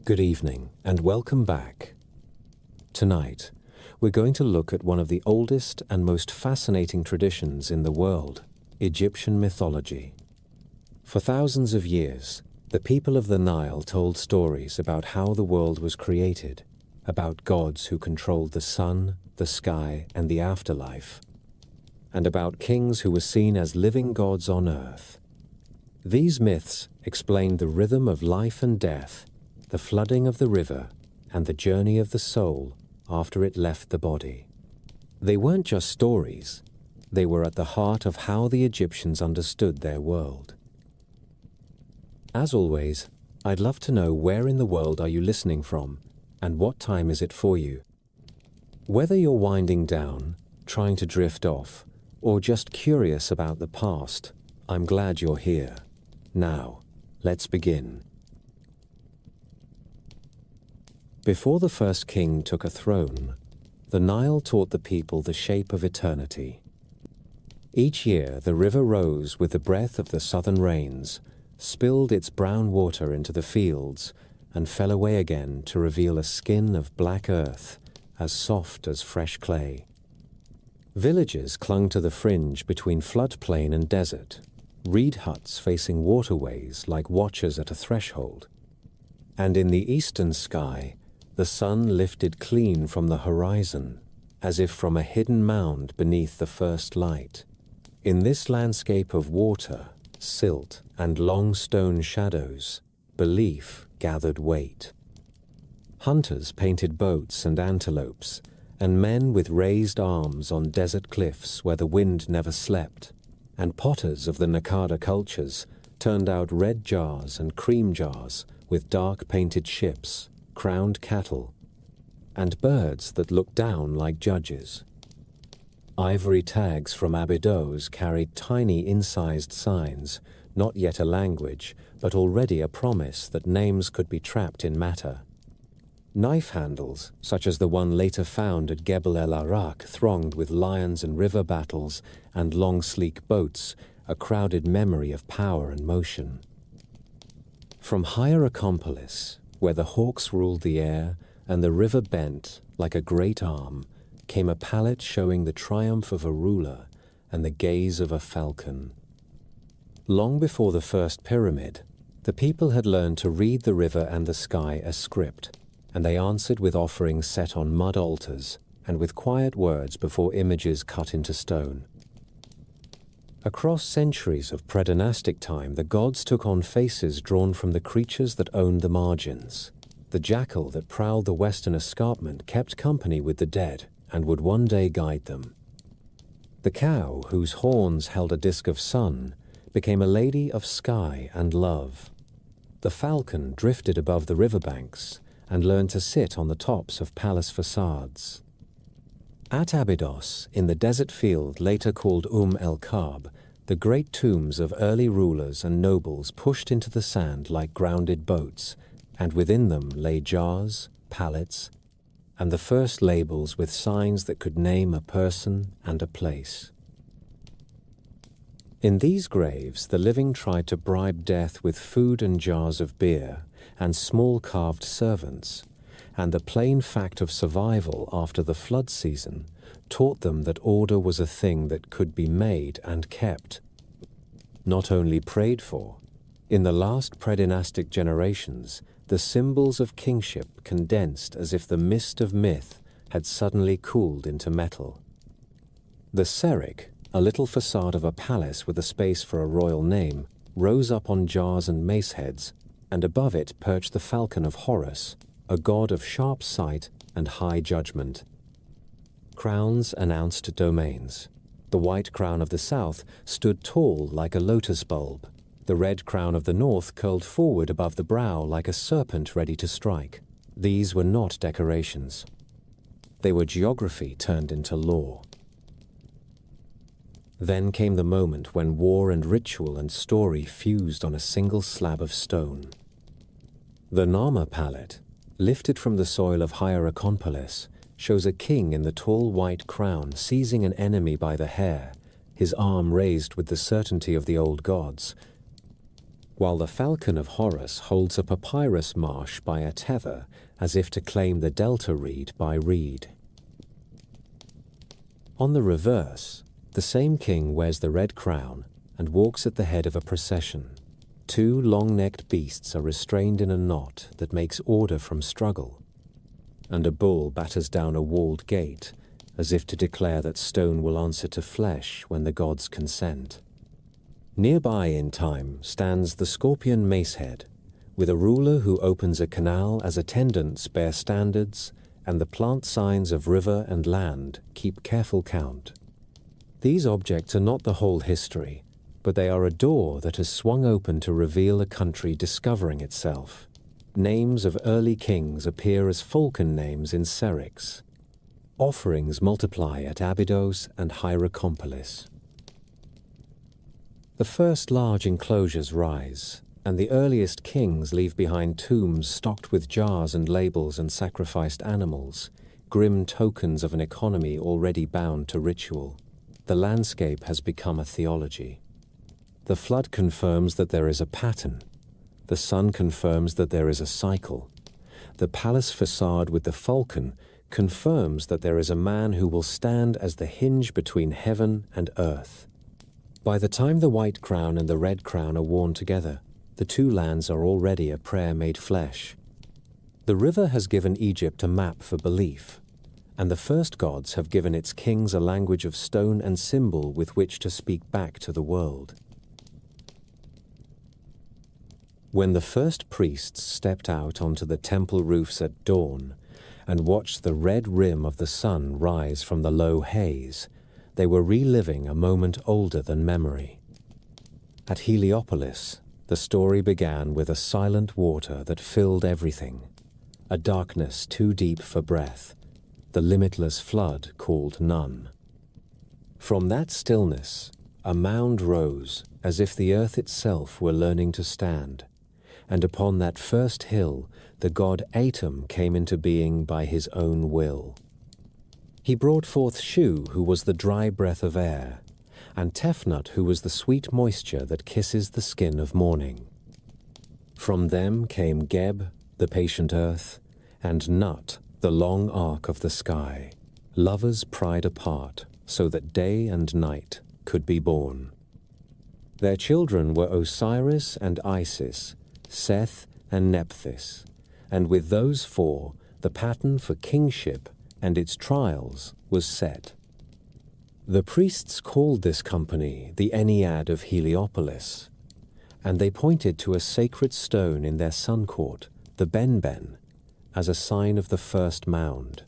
Good evening and welcome back. Tonight, we're going to look at one of the oldest and most fascinating traditions in the world, Egyptian mythology. For thousands of years, the people of the Nile told stories about how the world was created, about gods who controlled the sun, the sky, and the afterlife, and about kings who were seen as living gods on earth. These myths explained the rhythm of life and death, the flooding of the river, and the journey of the soul after it left the body. They weren't just stories, they were at the heart of how the Egyptians understood their world. As always, I'd love to know where in the world are you listening from, and what time is it for you? Whether you're winding down, trying to drift off, or just curious about the past, I'm glad you're here. Now, let's begin. Before the first king took a throne, the Nile taught the people the shape of eternity. Each year, the river rose with the breath of the southern rains, spilled its brown water into the fields, and fell away again to reveal a skin of black earth, as soft as fresh clay. Villages clung to the fringe between floodplain and desert, reed huts facing waterways like watchers at a threshold. And in the eastern sky, the sun lifted clean from the horizon, as if from a hidden mound beneath the first light. In this landscape of water, silt, and long stone shadows, belief gathered weight. Hunters painted boats and antelopes, and men with raised arms on desert cliffs where the wind never slept, and potters of the Nakada cultures turned out red jars and cream jars with dark painted ships, crowned cattle, and birds that looked down like judges. Ivory tags from Abydos carried tiny incised signs, not yet a language, but already a promise that names could be trapped in matter. Knife handles, such as the one later found at Gebel el Arak, thronged with lions and river battles and long sleek boats, a crowded memory of power and motion. From Hierakonpolis, where the hawks ruled the air and the river bent like a great arm, came a palette showing the triumph of a ruler and the gaze of a falcon. Long before the first pyramid, the people had learned to read the river and the sky as script, and they answered with offerings set on mud altars and with quiet words before images cut into stone. Across centuries of predynastic time, the gods took on faces drawn from the creatures that owned the margins. The jackal that prowled the western escarpment kept company with the dead and would one day guide them. The cow, whose horns held a disk of sun, became a lady of sky and love. The falcon drifted above the riverbanks and learned to sit on the tops of palace facades. At Abydos, in the desert field later called el-Kab, the great tombs of early rulers and nobles pushed into the sand like grounded boats, and within them lay jars, pallets, and the first labels with signs that could name a person and a place. In these graves, the living tried to bribe death with food and jars of beer and small carved servants, and the plain fact of survival after the flood season taught them that order was a thing that could be made and kept, not only prayed for. In the last predynastic generations, the symbols of kingship condensed as if the mist of myth had suddenly cooled into metal. The Serik, a little facade of a palace with a space for a royal name, rose up on jars and mace heads, and above it perched the falcon of Horus, a god of sharp sight and high judgment. Crowns announced domains. The white crown of the south stood tall like a lotus bulb. The red crown of the north curled forward above the brow like a serpent ready to strike. These were not decorations. They were geography turned into law. Then came the moment when war and ritual and story fused on a single slab of stone. The Nama palette, lifted from the soil of Hierakonpolis, shows a king in the tall white crown seizing an enemy by the hair, his arm raised with the certainty of the old gods, while the falcon of Horus holds a papyrus marsh by a tether as if to claim the delta reed by reed. On the reverse, the same king wears the red crown and walks at the head of a procession. Two long-necked beasts are restrained in a knot that makes order from struggle, and a bull batters down a walled gate as if to declare that stone will answer to flesh when the gods consent. Nearby in time stands the scorpion macehead, with a ruler who opens a canal as attendants bear standards and the plant signs of river and land keep careful count. These objects are not the whole history, but they are a door that has swung open to reveal a country discovering itself. Names of early kings appear as falcon names in Syrinx. Offerings multiply at Abydos and Hierakonpolis. The first large enclosures rise, and the earliest kings leave behind tombs stocked with jars and labels and sacrificed animals, grim tokens of an economy already bound to ritual. The landscape has become a theology. The flood confirms that there is a pattern. The sun confirms that there is a cycle. The palace facade with the falcon confirms that there is a man who will stand as the hinge between heaven and earth. By the time the white crown and the red crown are worn together, the two lands are already a prayer made flesh. The river has given Egypt a map for belief, and the first gods have given its kings a language of stone and symbol with which to speak back to the world. When the first priests stepped out onto the temple roofs at dawn and watched the red rim of the sun rise from the low haze, they were reliving a moment older than memory. At Heliopolis, the story began with a silent water that filled everything, a darkness too deep for breath, the limitless flood called none. From that stillness, a mound rose as if the earth itself were learning to stand, and upon that first hill the god Atum came into being by his own will. He brought forth Shu, who was the dry breath of air, and Tefnut, who was the sweet moisture that kisses the skin of morning. From them came Geb, the patient earth, and Nut, the long arc of the sky, lovers pried apart so that day and night could be born. Their children were Osiris and Isis, Seth and Nephthys, and with those four, the pattern for kingship and its trials was set. The priests called this company the Ennead of Heliopolis, and they pointed to a sacred stone in their sun court, the Benben, as a sign of the first mound.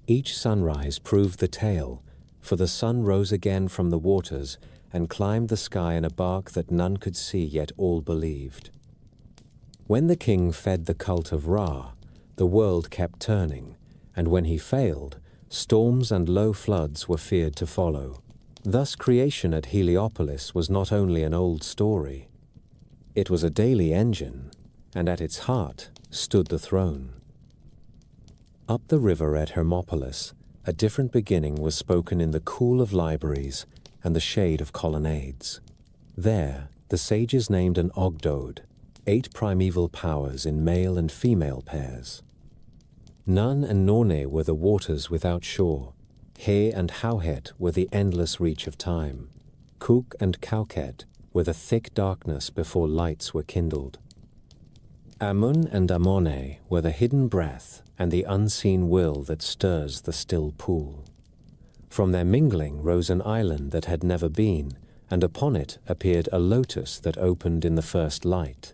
Each sunrise proved the tale, for the sun rose again from the waters and climbed the sky in a bark that none could see yet all believed. When the king fed the cult of Ra, the world kept turning, and when he failed, storms and low floods were feared to follow. Thus creation at Heliopolis was not only an old story. It was a daily engine, and at its heart stood the throne. Up the river at Hermopolis, a different beginning was spoken in the cool of libraries and the shade of colonnades. There, the sages named an Ogdode, 8 primeval powers in male and female pairs. Nun and Norne were the waters without shore. He and Hauhet were the endless reach of time. Kuk and Kauket were the thick darkness before lights were kindled. Amun and Amone were the hidden breath and the unseen will that stirs the still pool. From their mingling rose an island that had never been, and upon it appeared a lotus that opened in the first light.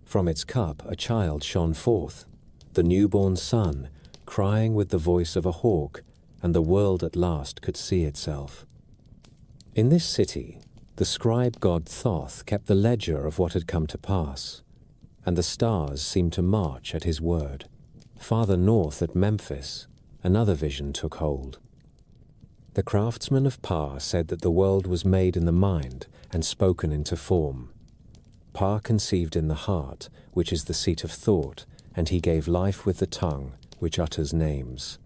From its cup a child shone forth, the newborn sun, crying with the voice of a hawk, and the world at last could see itself. In this city, the scribe god Thoth kept the ledger of what had come to pass, and the stars seemed to march at his word. Farther north at Memphis, another vision took hold. The craftsman of Pa said that the world was made in the mind and spoken into form. Pa conceived in the heart, which is the seat of thought, and he gave life with the tongue, which utters names.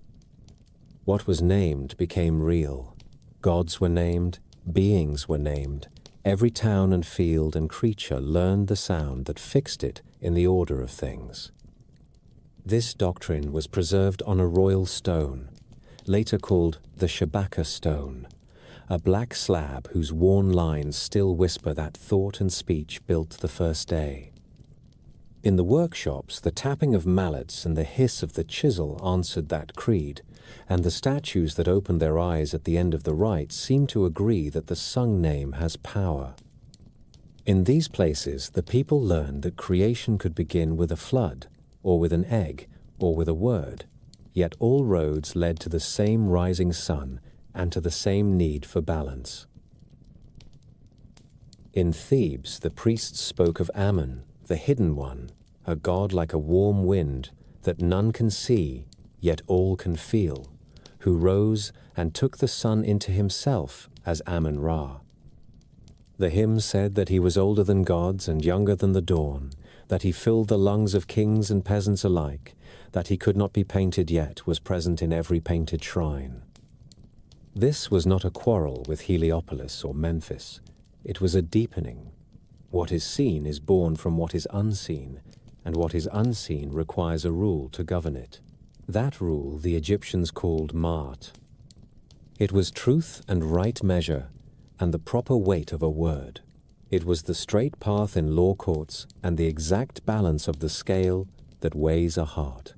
What was named became real. Gods were named, beings were named, Every town and field and creature learned the sound that fixed it in the order of things. This doctrine was preserved on a royal stone, later called the Shabaka stone, a black slab whose worn lines still whisper that thought and speech built the first day. In the workshops, the tapping of mallets and the hiss of the chisel answered that creed, and the statues that opened their eyes at the end of the rite seemed to agree that the sung name has power. In these places, the people learned that creation could begin with a flood, or with an egg, or with a word, yet all roads led to the same rising sun and to the same need for balance. In Thebes, the priests spoke of Ammon, the hidden one, a god like a warm wind that none can see, yet all can feel, who rose and took the sun into himself as Ammon-Ra. The hymn said that he was older than gods and younger than the dawn, that he filled the lungs of kings and peasants alike, that he could not be painted yet was present in every painted shrine. This was not a quarrel with Heliopolis or Memphis. It was a deepening. What is seen is born from what is unseen, and what is unseen requires a rule to govern it. That rule the Egyptians called Ma'at. It was truth and right measure, and the proper weight of a word. It was the straight path in law courts and the exact balance of the scale that weighs a heart.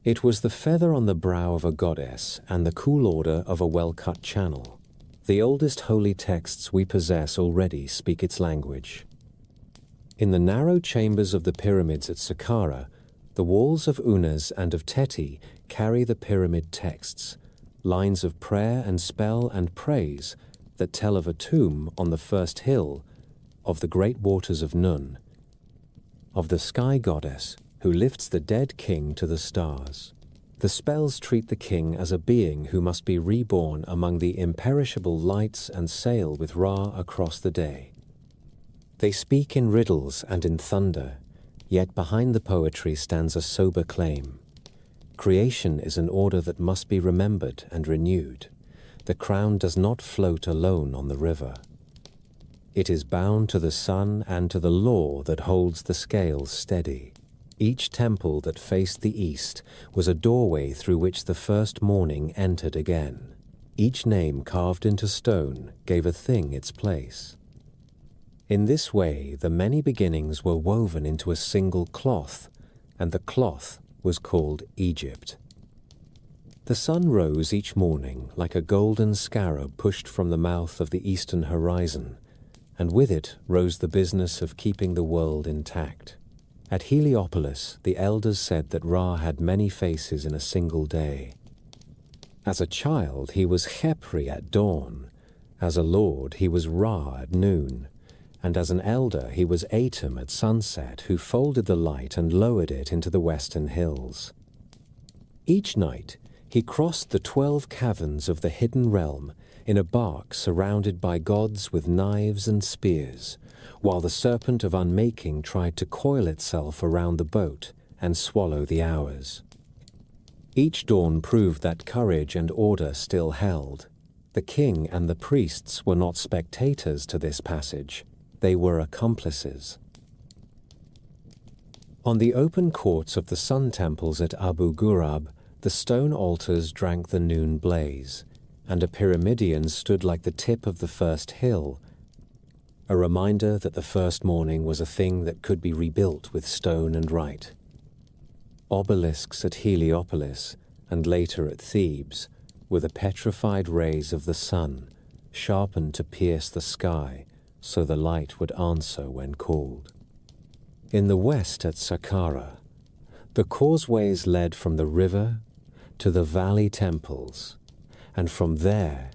It was the feather on the brow of a goddess and the cool order of a well-cut channel. The oldest holy texts we possess already speak its language. In the narrow chambers of the pyramids at Saqqara, the walls of Unas and of Teti carry the pyramid texts, lines of prayer and spell and praise that tell of a tomb on the first hill, of the great waters of Nun, of the sky goddess who lifts the dead king to the stars. The spells treat the king as a being who must be reborn among the imperishable lights and sail with Ra across the day. They speak in riddles and in thunder, yet behind the poetry stands a sober claim. Creation is an order that must be remembered and renewed. The crown does not float alone on the river. It is bound to the sun and to the law that holds the scales steady. Each temple that faced the east was a doorway through which the first morning entered again. Each name carved into stone gave a thing its place. In this way, the many beginnings were woven into a single cloth, and the cloth was called Egypt. The sun rose each morning like a golden scarab pushed from the mouth of the eastern horizon, and with it rose the business of keeping the world intact. At Heliopolis, the elders said that Ra had many faces in a single day. As a child, he was Khepri at dawn. As a lord, he was Ra at noon. And as an elder, he was Atum at sunset, who folded the light and lowered it into the western hills. Each night, he crossed the 12 caverns of the hidden realm in a bark surrounded by gods with knives and spears, while the serpent of unmaking tried to coil itself around the boat and swallow the hours. Each dawn proved that courage and order still held. The king and the priests were not spectators to this passage. They were accomplices. On the open courts of the sun temples at Abu Ghurab, the stone altars drank the noon blaze, and a pyramidion stood like the tip of the first hill, a reminder that the first morning was a thing that could be rebuilt with stone and rite. Obelisks at Heliopolis, and later at Thebes, were the petrified rays of the sun, sharpened to pierce the sky, so the light would answer when called. In the west at Saqqara, the causeways led from the river to the valley temples, and from there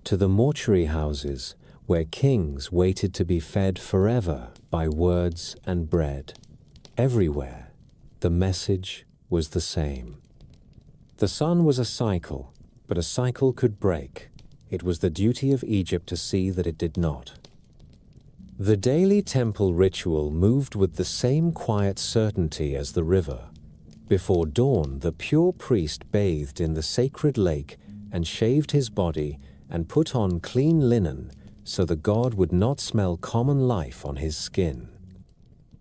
to the mortuary houses where kings waited to be fed forever by words and bread. Everywhere, the message was the same. The sun was a cycle, but a cycle could break. It was the duty of Egypt to see that it did not. The daily temple ritual moved with the same quiet certainty as the river. Before dawn, the pure priest bathed in the sacred lake and shaved his body and put on clean linen so the god would not smell common life on his skin.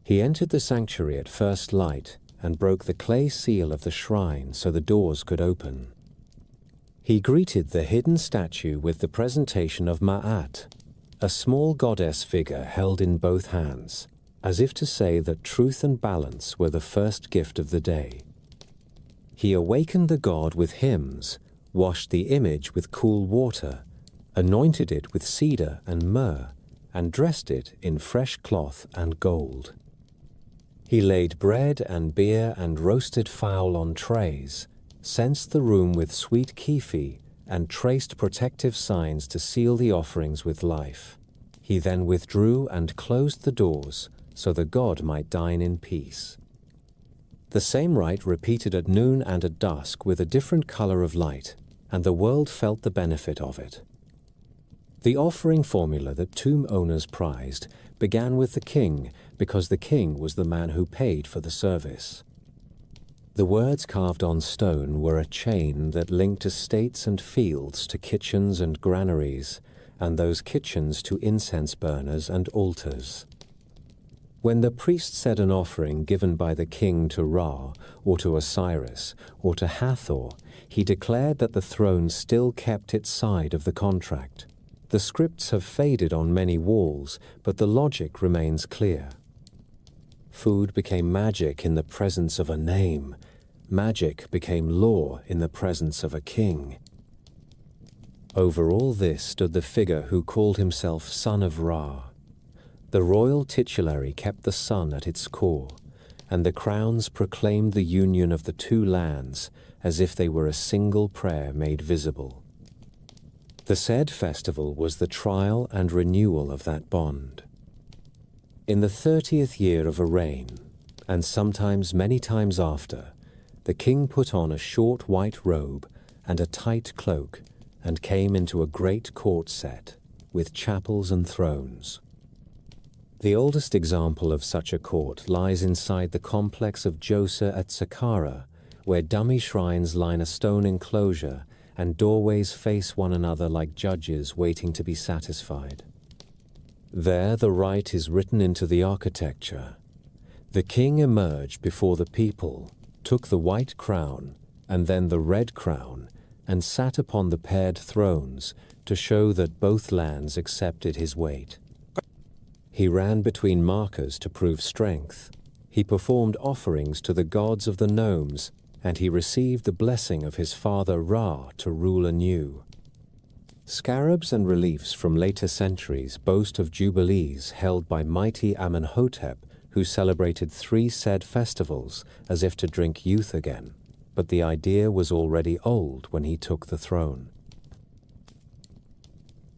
He entered the sanctuary at first light and broke the clay seal of the shrine so the doors could open. He greeted the hidden statue with the presentation of Ma'at, a small goddess figure held in both hands, as if to say that truth and balance were the first gift of the day. He awakened the god with hymns, washed the image with cool water, anointed it with cedar and myrrh, and dressed it in fresh cloth and gold. He laid bread and beer and roasted fowl on trays, censed the room with sweet kefi, and traced protective signs to seal the offerings with life. He then withdrew and closed the doors so the god might dine in peace. The same rite repeated at noon and at dusk with a different color of light, and the world felt the benefit of it. The offering formula that tomb owners prized began with the king because the king was the man who paid for the service. The words carved on stone were a chain that linked estates and fields to kitchens and granaries, and those kitchens to incense burners and altars. When the priest said an offering given by the king to Ra, or to Osiris, or to Hathor, he declared that the throne still kept its side of the contract. The scripts have faded on many walls, but the logic remains clear. Food became magic in the presence of a name. Magic became law in the presence of a king. Over all this stood the figure who called himself Son of Ra. The royal titulary kept the sun at its core, and the crowns proclaimed the union of the two lands as if they were a single prayer made visible. The said festival was the trial and renewal of that bond. In the 30th year of a reign, and sometimes many times after, the king put on a short white robe and a tight cloak and came into a great court set, with chapels and thrones. The oldest example of such a court lies inside the complex of Djoser at Saqqara, where dummy shrines line a stone enclosure and doorways face one another like judges waiting to be satisfied. There the rite is written into the architecture. The king emerged before the people, took the white crown and then the red crown, and sat upon the paired thrones to show that both lands accepted his weight. He ran between markers to prove strength. He performed offerings to the gods of the gnomes, and he received the blessing of his father Ra to rule anew. Scarabs and reliefs from later centuries boast of jubilees held by mighty Amenhotep, who celebrated 3 said festivals as if to drink youth again, but the idea was already old when he took the throne.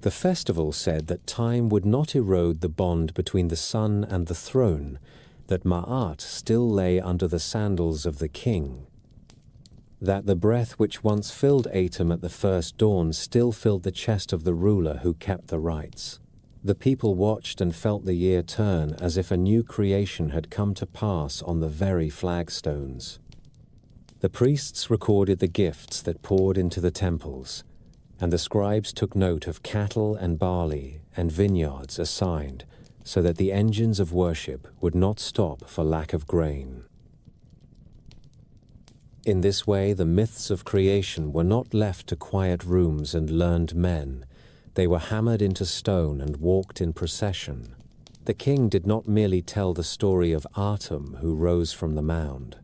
The festival said that time would not erode the bond between the sun and the throne, that Ma'at still lay under the sandals of the king, that the breath which once filled Atum at the first dawn still filled the chest of the ruler who kept the rites. The people watched and felt the year turn as if a new creation had come to pass on the very flagstones. The priests recorded the gifts that poured into the temples, and the scribes took note of cattle and barley and vineyards assigned so that the engines of worship would not stop for lack of grain. In this way, the myths of creation were not left to quiet rooms and learned men. They were hammered into stone and walked in procession. The king did not merely tell the story of Atum who rose from the mound.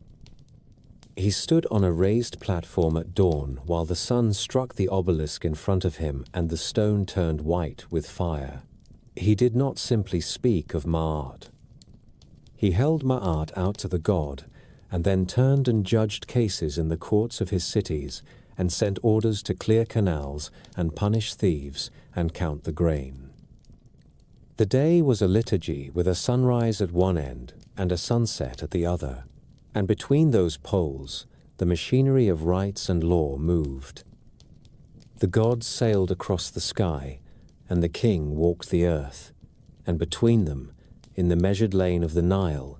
He stood on a raised platform at dawn while the sun struck the obelisk in front of him and the stone turned white with fire. He did not simply speak of Ma'at. He held Ma'at out to the god, and then turned and judged cases in the courts of his cities, and sent orders to clear canals and punish thieves and count the grain. The day was a liturgy with a sunrise at one end and a sunset at the other, and between those poles the machinery of rights and law moved. The gods sailed across the sky, and the king walked the earth, and between them, in the measured lane of the Nile,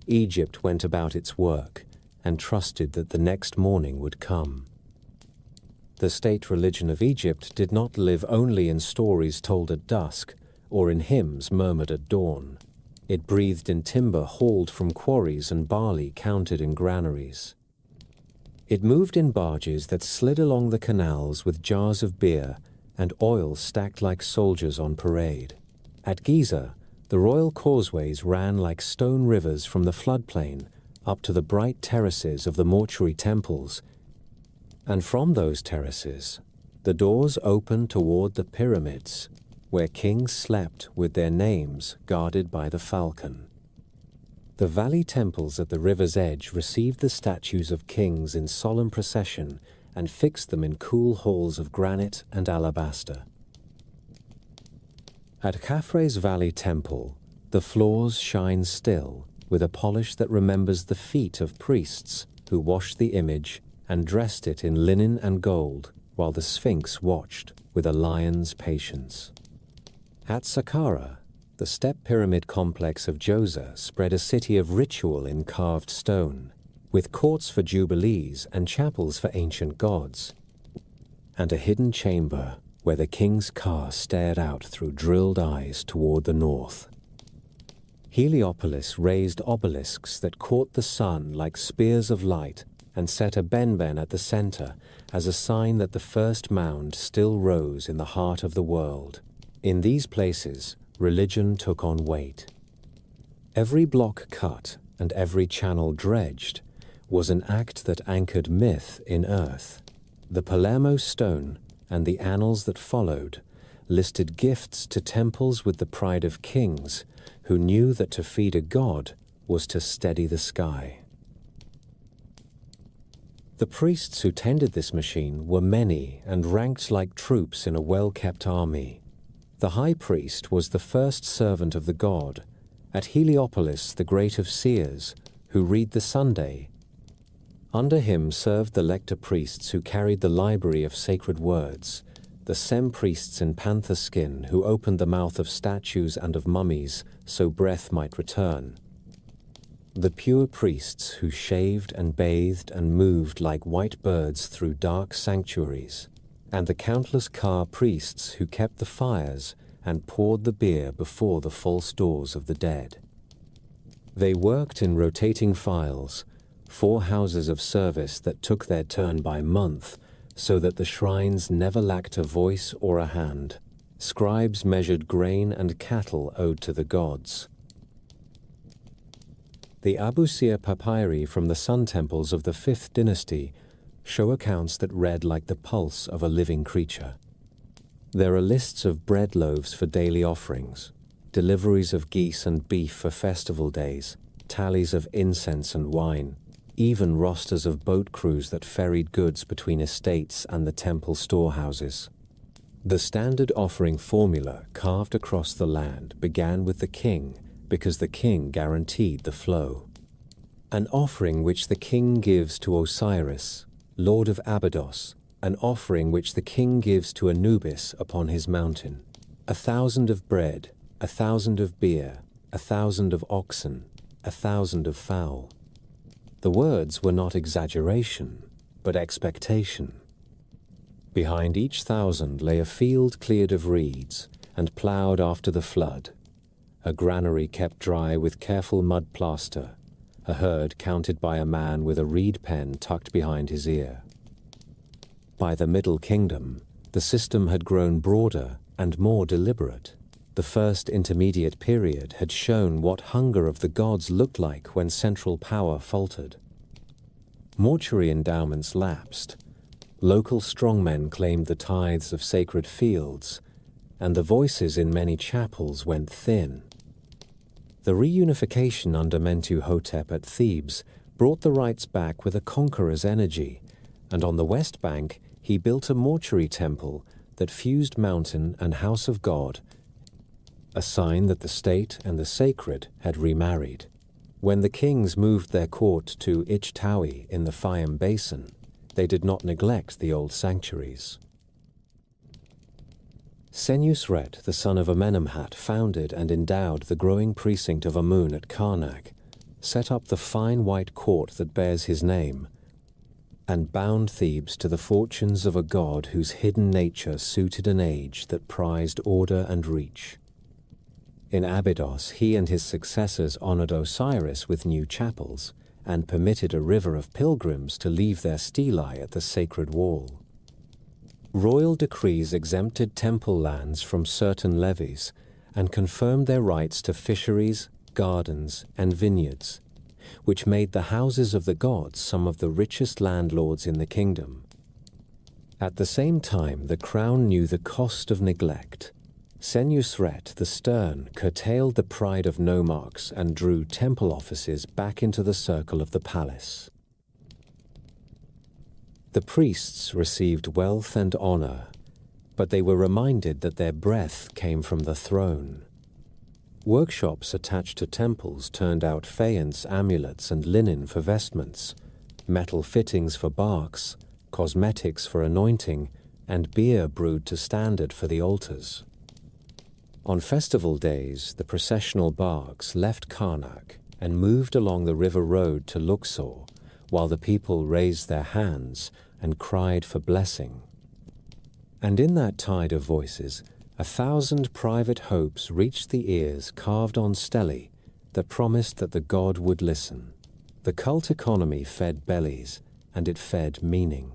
Egypt went about its work and trusted that the next morning would come. The state religion of Egypt did not live only in stories told at dusk or in hymns murmured at dawn. It breathed in timber hauled from quarries and barley counted in granaries. It moved in barges that slid along the canals with jars of beer and oil stacked like soldiers on parade. At Giza, the royal causeways ran like stone rivers from the floodplain up to the bright terraces of the mortuary temples, and from those terraces, the doors opened toward the pyramids, where kings slept with their names guarded by the falcon. The valley temples at the river's edge received the statues of kings in solemn procession and fixed them in cool halls of granite and alabaster. At Khafre's Valley Temple, the floors shine still with a polish that remembers the feet of priests who washed the image and dressed it in linen and gold while the Sphinx watched with a lion's patience. At Saqqara, the step pyramid complex of Djoser spread a city of ritual in carved stone, with courts for jubilees and chapels for ancient gods, and a hidden chamber where the king's car stared out through drilled eyes toward the north. Heliopolis raised obelisks that caught the sun like spears of light and set a benben at the center as a sign that the first mound still rose in the heart of the world. In these places, religion took on weight. Every block cut and every channel dredged was an act that anchored myth in earth. The Palermo stone and the annals that followed listed gifts to temples with the pride of kings who knew that to feed a god was to steady the sky. The priests who tended this machine were many and ranked like troops in a well-kept army. The high priest was the first servant of the god. At Heliopolis, the great of seers, who read the Sunday. Under him served the lector priests who carried the library of sacred words, the sem priests in panther skin who opened the mouth of statues and of mummies so breath might return. The pure priests who shaved and bathed and moved like white birds through dark sanctuaries, and the countless Ka priests who kept the fires and poured the beer before the false doors of the dead. They worked in rotating files, 4 houses of service that took their turn by month, so that the shrines never lacked a voice or a hand. Scribes measured grain and cattle owed to the gods. The Abusir papyri from the sun temples of the 5th dynasty show accounts that read like the pulse of a living creature. There are lists of bread loaves for daily offerings, deliveries of geese and beef for festival days, tallies of incense and wine, even rosters of boat crews that ferried goods between estates and the temple storehouses. The standard offering formula carved across the land began with the king because the king guaranteed the flow. An offering which the king gives to Osiris, lord of Abydos, an offering which the king gives to Anubis upon his mountain. 1,000 of bread, 1,000 of beer, 1,000 of oxen, 1,000 of fowl. The words were not exaggeration, but expectation. Behind each 1,000 lay a field cleared of reeds and ploughed after the flood, a granary kept dry with careful mud plaster, a herd counted by a man with a reed pen tucked behind his ear. By the Middle Kingdom, the system had grown broader and more deliberate. The first intermediate period had shown what hunger of the gods looked like when central power faltered. Mortuary endowments lapsed, local strongmen claimed the tithes of sacred fields, and the voices in many chapels went thin. The reunification under Mentuhotep at Thebes brought the rites back with a conqueror's energy, and on the West Bank he built a mortuary temple that fused mountain and house of God, a sign that the state and the sacred had remarried. When the kings moved their court to Ichtawi in the Fayum Basin, they did not neglect the old sanctuaries. Senusret, the son of Amenemhat, founded and endowed the growing precinct of Amun at Karnak, set up the fine white court that bears his name, and bound Thebes to the fortunes of a god whose hidden nature suited an age that prized order and reach. In Abydos, he and his successors honored Osiris with new chapels and permitted a river of pilgrims to leave their stelae at the sacred wall. Royal decrees exempted temple lands from certain levies and confirmed their rights to fisheries, gardens, and vineyards, which made the houses of the gods some of the richest landlords in the kingdom. At the same time, the crown knew the cost of neglect. Senusret the Stern curtailed the pride of nomarchs and drew temple offices back into the circle of the palace. The priests received wealth and honor, but they were reminded that their breath came from the throne. Workshops attached to temples turned out faience amulets and linen for vestments, metal fittings for barks, cosmetics for anointing, and beer brewed to standard for the altars. On festival days, the processional barks left Karnak and moved along the river road to Luxor, while the people raised their hands and cried for blessing. And in that tide of voices, 1,000 private hopes reached the ears carved on stelae that promised that the god would listen. The cult economy fed bellies, and it fed meaning.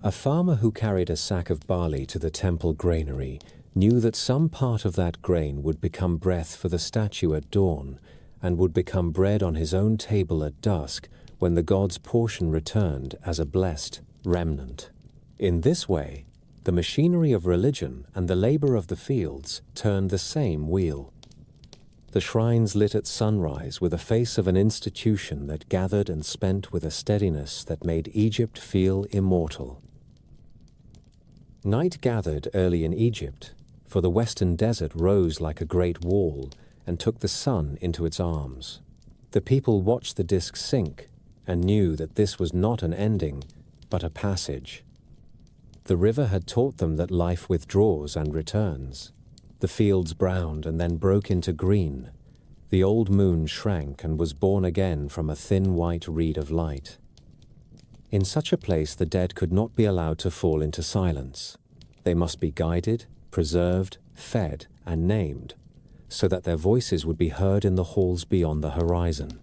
A farmer who carried a sack of barley to the temple granary knew that some part of that grain would become breath for the statue at dawn, and would become bread on his own table at dusk when the god's portion returned as a blessed remnant. In this way, the machinery of religion and the labor of the fields turned the same wheel. The shrines lit at sunrise with the face of an institution that gathered and spent with a steadiness that made Egypt feel immortal. Night gathered early in Egypt, for the western desert rose like a great wall and took the sun into its arms. The people watched the disk sink and knew that this was not an ending, but a passage. The river had taught them that life withdraws and returns. The fields browned and then broke into green. The old moon shrank and was born again from a thin white reed of light. In such a place, the dead could not be allowed to fall into silence. They must be guided, preserved, fed, and named, so that their voices would be heard in the halls beyond the horizon.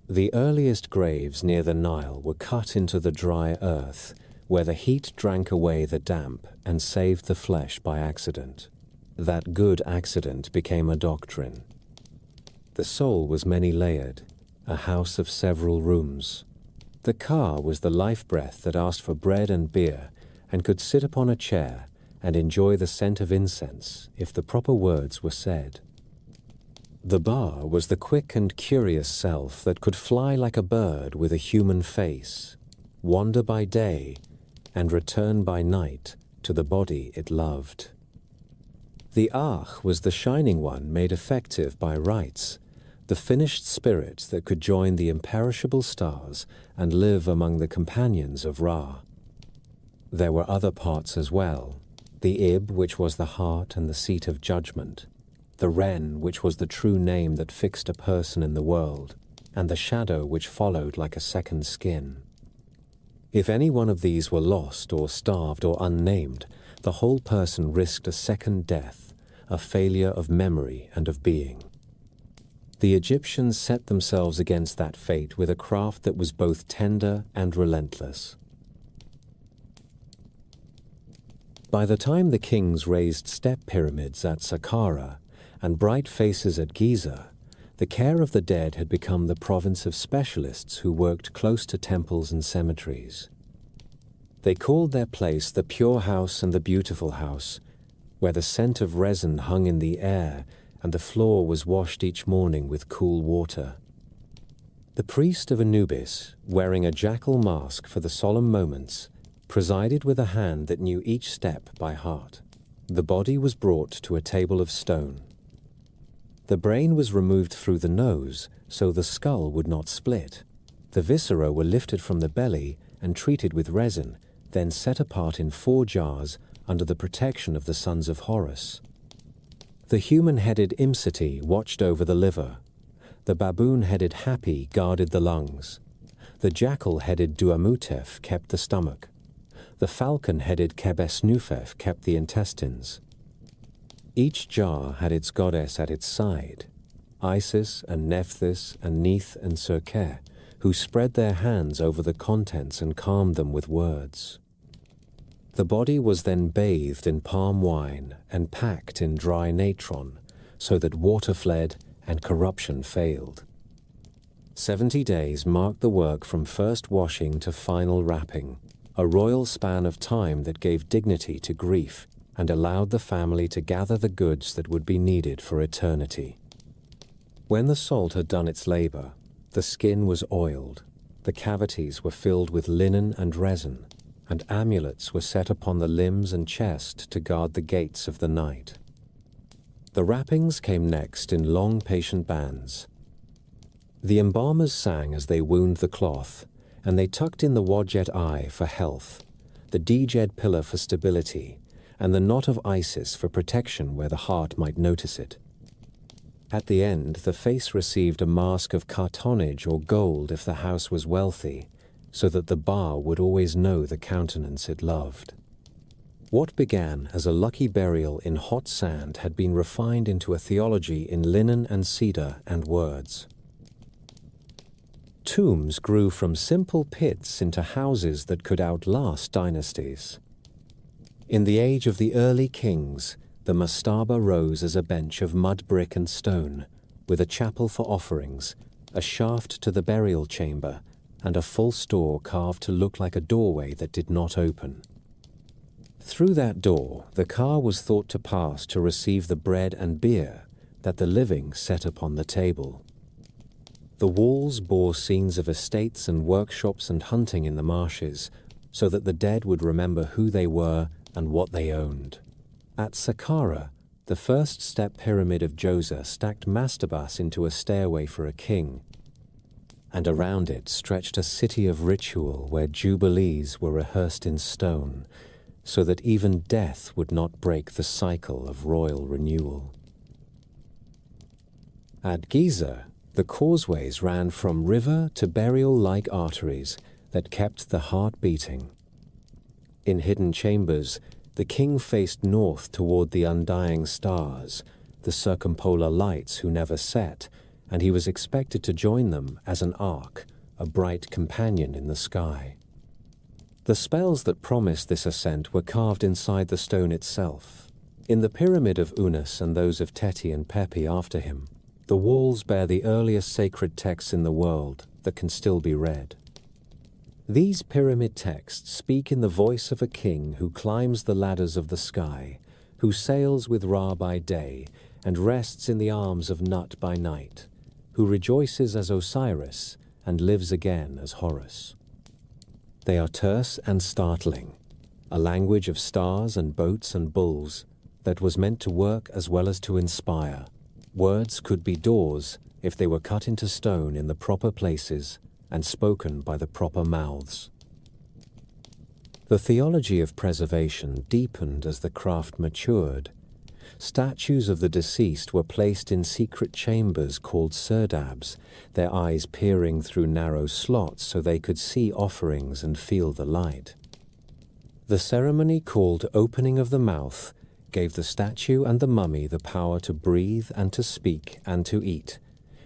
The earliest graves near the Nile were cut into the dry earth, where the heat drank away the damp and saved the flesh by accident. That good accident became a doctrine. The soul was many-layered, a house of several rooms. The car was the life breath that asked for bread and beer and could sit upon a chair and enjoy the scent of incense if the proper words were said. The bar was the quick and curious self that could fly like a bird with a human face, wander by day, and return by night to the body it loved. The Ach was the shining one made effective by rites, the finished spirit that could join the imperishable stars and live among the companions of Ra. There were other parts as well, the Ib, which was the heart and the seat of judgment, the Ren, which was the true name that fixed a person in the world, and the shadow which followed like a second skin. If any one of these were lost or starved or unnamed, the whole person risked a second death, a failure of memory and of being. The Egyptians set themselves against that fate with a craft that was both tender and relentless. By the time the kings raised step pyramids at Saqqara and bright faces at Giza, the care of the dead had become the province of specialists who worked close to temples and cemeteries. They called their place the Pure House and the Beautiful House, where the scent of resin hung in the air and the floor was washed each morning with cool water. The priest of Anubis, wearing a jackal mask for the solemn moments, presided with a hand that knew each step by heart. The body was brought to a table of stone. The brain was removed through the nose so the skull would not split. The viscera were lifted from the belly and treated with resin, then set apart in 4 jars under the protection of the sons of Horus. The human-headed Imseti watched over the liver. The baboon-headed Hapi guarded the lungs. The jackal-headed Duamutef kept the stomach. The falcon-headed Kebesnufef kept the intestines. Each jar had its goddess at its side, Isis and Nephthys and Neith and Serke, who spread their hands over the contents and calmed them with words. The body was then bathed in palm wine and packed in dry natron, so that water fled and corruption failed. 70 days marked the work from first washing to final wrapping, a royal span of time that gave dignity to grief and allowed the family to gather the goods that would be needed for eternity. When the salt had done its labor, the skin was oiled, the cavities were filled with linen and resin, and amulets were set upon the limbs and chest to guard the gates of the night. The wrappings came next in long patient bands. The embalmers sang as they wound the cloth, and they tucked in the Wadjet eye for health, the Djed pillar for stability, and the knot of Isis for protection where the heart might notice it. At the end, the face received a mask of cartonnage or gold if the house was wealthy, so that the bar would always know the countenance it loved. What began as a lucky burial in hot sand had been refined into a theology in linen and cedar and words. Tombs grew from simple pits into houses that could outlast dynasties. In the age of the early kings, the mastaba rose as a bench of mud brick and stone, with a chapel for offerings, a shaft to the burial chamber, and a full store carved to look like a doorway that did not open. Through that door, the car was thought to pass to receive the bread and beer that the living set upon the table. The walls bore scenes of estates and workshops and hunting in the marshes, so that the dead would remember who they were and what they owned. At Saqqara, the first step pyramid of Djoser stacked mastabas into a stairway for a king, and around it stretched a city of ritual where jubilees were rehearsed in stone, so that even death would not break the cycle of royal renewal. At Giza, the causeways ran from river to burial-like arteries that kept the heart beating. In hidden chambers, the king faced north toward the undying stars, the circumpolar lights who never set, and he was expected to join them as an ark, a bright companion in the sky. The spells that promised this ascent were carved inside the stone itself. In the pyramid of Unas and those of Teti and Pepi after him, the walls bear the earliest sacred texts in the world that can still be read. These pyramid texts speak in the voice of a king who climbs the ladders of the sky, who sails with Ra by day and rests in the arms of Nut by night, who rejoices as Osiris and lives again as Horus. They are terse and startling, a language of stars and boats and bulls that was meant to work as well as to inspire. Words could be doors if they were cut into stone in the proper places and spoken by the proper mouths. The theology of preservation deepened as the craft matured. Statues of the deceased were placed in secret chambers called serdabs, their eyes peering through narrow slots so they could see offerings and feel the light. The ceremony called opening of the mouth gave the statue and the mummy the power to breathe and to speak and to eat,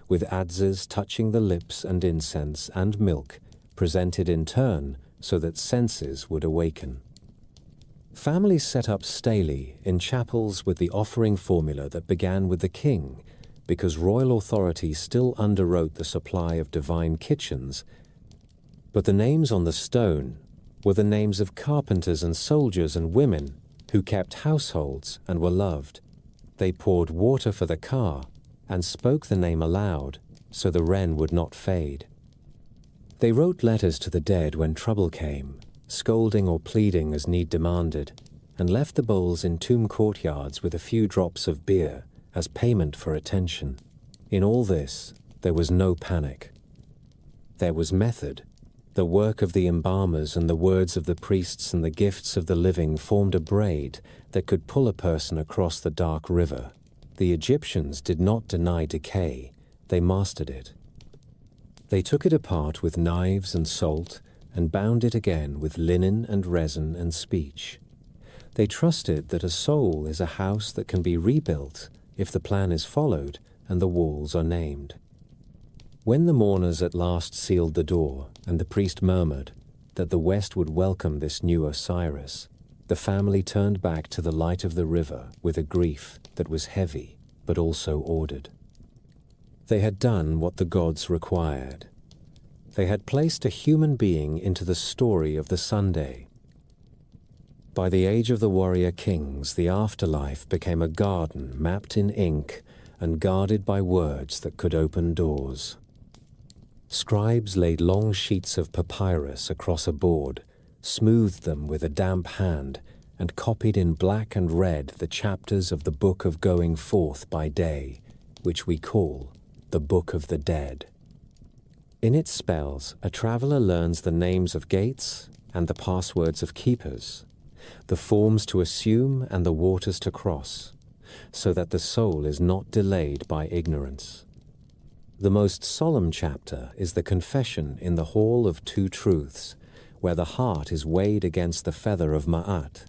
with adzes touching the lips and incense and milk, presented in turn so that senses would awaken. Families set up stelae in chapels with the offering formula that began with the king, because royal authority still underwrote the supply of divine kitchens, but the names on the stone were the names of carpenters and soldiers and women who kept households and were loved. They poured water for the car and spoke the name aloud so the wren would not fade. They wrote letters to the dead when trouble came, scolding or pleading as need demanded, and left the bowls in tomb courtyards with a few drops of beer as payment for attention. In all this, there was no panic. There was method. The work of the embalmers and the words of the priests and the gifts of the living formed a braid that could pull a person across the dark river. The Egyptians did not deny decay, they mastered it. They took it apart with knives and salt and bound it again with linen and resin and speech. They trusted that a soul is a house that can be rebuilt if the plan is followed and the walls are named. When the mourners at last sealed the door and the priest murmured that the West would welcome this new Osiris, the family turned back to the light of the river with a grief that was heavy but also ordered. They had done what the gods required. They had placed a human being into the story of the Sunday. By the age of the warrior kings, the afterlife became a garden mapped in ink and guarded by words that could open doors. Scribes laid long sheets of papyrus across a board, smoothed them with a damp hand, and copied in black and red the chapters of the Book of Going Forth by Day, which we call the Book of the Dead. In its spells, a traveler learns the names of gates and the passwords of keepers, the forms to assume and the waters to cross, so that the soul is not delayed by ignorance. The most solemn chapter is the confession in the Hall of Two Truths, where the heart is weighed against the feather of Ma'at.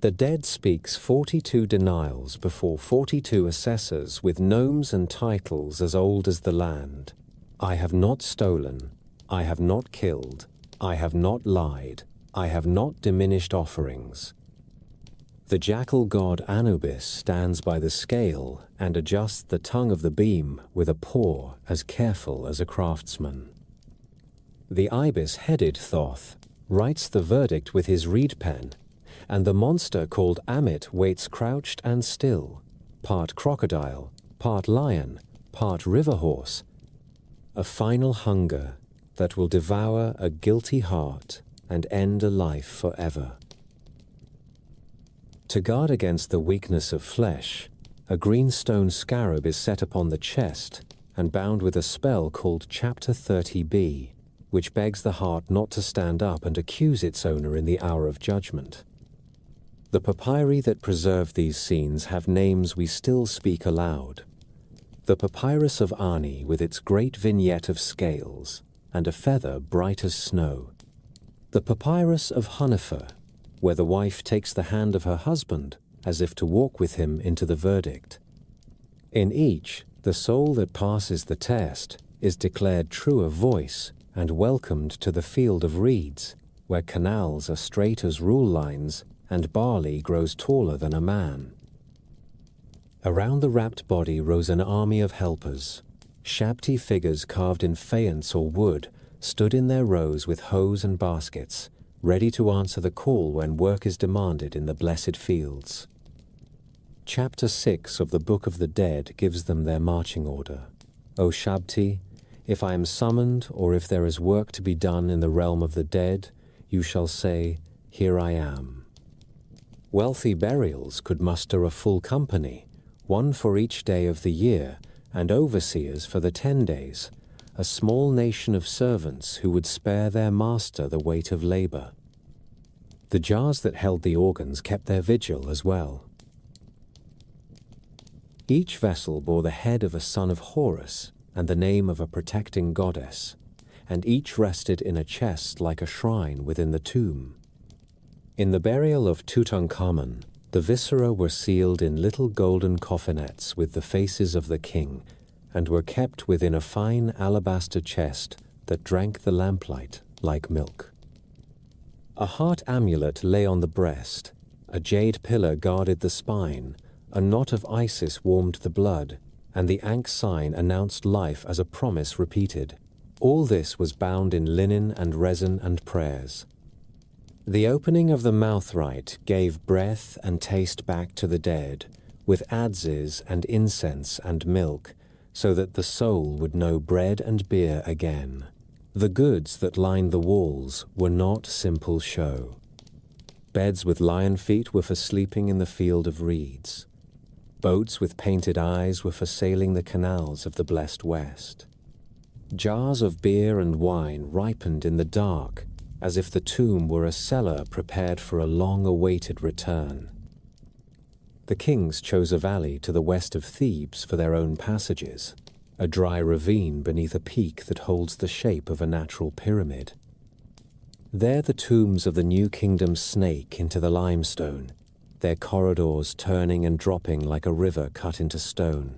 The dead speaks 42 denials before 42 assessors with nomes and titles as old as the land. I have not stolen, I have not killed, I have not lied, I have not diminished offerings. The jackal god Anubis stands by the scale and adjusts the tongue of the beam with a paw as careful as a craftsman. The ibis-headed Thoth writes the verdict with his reed pen, and the monster called Amit waits crouched and still, part crocodile, part lion, part river horse, a final hunger that will devour a guilty heart and end a life forever. To guard against the weakness of flesh, a green stone scarab is set upon the chest and bound with a spell called Chapter 30b, which begs the heart not to stand up and accuse its owner in the hour of judgment. The papyri that preserve these scenes have names we still speak aloud. The papyrus of Ani with its great vignette of scales and a feather bright as snow. The papyrus of Hunefer, where the wife takes the hand of her husband as if to walk with him into the verdict. In each, the soul that passes the test is declared true of voice and welcomed to the field of reeds, where canals are straight as rule lines and barley grows taller than a man. Around the wrapped body rose an army of helpers. Shabti figures carved in faience or wood stood in their rows with hoes and baskets, ready to answer the call when work is demanded in the blessed fields. Chapter 6 of the Book of the Dead gives them their marching order. O Shabti, if I am summoned or if there is work to be done in the realm of the dead, you shall say, Here I am. Wealthy burials could muster a full company, one for each day of the year, and overseers for the 10 days, a small nation of servants who would spare their master the weight of labor. The jars that held the organs kept their vigil as well. Each vessel bore the head of a son of Horus and the name of a protecting goddess, and each rested in a chest like a shrine within the tomb. In the burial of Tutankhamun, the viscera were sealed in little golden coffinettes with the faces of the king, and were kept within a fine alabaster chest that drank the lamplight like milk. A heart amulet lay on the breast, a jade pillar guarded the spine, a knot of Isis warmed the blood, and the Ankh sign announced life as a promise repeated. All this was bound in linen and resin and prayers. The opening of the mouth rite gave breath and taste back to the dead, with adzes and incense and milk, so that the soul would know bread and beer again. The goods that lined the walls were not simple show. Beds with lion feet were for sleeping in the field of reeds. Boats with painted eyes were for sailing the canals of the blessed West. Jars of beer and wine ripened in the dark, as if the tomb were a cellar prepared for a long-awaited return. The kings chose a valley to the west of Thebes for their own passages, a dry ravine beneath a peak that holds the shape of a natural pyramid. There the tombs of the New Kingdom snake into the limestone, their corridors turning and dropping like a river cut into stone.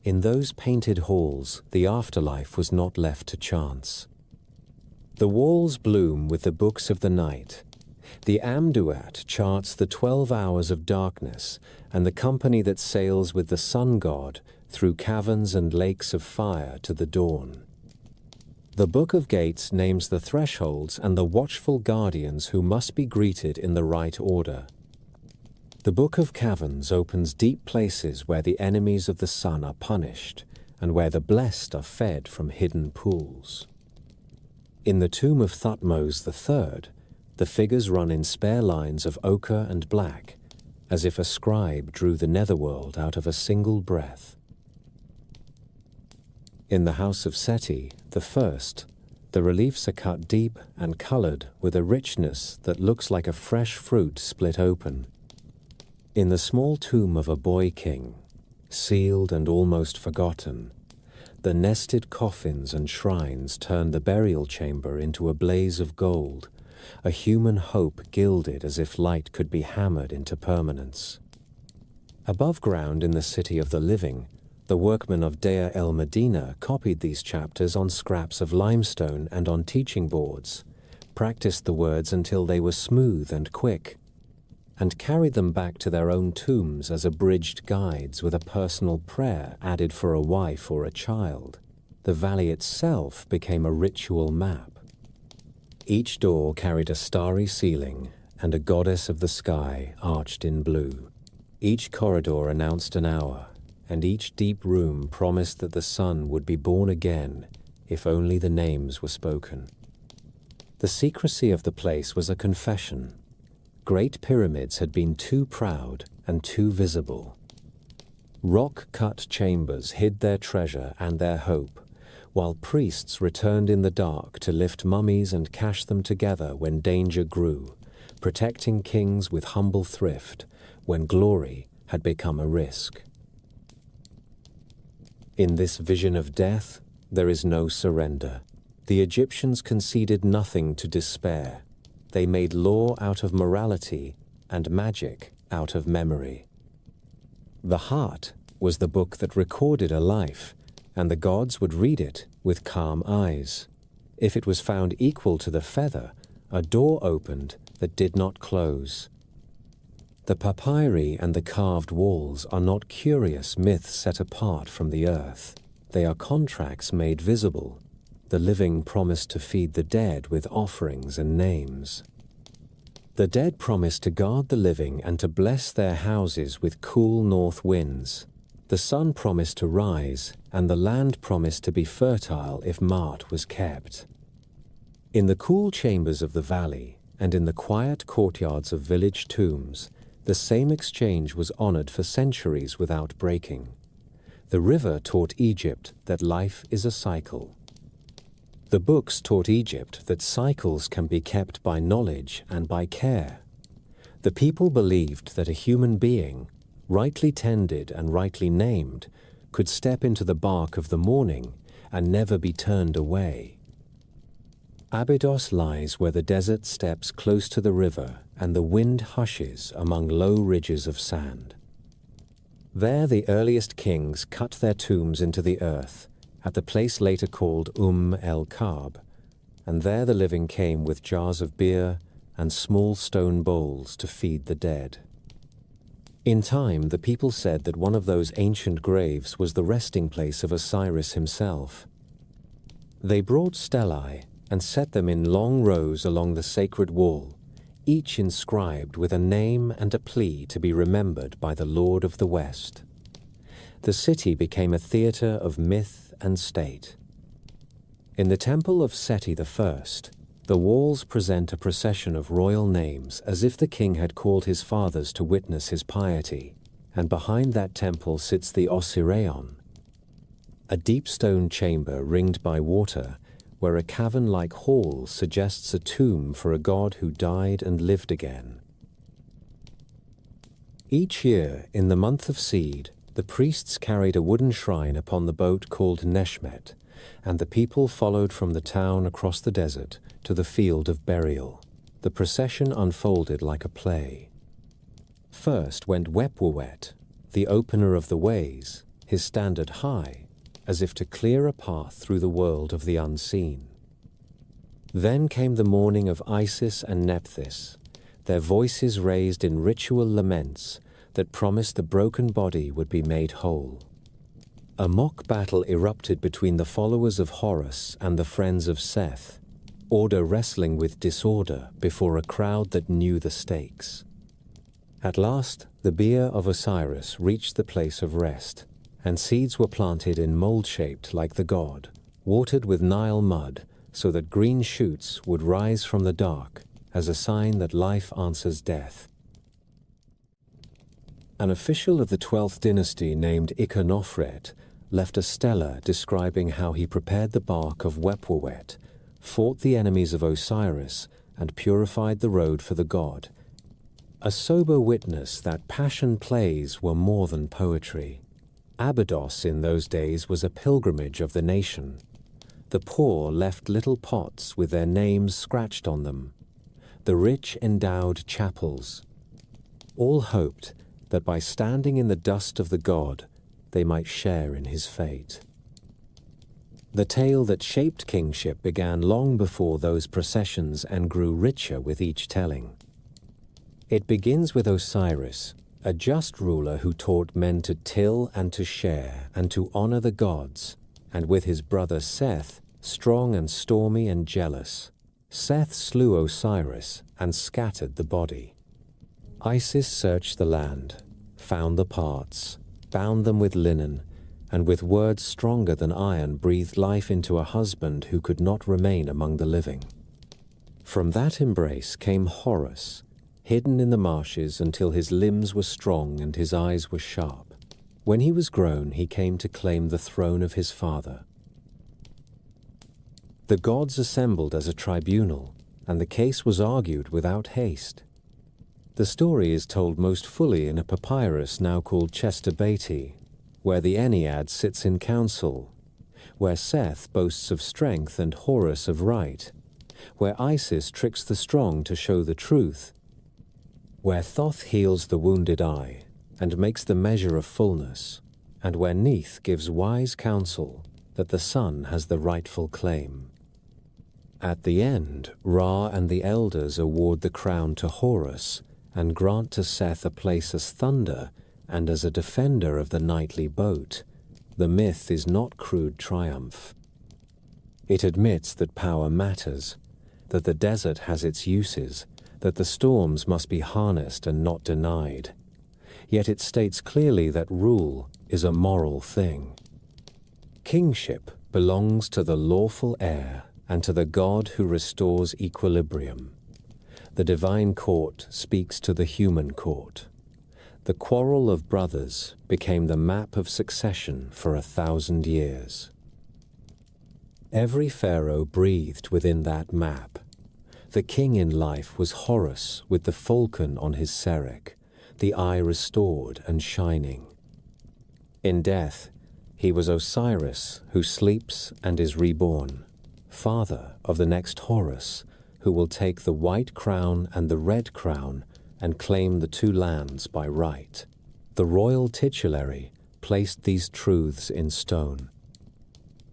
In those painted halls, the afterlife was not left to chance. The walls bloom with the books of the night. The Amduat charts the 12 hours of darkness and the company that sails with the sun god through caverns and lakes of fire to the dawn. The Book of Gates names the thresholds and the watchful guardians who must be greeted in the right order. The Book of Caverns opens deep places where the enemies of the sun are punished and where the blessed are fed from hidden pools. In the tomb of Thutmose III, the figures run in spare lines of ochre and black, as if a scribe drew the netherworld out of a single breath. In the house of Seti, the first, the reliefs are cut deep and colored with a richness that looks like a fresh fruit split open. In the small tomb of a boy king, sealed and almost forgotten, the nested coffins and shrines turn the burial chamber into a blaze of gold, a human hope gilded as if light could be hammered into permanence. Above ground in the city of the living, the workmen of Deir el-Medina copied these chapters on scraps of limestone and on teaching boards, practiced the words until they were smooth and quick, and carried them back to their own tombs as abridged guides with a personal prayer added for a wife or a child. The valley itself became a ritual map. Each door carried a starry ceiling and a goddess of the sky arched in blue. Each corridor announced an hour, and each deep room promised that the sun would be born again if only the names were spoken. The secrecy of the place was a confession. Great pyramids had been too proud and too visible. Rock-cut chambers hid their treasure and their hope, while priests returned in the dark to lift mummies and cache them together when danger grew, protecting kings with humble thrift when glory had become a risk. In this vision of death, there is no surrender. The Egyptians conceded nothing to despair. They made law out of morality and magic out of memory. The heart was the book that recorded a life, and the gods would read it with calm eyes. If it was found equal to the feather, a door opened that did not close. The papyri and the carved walls are not curious myths set apart from the earth. They are contracts made visible. The living promised to feed the dead with offerings and names. The dead promised to guard the living and to bless their houses with cool north winds. The sun promised to rise, and the land promised to be fertile if Mart was kept. In the cool chambers of the valley, and in the quiet courtyards of village tombs, the same exchange was honored for centuries without breaking. The river taught Egypt that life is a cycle. The books taught Egypt that cycles can be kept by knowledge and by care. The people believed that a human being, rightly tended and rightly named, could step into the bark of the morning and never be turned away. Abydos lies where the desert steps close to the river and the wind hushes among low ridges of sand. There the earliest kings cut their tombs into the earth, at the place later called el-Kab, and there the living came with jars of beer and small stone bowls to feed the dead. In time, the people said that one of those ancient graves was the resting place of Osiris himself. They brought stellae and set them in long rows along the sacred wall, each inscribed with a name and a plea to be remembered by the Lord of the West. The city became a theater of myth and state. In the temple of Seti I, the walls present a procession of royal names as if the king had called his fathers to witness his piety, and behind that temple sits the Osirion, a deep stone chamber ringed by water where a cavern-like hall suggests a tomb for a god who died and lived again. Each year, in the month of Seed, The priests carried a wooden shrine upon the boat called Neshmet, and the people followed from the town across the desert to the field of burial. The procession unfolded like a play. First went Wepwawet, the opener of the ways, his standard high, as if to clear a path through the world of the unseen. Then came the mourning of Isis and Nephthys, their voices raised in ritual laments that promised the broken body would be made whole. A mock battle erupted between the followers of Horus and the friends of Seth, order wrestling with disorder before a crowd that knew the stakes. At last, the bier of Osiris reached the place of rest, and seeds were planted in mold-shaped like the god, watered with Nile mud so that green shoots would rise from the dark as a sign that life answers death. An official of the 12th dynasty named Ikonofret left a stela describing how he prepared the bark of Wepwawet, fought the enemies of Osiris, and purified the road for the god. A sober witness that passion plays were more than poetry. Abydos in those days was a pilgrimage of the nation. The poor left little pots with their names scratched on them. The rich endowed chapels. All hoped that by standing in the dust of the god, they might share in his fate. The tale that shaped kingship began long before those processions and grew richer with each telling. It begins with Osiris, a just ruler who taught men to till and to share and to honor the gods, and with his brother Seth, strong and stormy and jealous. Seth slew Osiris and scattered the body. Isis searched the land, found the parts, bound them with linen, and with words stronger than iron breathed life into a husband who could not remain among the living. From that embrace came Horus, hidden in the marshes until his limbs were strong and his eyes were sharp. When he was grown, he came to claim the throne of his father. The gods assembled as a tribunal, and the case was argued without haste. The story is told most fully in a papyrus now called Chester Beatty, where the Ennead sits in council, where Seth boasts of strength and Horus of right, where Isis tricks the strong to show the truth, where Thoth heals the wounded eye and makes the measure of fullness, and where Neith gives wise counsel that the sun has the rightful claim. At the end, Ra and the elders award the crown to Horus and grant to Seth a place as thunder and as a defender of the nightly boat. The myth is not crude triumph. It admits that power matters, that the desert has its uses, that the storms must be harnessed and not denied. Yet it states clearly that rule is a moral thing. Kingship belongs to the lawful heir and to the God who restores equilibrium. The divine court speaks to the human court. The quarrel of brothers became the map of succession for 1,000 years. Every pharaoh breathed within that map. The king in life was Horus with the falcon on his serek, the eye restored and shining. In death, he was Osiris who sleeps and is reborn, father of the next Horus, who will take the white crown and the red crown and claim the two lands by right. The royal titulary placed these truths in stone.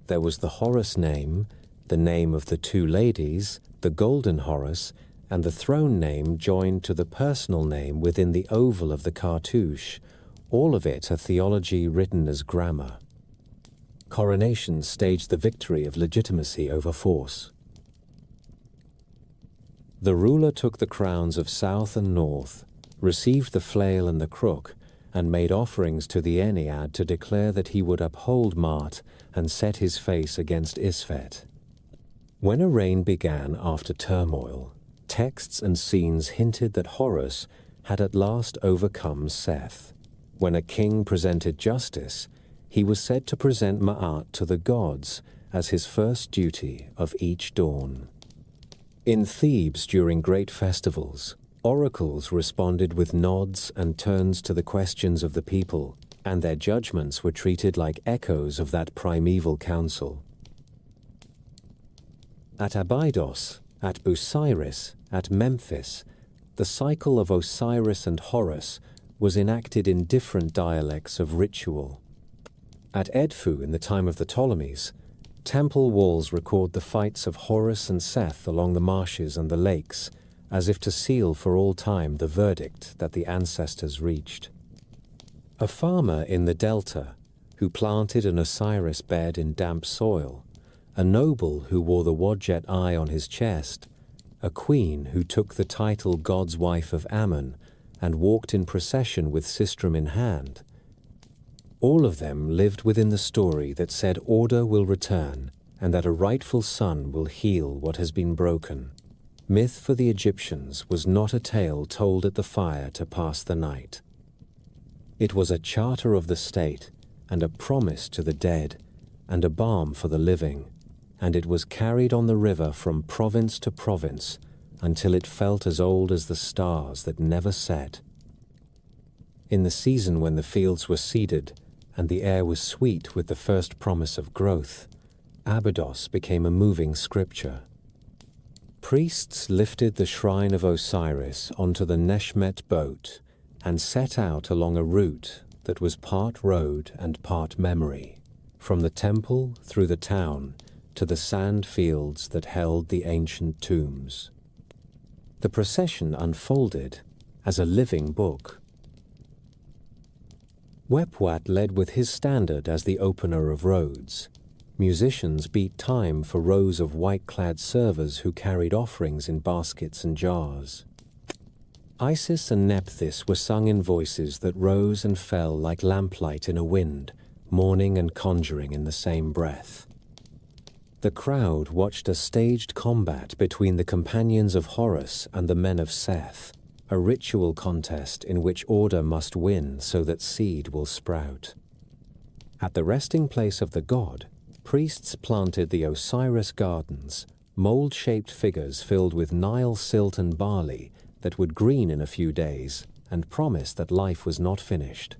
There was the Horus name, the name of the two ladies, the golden Horus, and the throne name joined to the personal name within the oval of the cartouche, all of it a theology written as grammar. Coronation staged the victory of legitimacy over force. The ruler took the crowns of south and north, received the flail and the crook, and made offerings to the Ennead to declare that he would uphold Mart and set his face against Isfet. When a reign began after turmoil, texts and scenes hinted that Horus had at last overcome Seth. When a king presented justice, he was said to present Ma'at to the gods as his first duty of each dawn. In Thebes during great festivals, oracles responded with nods and turns to the questions of the people, and their judgments were treated like echoes of that primeval council. At Abydos, at Osiris, at Memphis, the cycle of Osiris and Horus was enacted in different dialects of ritual. At Edfu, in the time of the Ptolemies, temple walls record the fights of Horus and Seth along the marshes and the lakes, as if to seal for all time the verdict that the ancestors reached. A farmer in the Delta, who planted an Osiris bed in damp soil, a noble who wore the Wadjet eye on his chest, a queen who took the title God's wife of Ammon and walked in procession with sistrum in hand. All of them lived within the story that said order will return and that a rightful son will heal what has been broken. Myth for the Egyptians was not a tale told at the fire to pass the night. It was a charter of the state and a promise to the dead and a balm for the living, and it was carried on the river from province to province until it felt as old as the stars that never set. In the season when the fields were seeded and the air was sweet with the first promise of growth, Abydos became a moving scripture. Priests lifted the shrine of Osiris onto the Neshmet boat and set out along a route that was part road and part memory, from the temple through the town to the sand fields that held the ancient tombs. The procession unfolded as a living book. Wepwat led with his standard as the opener of roads. Musicians beat time for rows of white-clad servers who carried offerings in baskets and jars. Isis and Nephthys were sung in voices that rose and fell like lamplight in a wind, mourning and conjuring in the same breath. The crowd watched a staged combat between the companions of Horus and the men of Seth, a ritual contest in which order must win so that seed will sprout. At the resting place of the god, priests planted the Osiris gardens, mold-shaped figures filled with Nile silt and barley that would green in a few days and promise that life was not finished.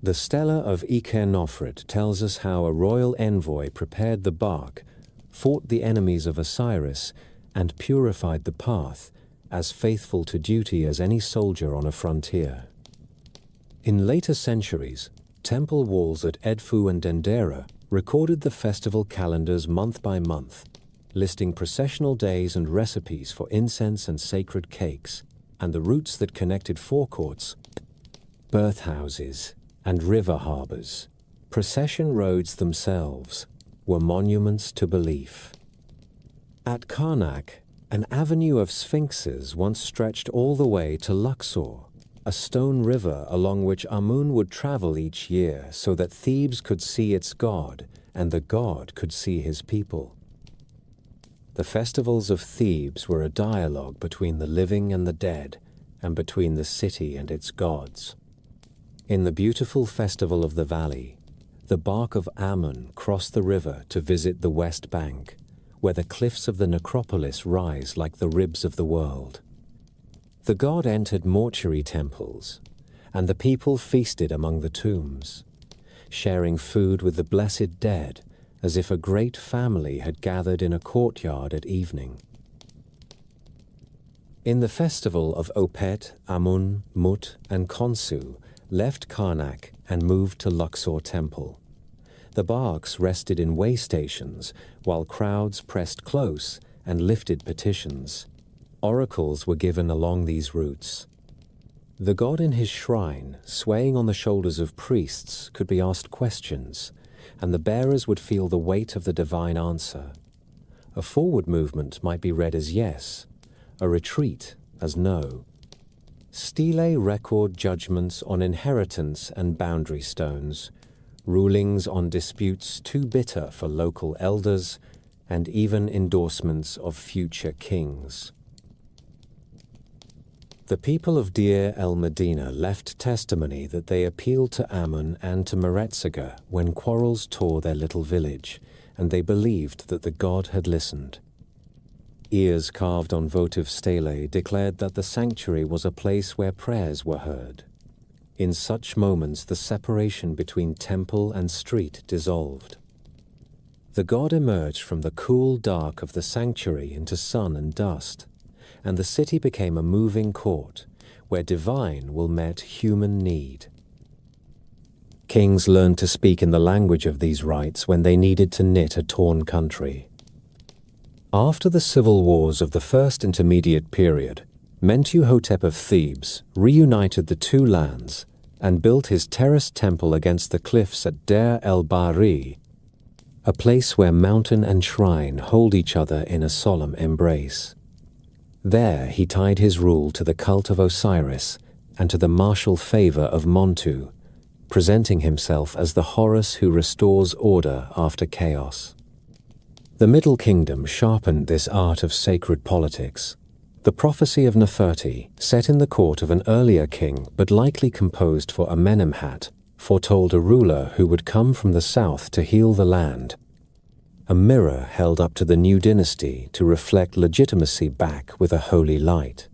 The Stela of Iker-Nofret tells us how a royal envoy prepared the bark, fought the enemies of Osiris, and purified the path, as faithful to duty as any soldier on a frontier. In later centuries, temple walls at Edfu and Dendera recorded the festival calendars month by month, listing processional days and recipes for incense and sacred cakes, and the routes that connected forecourts, birthhouses, and river harbors. Procession roads themselves were monuments to belief. At Karnak, an avenue of sphinxes once stretched all the way to Luxor, a stone river along which Amun would travel each year so that Thebes could see its god and the god could see his people. The festivals of Thebes were a dialogue between the living and the dead, and between the city and its gods. In the beautiful festival of the valley, the bark of Amun crossed the river to visit the west bank, where the cliffs of the necropolis rise like the ribs of the world. The god entered mortuary temples, and the people feasted among the tombs, sharing food with the blessed dead as if a great family had gathered in a courtyard at evening. In the festival of Opet, Amun, Mut, and Khonsu, left Karnak and moved to Luxor Temple. The barks rested in way stations while crowds pressed close and lifted petitions. Oracles were given along these routes. The god in his shrine, swaying on the shoulders of priests, could be asked questions, and the bearers would feel the weight of the divine answer. A forward movement might be read as yes, a retreat as no. Stelae record judgments on inheritance and boundary stones, rulings on disputes too bitter for local elders, and even endorsements of future kings. The people of Deir el-Medina left testimony that they appealed to Amun and to Meretseger when quarrels tore their little village, and they believed that the god had listened. Ears carved on votive stelae declared that the sanctuary was a place where prayers were heard. In such moments, the separation between temple and street dissolved. The god emerged from the cool dark of the sanctuary into sun and dust, and the city became a moving court where divine will met human need. Kings learned to speak in the language of these rites when they needed to knit a torn country. After the civil wars of the First Intermediate Period, Mentuhotep of Thebes reunited the two lands and built his terraced temple against the cliffs at Deir el-Bahri, a place where mountain and shrine hold each other in a solemn embrace. There he tied his rule to the cult of Osiris and to the martial favor of Montu, presenting himself as the Horus who restores order after chaos. The Middle Kingdom sharpened this art of sacred politics. The prophecy of Neferti, set in the court of an earlier king but likely composed for Amenemhat, foretold a ruler who would come from the south to heal the land. A mirror held up to the new dynasty to reflect legitimacy back with a holy light.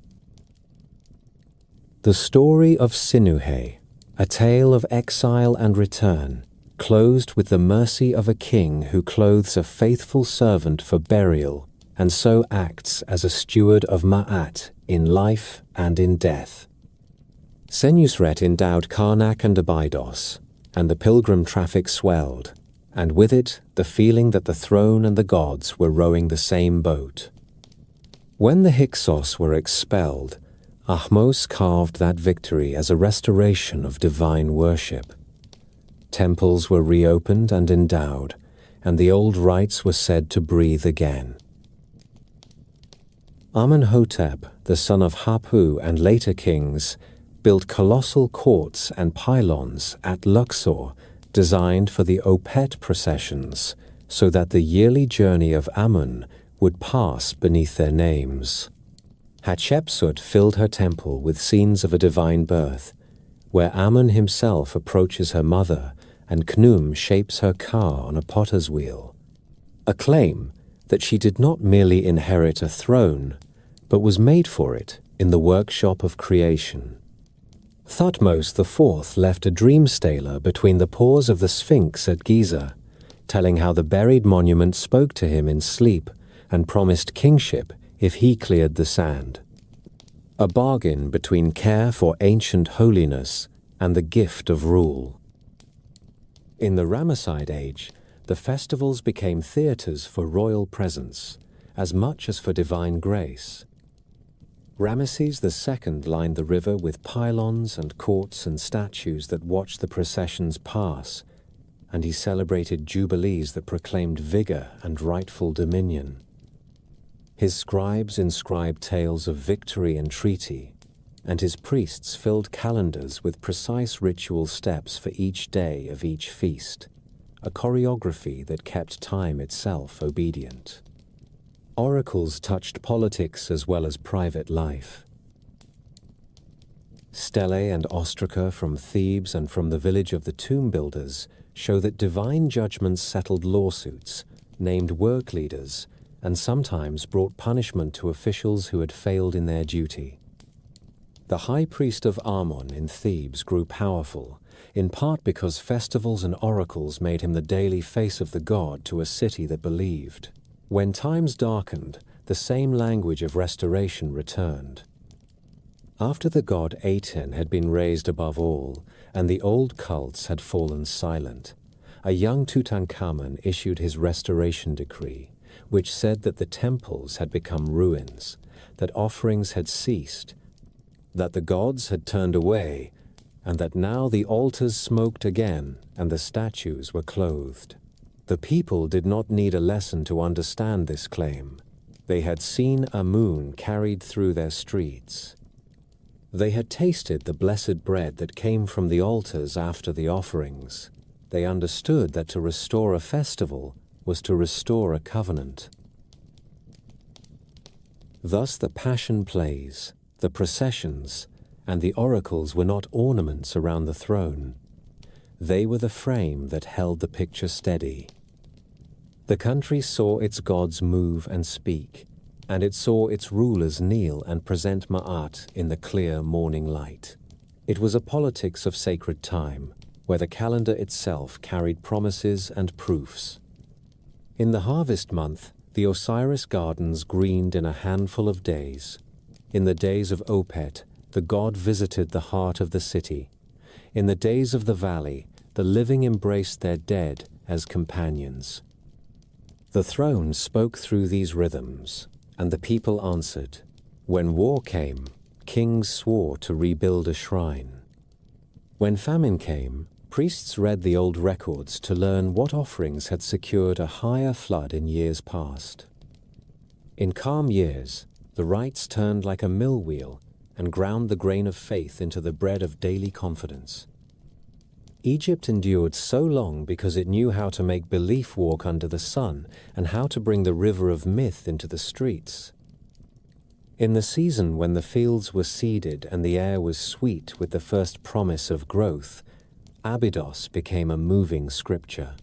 The story of Sinuhe, a tale of exile and return, closed with the mercy of a king who clothes a faithful servant for burial and so acts as a steward of Ma'at in life and in death. Senusret endowed Karnak and Abydos, and the pilgrim traffic swelled, and with it the feeling that the throne and the gods were rowing the same boat. When the Hyksos were expelled, Ahmose carved that victory as a restoration of divine worship. Temples were reopened and endowed, and the old rites were said to breathe again. Amenhotep, the son of Hapu and later kings, built colossal courts and pylons at Luxor designed for the Opet processions so that the yearly journey of Amun would pass beneath their names. Hatshepsut filled her temple with scenes of a divine birth, where Amun himself approaches her mother and Khnum shapes her car on a potter's wheel. A claim that she did not merely inherit a throne, but was made for it in the workshop of creation. Thutmose IV left a dream stela between the paws of the Sphinx at Giza, telling how the buried monument spoke to him in sleep and promised kingship if he cleared the sand. A bargain between care for ancient holiness and the gift of rule. In the Ramesside age, the festivals became theaters for royal presence, as much as for divine grace. Ramesses II lined the river with pylons and courts and statues that watched the processions pass, and he celebrated jubilees that proclaimed vigor and rightful dominion. His scribes inscribed tales of victory and treaty, and his priests filled calendars with precise ritual steps for each day of each feast, a choreography that kept time itself obedient. Oracles touched politics as well as private life. Stelae and ostraca from Thebes and from the village of the tomb builders show that divine judgments settled lawsuits, named work leaders, and sometimes brought punishment to officials who had failed in their duty. The high priest of Ammon in Thebes grew powerful, in part because festivals and oracles made him the daily face of the god to a city that believed. When times darkened, the same language of restoration returned. After the god Aten had been raised above all, and the old cults had fallen silent, a young Tutankhamun issued his restoration decree, which said that the temples had become ruins, that offerings had ceased, that the gods had turned away, and that now the altars smoked again and the statues were clothed. The people did not need a lesson to understand this claim. They had seen Amun carried through their streets. They had tasted the blessed bread that came from the altars after the offerings. They understood that to restore a festival was to restore a covenant. Thus the passion plays, the processions, and the oracles were not ornaments around the throne. They were the frame that held the picture steady. The country saw its gods move and speak, and it saw its rulers kneel and present Ma'at in the clear morning light. It was a politics of sacred time, where the calendar itself carried promises and proofs. In the harvest month, the Osiris gardens greened in a handful of days. In the days of Opet, the god visited the heart of the city. In the days of the valley, the living embraced their dead as companions. The throne spoke through these rhythms, and the people answered. When war came, kings swore to rebuild a shrine. When famine came, priests read the old records to learn what offerings had secured a higher flood in years past. In calm years, the rites turned like a mill wheel and ground the grain of faith into the bread of daily confidence. Egypt endured so long because it knew how to make belief walk under the sun and how to bring the river of myth into the streets. In the season when the fields were seeded and the air was sweet with the first promise of growth, Abydos became a moving scripture.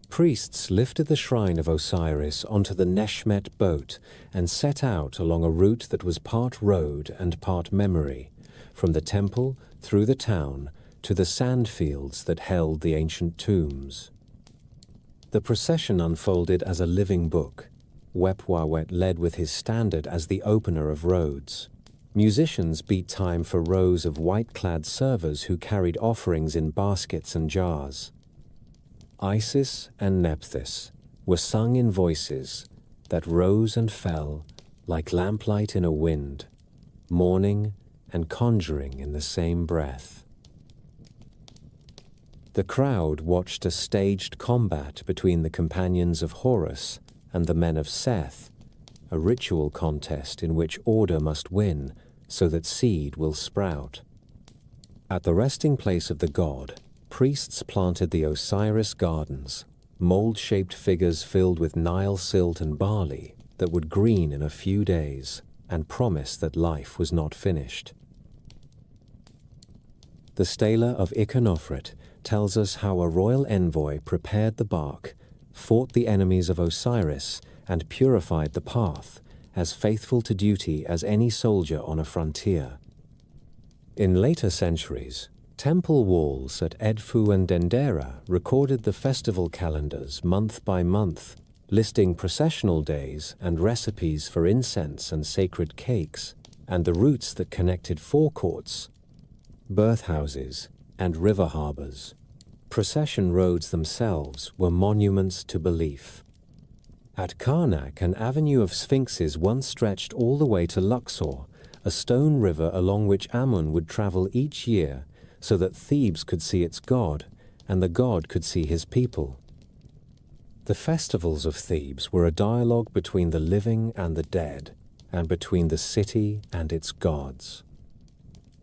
Priests lifted the shrine of Osiris onto the Neshmet boat and set out along a route that was part road and part memory, from the temple through the town to the sand fields that held the ancient tombs. The procession unfolded as a living book. Wepwawet led with his standard as the opener of roads. Musicians beat time for rows of white-clad servers who carried offerings in baskets and jars. Isis and Nephthys were sung in voices that rose and fell like lamplight in a wind, mourning and conjuring in the same breath. The crowd watched a staged combat between the companions of Horus and the men of Seth, a ritual contest in which order must win so that seed will sprout. At the resting place of the god, priests planted the Osiris gardens, mold-shaped figures filled with Nile silt and barley that would green in a few days and promise that life was not finished. The stela of Iconofret tells us how a royal envoy prepared the bark, fought the enemies of Osiris, and purified the path, as faithful to duty as any soldier on a frontier. In later centuries, temple walls at Edfu and Dendera recorded the festival calendars month by month, listing processional days and recipes for incense and sacred cakes, and the routes that connected forecourts, birthhouses, and river harbors. Procession roads themselves were monuments to belief. At Karnak, an avenue of sphinxes once stretched all the way to Luxor, a stone river along which Amun would travel each year so that Thebes could see its god and the god could see his people. The festivals of Thebes were a dialogue between the living and the dead, and between the city and its gods.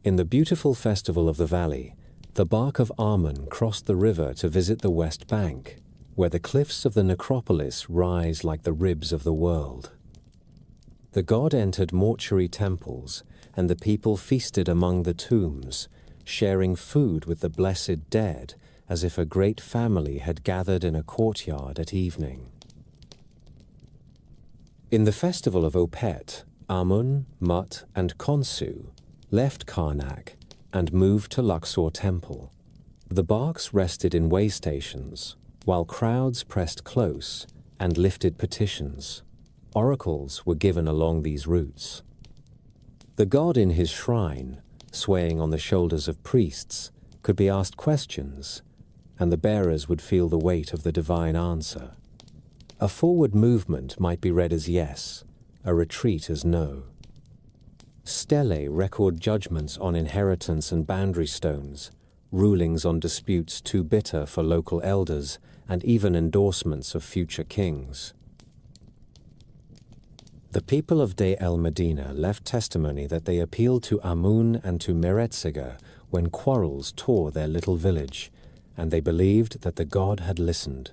In the beautiful festival of the valley, the bark of Amun crossed the river to visit the west bank, where the cliffs of the necropolis rise like the ribs of the world. The god entered mortuary temples, and the people feasted among the tombs, sharing food with the blessed dead, as if a great family had gathered in a courtyard at evening. In the festival of Opet, Amun, Mut, and Khonsu left Karnak and moved to Luxor Temple. The barks rested in way stations, while crowds pressed close and lifted petitions. Oracles were given along these routes. The god in his shrine, swaying on the shoulders of priests, could be asked questions, and the bearers would feel the weight of the divine answer. A forward movement might be read as yes, a retreat as no. Stelae record judgments on inheritance and boundary stones, rulings on disputes too bitter for local elders, and even endorsements of future kings. The people of De El Medina left testimony that they appealed to Amun and to Meretseger when quarrels tore their little village, and they believed that the god had listened.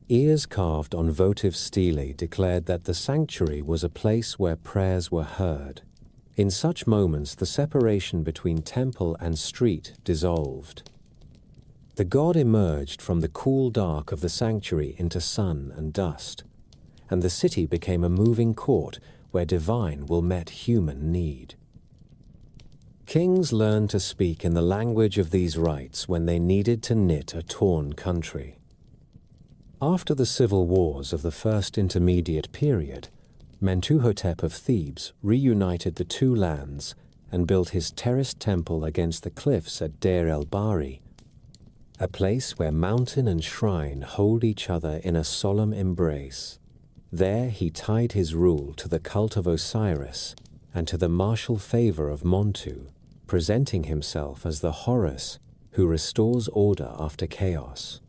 Ears carved on votive stelae declared that the sanctuary was a place where prayers were heard. In such moments, the separation between temple and street dissolved. The god emerged from the cool dark of the sanctuary into sun and dust, and the city became a moving court where divine will met human need. Kings learned to speak in the language of these rites when they needed to knit a torn country. After the civil wars of the First Intermediate Period, Mentuhotep of Thebes reunited the two lands and built his terraced temple against the cliffs at Deir el-Bahri, a place where mountain and shrine hold each other in a solemn embrace. There he tied his rule to the cult of Osiris and to the martial favor of Montu, presenting himself as the Horus who restores order after chaos.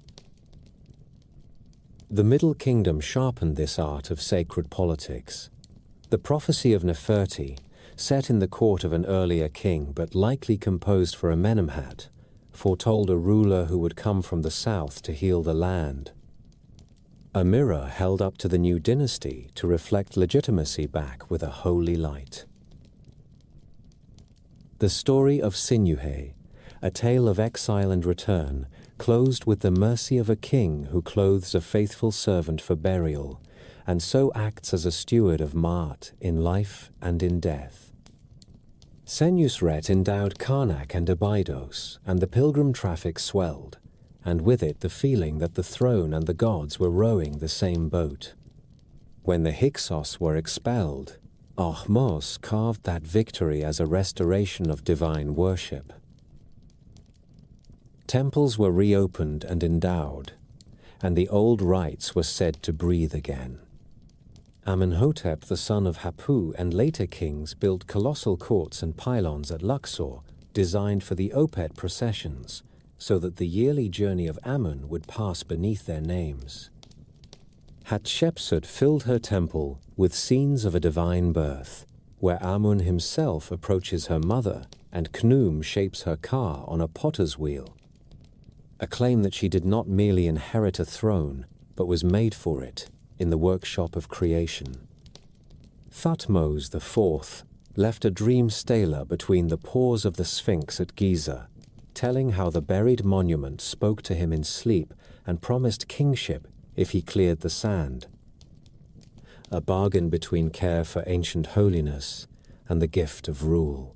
The Middle Kingdom sharpened this art of sacred politics. The prophecy of Neferti, set in the court of an earlier king but likely composed for Amenemhat, foretold a ruler who would come from the south to heal the land. A mirror held up to the new dynasty to reflect legitimacy back with a holy light. The story of Sinuhe, a tale of exile and return, closed with the mercy of a king who clothes a faithful servant for burial, and so acts as a steward of Maat in life and in death. Senusret endowed Karnak and Abydos, and the pilgrim traffic swelled, and with it the feeling that the throne and the gods were rowing the same boat. When the Hyksos were expelled, Ahmos carved that victory as a restoration of divine worship. Temples were reopened and endowed, and the old rites were said to breathe again. Amenhotep, the son of Hapu, and later kings built colossal courts and pylons at Luxor, designed for the Opet processions, so that the yearly journey of Amun would pass beneath their names. Hatshepsut filled her temple with scenes of a divine birth, where Amun himself approaches her mother and Khnum shapes her car on a potter's wheel, a claim that she did not merely inherit a throne, but was made for it in the workshop of creation. Thutmose IV left a dream stela between the paws of the Sphinx at Giza, telling how the buried monument spoke to him in sleep and promised kingship if he cleared the sand. A bargain between care for ancient holiness and the gift of rule.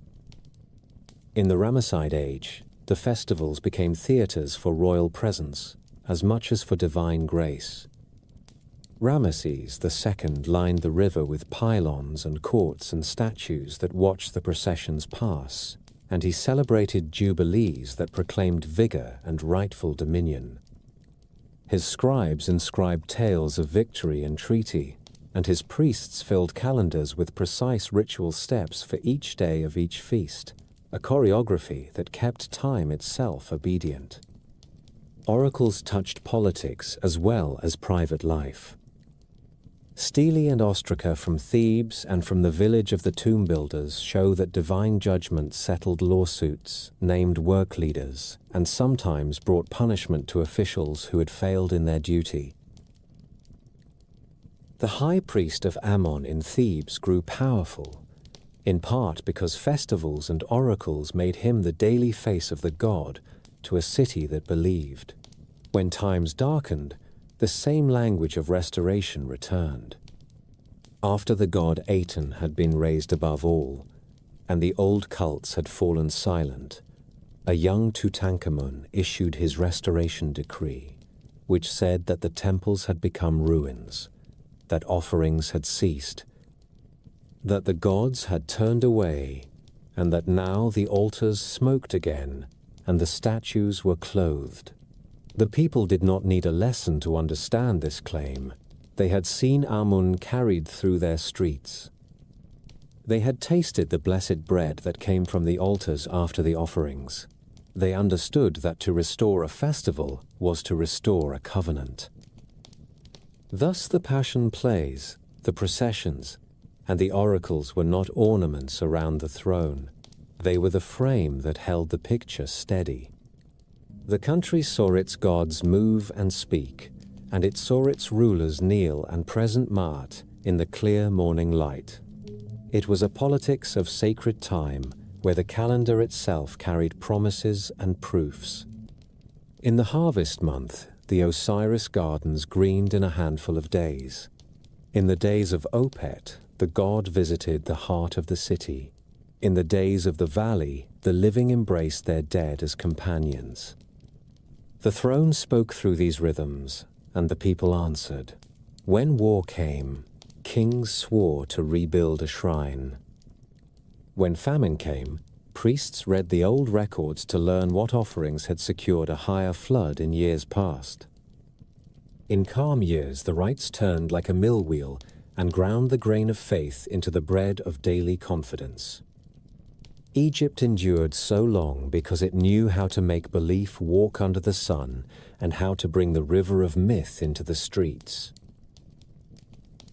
In the Ramesside age, the festivals became theaters for royal presence, as much as for divine grace. Ramesses II lined the river with pylons and courts and statues that watched the processions pass, and he celebrated jubilees that proclaimed vigor and rightful dominion. His scribes inscribed tales of victory and treaty, and his priests filled calendars with precise ritual steps for each day of each feast, a choreography that kept time itself obedient. Oracles touched politics as well as private life. Stele and Ostraca from Thebes and from the village of the tomb builders show that divine judgment settled lawsuits, named work leaders, and sometimes brought punishment to officials who had failed in their duty. The high priest of Ammon in Thebes grew powerful, in part because festivals and oracles made him the daily face of the god to a city that believed. When times darkened, the same language of restoration returned. After the god Aten had been raised above all, and the old cults had fallen silent, a young Tutankhamun issued his restoration decree, which said that the temples had become ruins, that offerings had ceased, that the gods had turned away, and that now the altars smoked again, and the statues were clothed. The people did not need a lesson to understand this claim. They had seen Amun carried through their streets. They had tasted the blessed bread that came from the altars after the offerings. They understood that to restore a festival was to restore a covenant. Thus the Passion plays, the processions, and the oracles were not ornaments around the throne. They were the frame that held the picture steady. The country saw its gods move and speak, and it saw its rulers kneel and present Maat in the clear morning light. It was a politics of sacred time, where the calendar itself carried promises and proofs. In the harvest month, the Osiris gardens greened in a handful of days. In the days of Opet, the god visited the heart of the city. In the days of the valley, the living embraced their dead as companions. The throne spoke through these rhythms, and the people answered. When war came, kings swore to rebuild a shrine. When famine came, priests read the old records to learn what offerings had secured a higher flood in years past. In calm years, the rites turned like a mill wheel and ground the grain of faith into the bread of daily confidence. Egypt endured so long because it knew how to make belief walk under the sun and how to bring the river of myth into the streets.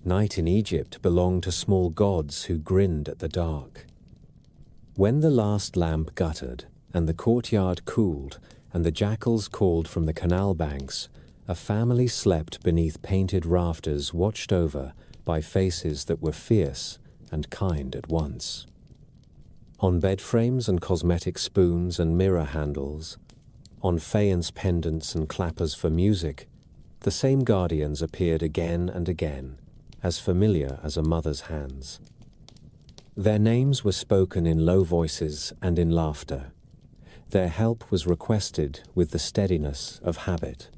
Night in Egypt belonged to small gods who grinned at the dark. When the last lamp guttered, and the courtyard cooled, and the jackals called from the canal banks, a family slept beneath painted rafters watched over by faces that were fierce and kind at once. On bed frames and cosmetic spoons and mirror handles, on faience pendants and clappers for music, the same guardians appeared again and again, as familiar as a mother's hands. Their names were spoken in low voices and in laughter. Their help was requested with the steadiness of habit.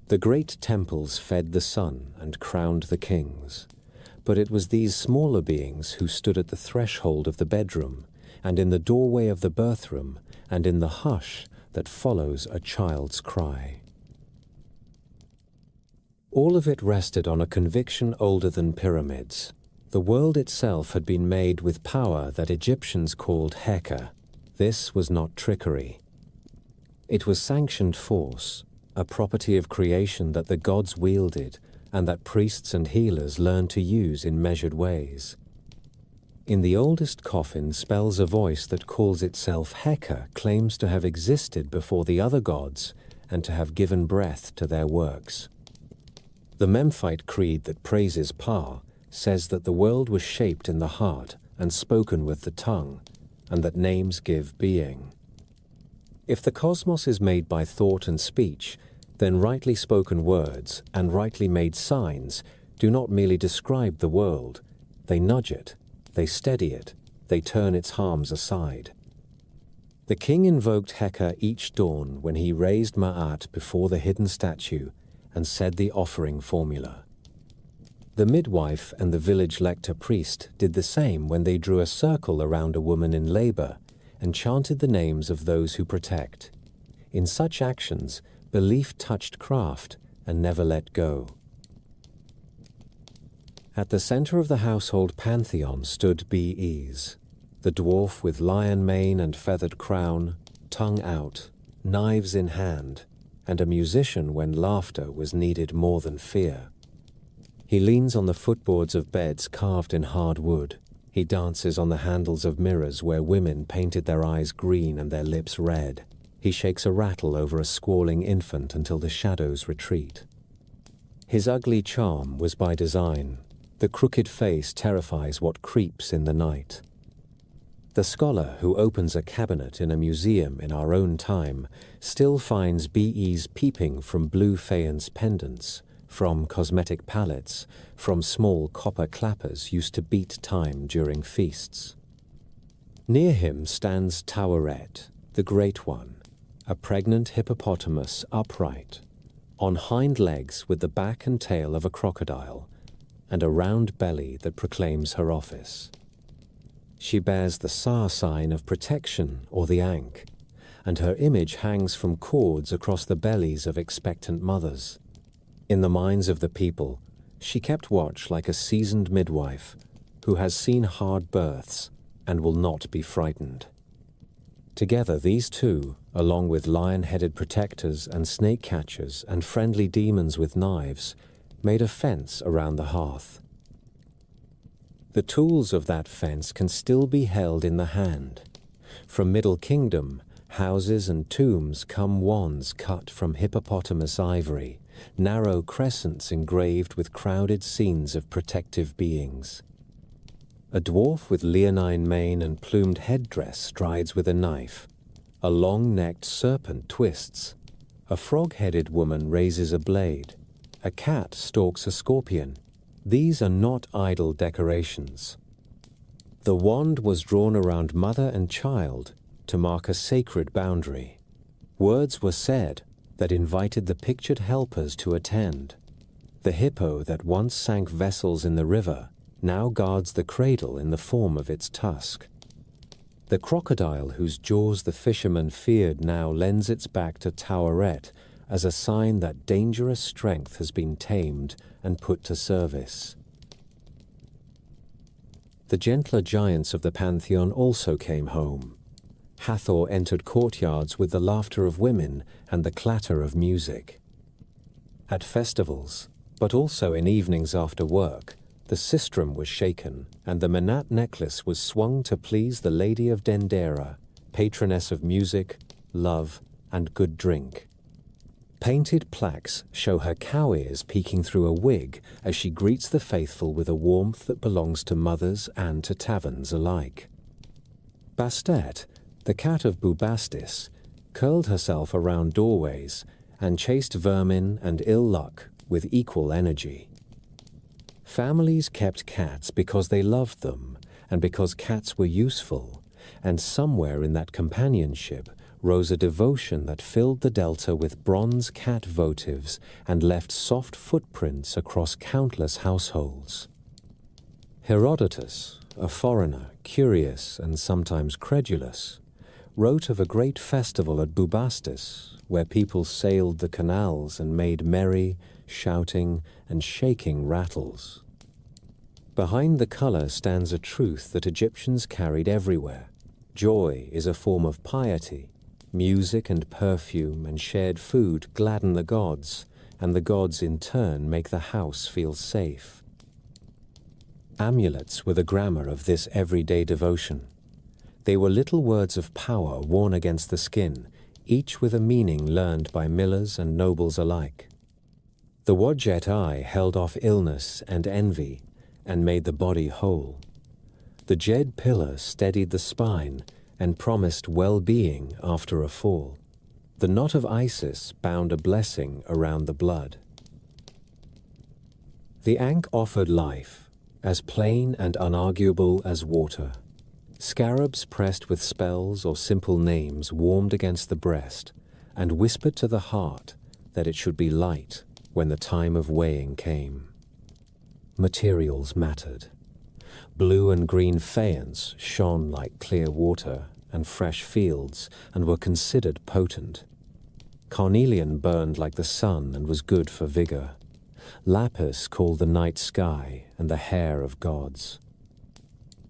The great temples fed the sun and crowned the kings, but it was these smaller beings who stood at the threshold of the bedroom, and in the doorway of the birthroom, and in the hush that follows a child's cry. All of it rested on a conviction older than pyramids. The world itself had been made with power that Egyptians called Heka. This was not trickery. It was sanctioned force, a property of creation that the gods wielded and that priests and healers learned to use in measured ways. In the oldest coffin spells a voice that calls itself Heka claims to have existed before the other gods and to have given breath to their works. The Memphite creed that praises Pa says that the world was shaped in the heart and spoken with the tongue, and that names give being. If the cosmos is made by thought and speech, then rightly spoken words and rightly made signs do not merely describe the world, they nudge it, they steady it, they turn its harms aside. The king invoked Heka each dawn when he raised Ma'at before the hidden statue and said the offering formula. The midwife and the village lector priest did the same when they drew a circle around a woman in labor and chanted the names of those who protect. In such actions, belief touched craft and never let go. At the center of the household pantheon stood Be-Ez, the dwarf with lion mane and feathered crown, tongue out, knives in hand, and a musician when laughter was needed more than fear. He leans on the footboards of beds carved in hard wood. He dances on the handles of mirrors where women painted their eyes green and their lips red. He shakes a rattle over a squalling infant until the shadows retreat. His ugly charm was by design. The crooked face terrifies what creeps in the night. The scholar who opens a cabinet in a museum in our own time still finds Be-Ez peeping from blue faience pendants, from cosmetic palettes, from small copper clappers used to beat time during feasts. Near him stands Taweret, the Great One, a pregnant hippopotamus upright, on hind legs with the back and tail of a crocodile, and a round belly that proclaims her office. She bears the Sa sign of protection or the Ankh, and her image hangs from cords across the bellies of expectant mothers. In the minds of the people, she kept watch like a seasoned midwife who has seen hard births and will not be frightened. Together these two, along with lion-headed protectors and snake catchers and friendly demons with knives, made a fence around the hearth. The tools of that fence can still be held in the hand. From Middle Kingdom, houses and tombs come wands cut from hippopotamus ivory, narrow crescents engraved with crowded scenes of protective beings. A dwarf with leonine mane and plumed headdress strides with a knife. A long-necked serpent twists. A frog-headed woman raises a blade. A cat stalks a scorpion. These are not idle decorations. The wand was drawn around mother and child to mark a sacred boundary. Words were said that invited the pictured helpers to attend. The hippo that once sank vessels in the river now guards the cradle in the form of its tusk. The crocodile whose jaws the fisherman feared now lends its back to Taweret as a sign that dangerous strength has been tamed and put to service. The gentler giants of the pantheon also came home. Hathor entered courtyards with the laughter of women and the clatter of music. At festivals, but also in evenings after work, the sistrum was shaken, and the Menat necklace was swung to please the Lady of Dendera, patroness of music, love, and good drink. Painted plaques show her cow ears peeking through a wig as she greets the faithful with a warmth that belongs to mothers and to taverns alike. Bastet, the cat of Bubastis, curled herself around doorways and chased vermin and ill luck with equal energy. Families kept cats because they loved them and because cats were useful, and somewhere in that companionship rose a devotion that filled the delta with bronze cat votives and left soft footprints across countless households. Herodotus, a foreigner, curious and sometimes credulous, wrote of a great festival at Bubastis where people sailed the canals and made merry, shouting and shaking rattles. Behind the color stands a truth that Egyptians carried everywhere. Joy is a form of piety. Music and perfume and shared food gladden the gods, and the gods in turn make the house feel safe. Amulets were the grammar of this everyday devotion. They were little words of power worn against the skin, each with a meaning learned by millers and nobles alike. The Wadjet eye held off illness and envy and made the body whole. The Jed pillar steadied the spine and promised well-being after a fall. The knot of Isis bound a blessing around the blood. The Ankh offered life, as plain and unarguable as water. Scarabs pressed with spells or simple names warmed against the breast and whispered to the heart that it should be light when the time of weighing came. Materials mattered. Blue and green faience shone like clear water and fresh fields and were considered potent. Carnelian burned like the sun and was good for vigor. Lapis called the night sky and the hair of gods.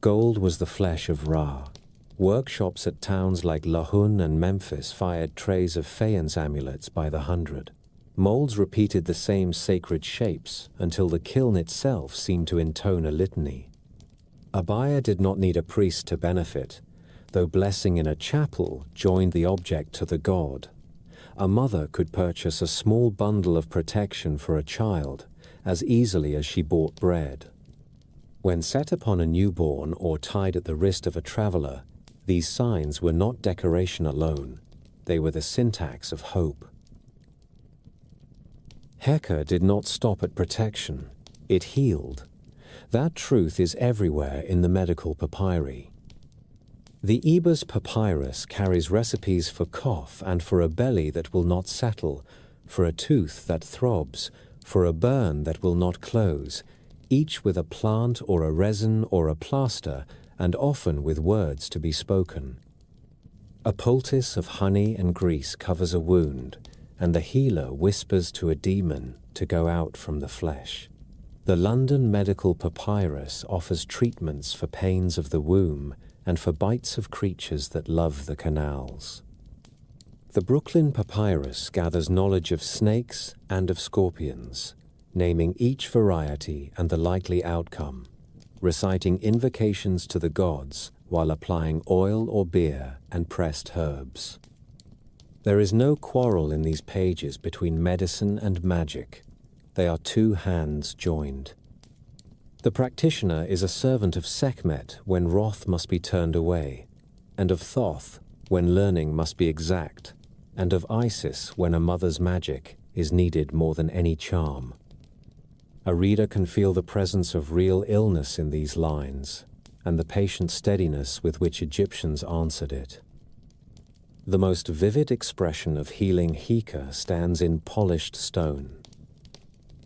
Gold was the flesh of Ra. Workshops at towns like Lahun and Memphis fired trays of faience amulets by the hundred. Molds repeated the same sacred shapes until the kiln itself seemed to intone a litany. A buyer did not need a priest to benefit, though blessing in a chapel joined the object to the god. A mother could purchase a small bundle of protection for a child as easily as she bought bread. When set upon a newborn or tied at the wrist of a traveler, these signs were not decoration alone. They were the syntax of hope. Heka did not stop at protection. It healed. That truth is everywhere in the medical papyri. The Ebers papyrus carries recipes for cough and for a belly that will not settle, for a tooth that throbs, for a burn that will not close, each with a plant or a resin or a plaster, and often with words to be spoken. A poultice of honey and grease covers a wound, and the healer whispers to a demon to go out from the flesh. The London Medical Papyrus offers treatments for pains of the womb and for bites of creatures that love the canals. The Brooklyn Papyrus gathers knowledge of snakes and of scorpions, naming each variety and the likely outcome, reciting invocations to the gods while applying oil or beer and pressed herbs. There is no quarrel in these pages between medicine and magic. They are two hands joined. The practitioner is a servant of Sekhmet when wrath must be turned away, and of Thoth when learning must be exact, and of Isis when a mother's magic is needed more than any charm. A reader can feel the presence of real illness in these lines, and the patient steadiness with which Egyptians answered it. The most vivid expression of healing Heka stands in polished stone.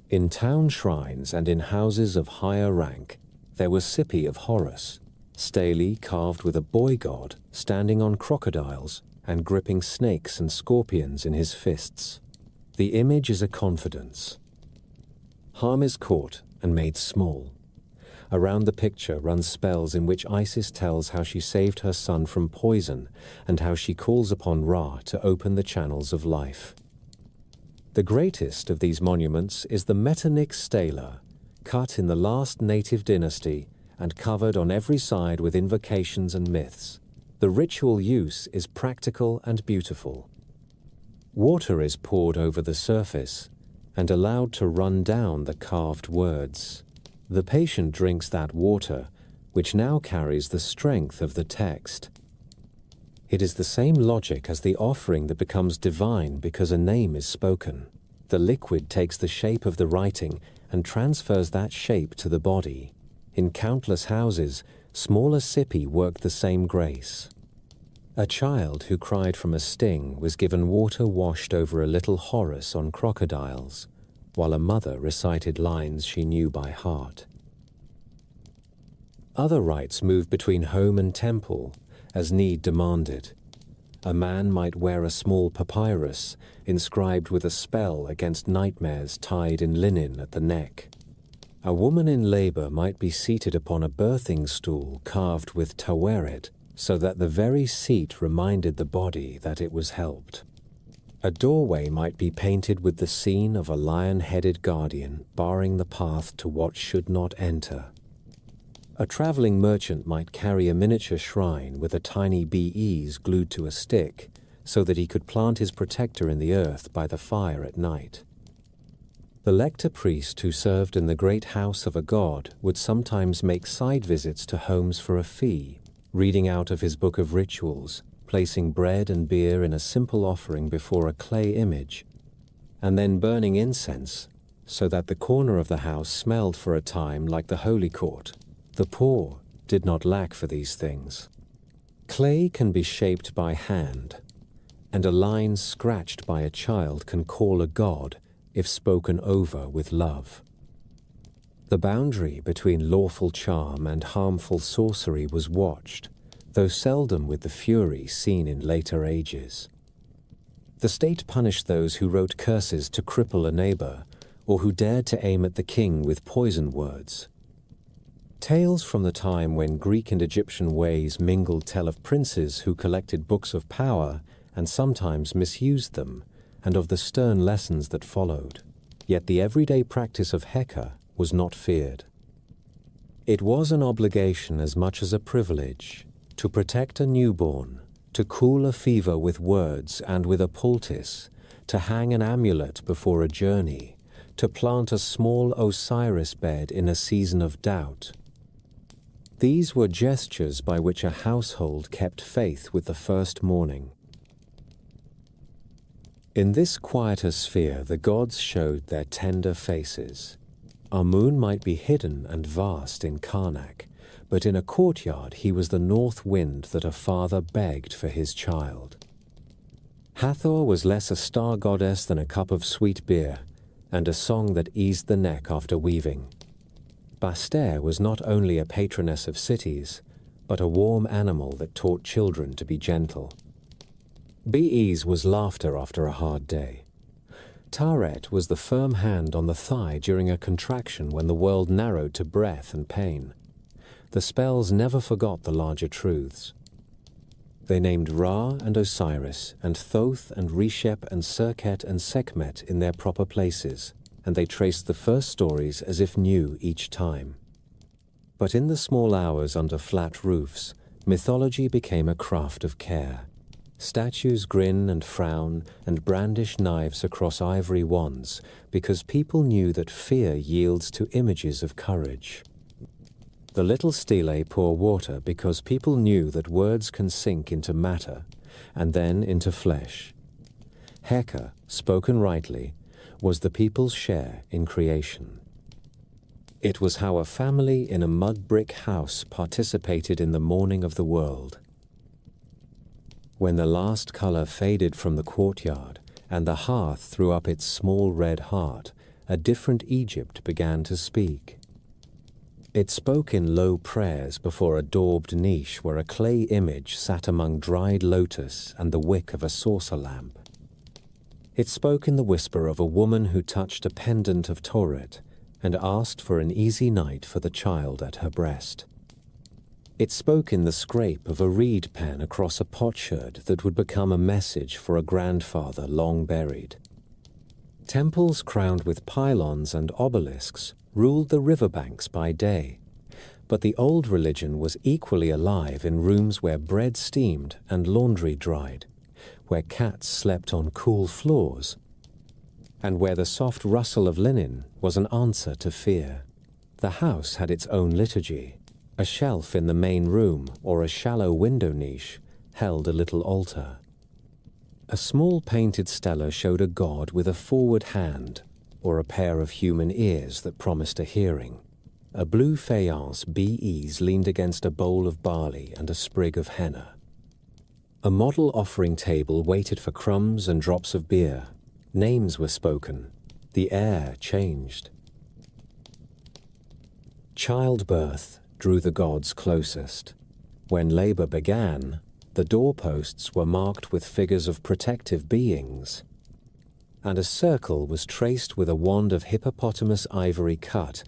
In town shrines and in houses of higher rank, there were Sippi of Horus, stelae carved with a boy god standing on crocodiles and gripping snakes and scorpions in his fists. The image is a confidence. Harm is caught and made small. Around the picture run spells in which Isis tells how she saved her son from poison and how she calls upon Ra to open the channels of life. The greatest of these monuments is the Metanix stela, cut in the last native dynasty and covered on every side with invocations and myths. The ritual use is practical and beautiful. Water is poured over the surface and allowed to run down the carved words. The patient drinks that water, which now carries the strength of the text. It is the same logic as the offering that becomes divine because a name is spoken. The liquid takes the shape of the writing and transfers that shape to the body. In countless houses, smaller Sippi work the same grace. A child who cried from a sting was given water washed over a little Horus on crocodiles, while a mother recited lines she knew by heart. Other rites moved between home and temple, as need demanded. A man might wear a small papyrus, inscribed with a spell against nightmares tied in linen at the neck. A woman in labor might be seated upon a birthing stool carved with taweret, so that the very seat reminded the body that it was helped. A doorway might be painted with the scene of a lion-headed guardian barring the path to what should not enter. A traveling merchant might carry a miniature shrine with a tiny bees glued to a stick so that he could plant his protector in the earth by the fire at night. The lector priest who served in the great house of a god would sometimes make side visits to homes for a fee, reading out of his book of rituals, placing bread and beer in a simple offering before a clay image, and then burning incense so that the corner of the house smelled for a time like the holy court. The poor did not lack for these things. Clay can be shaped by hand, and a line scratched by a child can call a god if spoken over with love. The boundary between lawful charm and harmful sorcery was watched, though seldom with the fury seen in later ages. The state punished those who wrote curses to cripple a neighbor, or who dared to aim at the king with poison words. Tales from the time when Greek and Egyptian ways mingled tell of princes who collected books of power and sometimes misused them, and of the stern lessons that followed. Yet the everyday practice of Heka was not feared. It was an obligation as much as a privilege to protect a newborn, to cool a fever with words and with a poultice, to hang an amulet before a journey, to plant a small Osiris bed in a season of doubt. These were gestures by which a household kept faith with the first morning. In this quieter sphere, the gods showed their tender faces. Amun might be hidden and vast in Karnak, but in a courtyard he was the north wind that a father begged for his child. Hathor was less a star goddess than a cup of sweet beer, and a song that eased the neck after weaving. Bastet was not only a patroness of cities, but a warm animal that taught children to be gentle. Bees was laughter after a hard day. Taret was the firm hand on the thigh during a contraction when the world narrowed to breath and pain. The spells never forgot the larger truths. They named Ra and Osiris, and Thoth and Reshep and Serket and Sekhmet in their proper places, and they traced the first stories as if new each time. But in the small hours under flat roofs, mythology became a craft of care. Statues grin and frown and brandish knives across ivory wands because people knew that fear yields to images of courage. The little stelae pour water because people knew that words can sink into matter and then into flesh. Heka, spoken rightly, was the people's share in creation. It was how a family in a mud-brick house participated in the mourning of the world. When the last color faded from the courtyard and the hearth threw up its small red heart, a different Egypt began to speak. It spoke in low prayers before a daubed niche where a clay image sat among dried lotus and the wick of a saucer lamp. It spoke in the whisper of a woman who touched a pendant of Tauret and asked for an easy night for the child at her breast. It spoke in the scrape of a reed pen across a potsherd that would become a message for a grandfather long buried. Temples crowned with pylons and obelisks ruled the riverbanks by day, but the old religion was equally alive in rooms where bread steamed and laundry dried, where cats slept on cool floors, and where the soft rustle of linen was an answer to fear. The house had its own liturgy. A shelf in the main room or a shallow window niche held a little altar. A small painted stela showed a god with a forward hand or a pair of human ears that promised a hearing. A blue faience BEs leaned against a bowl of barley and a sprig of henna. A model offering table waited for crumbs and drops of beer. Names were spoken. The air changed. Childbirth drew the gods closest. When labor began, the doorposts were marked with figures of protective beings, and a circle was traced with a wand of hippopotamus ivory cut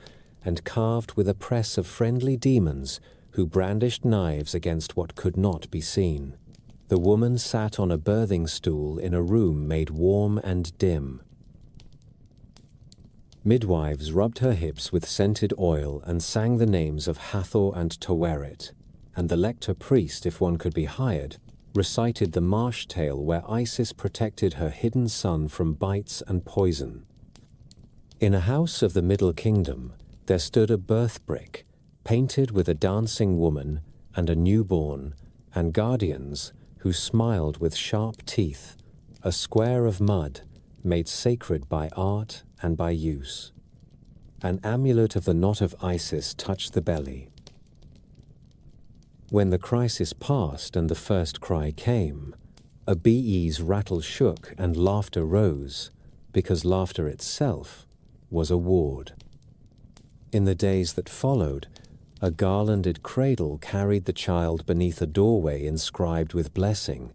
and carved with a press of friendly demons who brandished knives against what could not be seen. The woman sat on a birthing stool in a room made warm and dim. Midwives rubbed her hips with scented oil and sang the names of Hathor and Taweret, and the lector priest, if one could be hired, recited the marsh tale where Isis protected her hidden son from bites and poison. In a house of the Middle Kingdom, there stood a birth brick, painted with a dancing woman and a newborn, and guardians who smiled with sharp teeth, a square of mud made sacred by art and by use. An amulet of the knot of Isis touched the belly. When the crisis passed and the first cry came, a BE's rattle shook and laughter rose, because laughter itself was a ward. In the days that followed, a garlanded cradle carried the child beneath a doorway inscribed with blessing,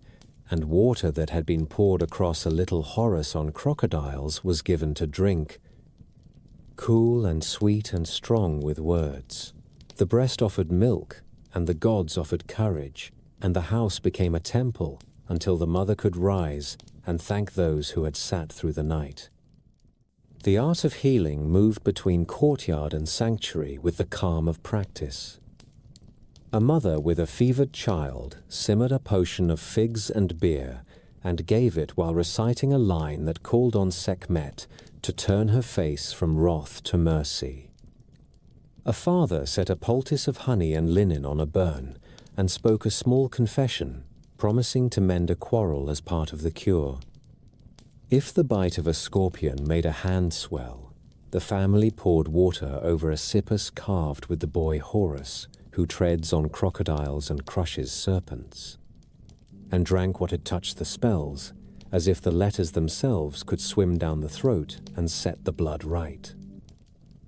and water that had been poured across a little Horus on crocodiles was given to drink. Cool and sweet and strong with words, the breast offered milk, and the gods offered courage, and the house became a temple until the mother could rise and thank those who had sat through the night. The art of healing moved between courtyard and sanctuary with the calm of practice. A mother with a fevered child simmered a potion of figs and beer and gave it while reciting a line that called on Sekhmet to turn her face from wrath to mercy. A father set a poultice of honey and linen on a burn and spoke a small confession, promising to mend a quarrel as part of the cure. If the bite of a scorpion made a hand swell, the family poured water over a sippus carved with the boy Horus, who treads on crocodiles and crushes serpents, and drank what had touched the spells, as if the letters themselves could swim down the throat and set the blood right.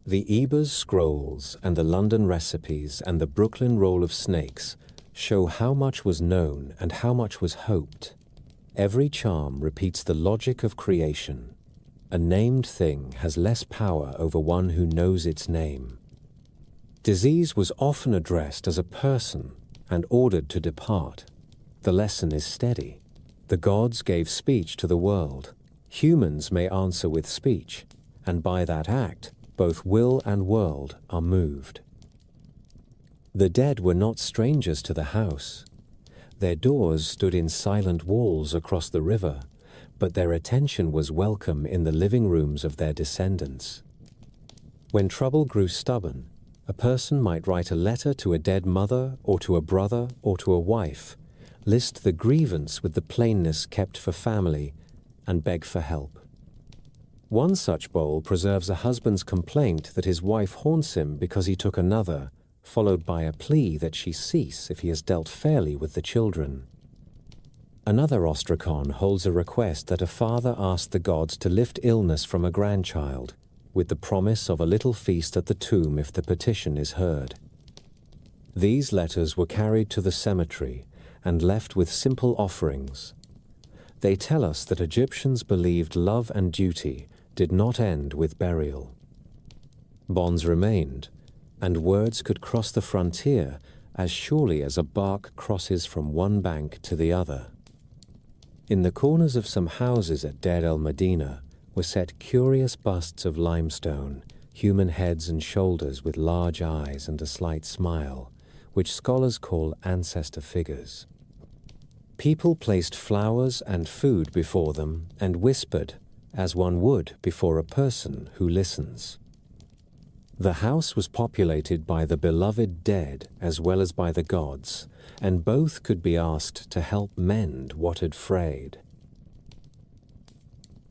The Ebers scrolls and the London recipes and the Brooklyn roll of snakes show how much was known and how much was hoped. Every charm repeats the logic of creation. A named thing has less power over one who knows its name. Disease was often addressed as a person and ordered to depart. The lesson is steady. The gods gave speech to the world. Humans may answer with speech, and by that act, both will and world are moved. The dead were not strangers to the house. Their doors stood in silent walls across the river, but their attention was welcome in the living rooms of their descendants. When trouble grew stubborn, a person might write a letter to a dead mother or to a brother or to a wife, list the grievance with the plainness kept for family, and beg for help. One such bowl preserves a husband's complaint that his wife haunts him because he took another, followed by a plea that she cease if he has dealt fairly with the children. Another ostracon holds a request that a father ask the gods to lift illness from a grandchild, with the promise of a little feast at the tomb if the petition is heard. These letters were carried to the cemetery and left with simple offerings. They tell us that Egyptians believed love and duty did not end with burial. Bonds remained, and words could cross the frontier as surely as a bark crosses from one bank to the other. In the corners of some houses at Deir el-Medina were set curious busts of limestone, human heads and shoulders with large eyes and a slight smile, which scholars call ancestor figures. People placed flowers and food before them and whispered, as one would before a person who listens. The house was populated by the beloved dead as well as by the gods, and both could be asked to help mend what had frayed.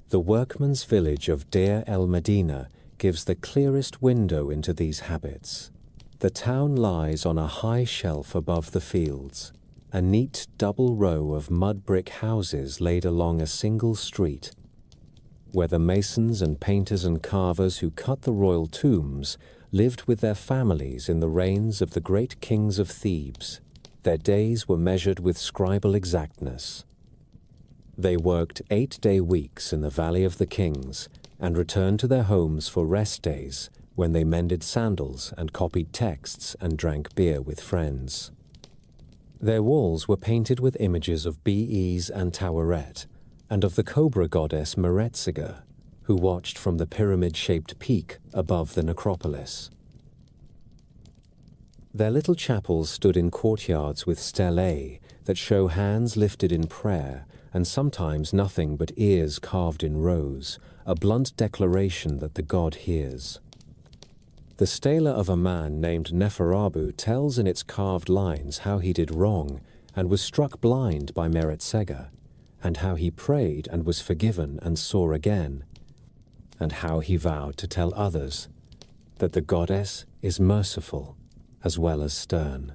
The workman's village of Deir el-Medina gives the clearest window into these habits. The town lies on a high shelf above the fields, a neat double row of mud brick houses laid along a single street, where the masons and painters and carvers who cut the royal tombs lived with their families in the reigns of the great kings of Thebes. Their days were measured with scribal exactness. They worked 8-day weeks in the Valley of the Kings and returned to their homes for rest days when they mended sandals and copied texts and drank beer with friends. Their walls were painted with images of Bees and Taweret, and of the cobra goddess Meretzega, who watched from the pyramid-shaped peak above the necropolis. Their little chapels stood in courtyards with stellae that show hands lifted in prayer and sometimes nothing but ears carved in rows, a blunt declaration that the god hears. The stela of a man named Neferabu tells in its carved lines how he did wrong and was struck blind by Meretzega, and how he prayed and was forgiven and saw again, and how he vowed to tell others that the goddess is merciful as well as stern.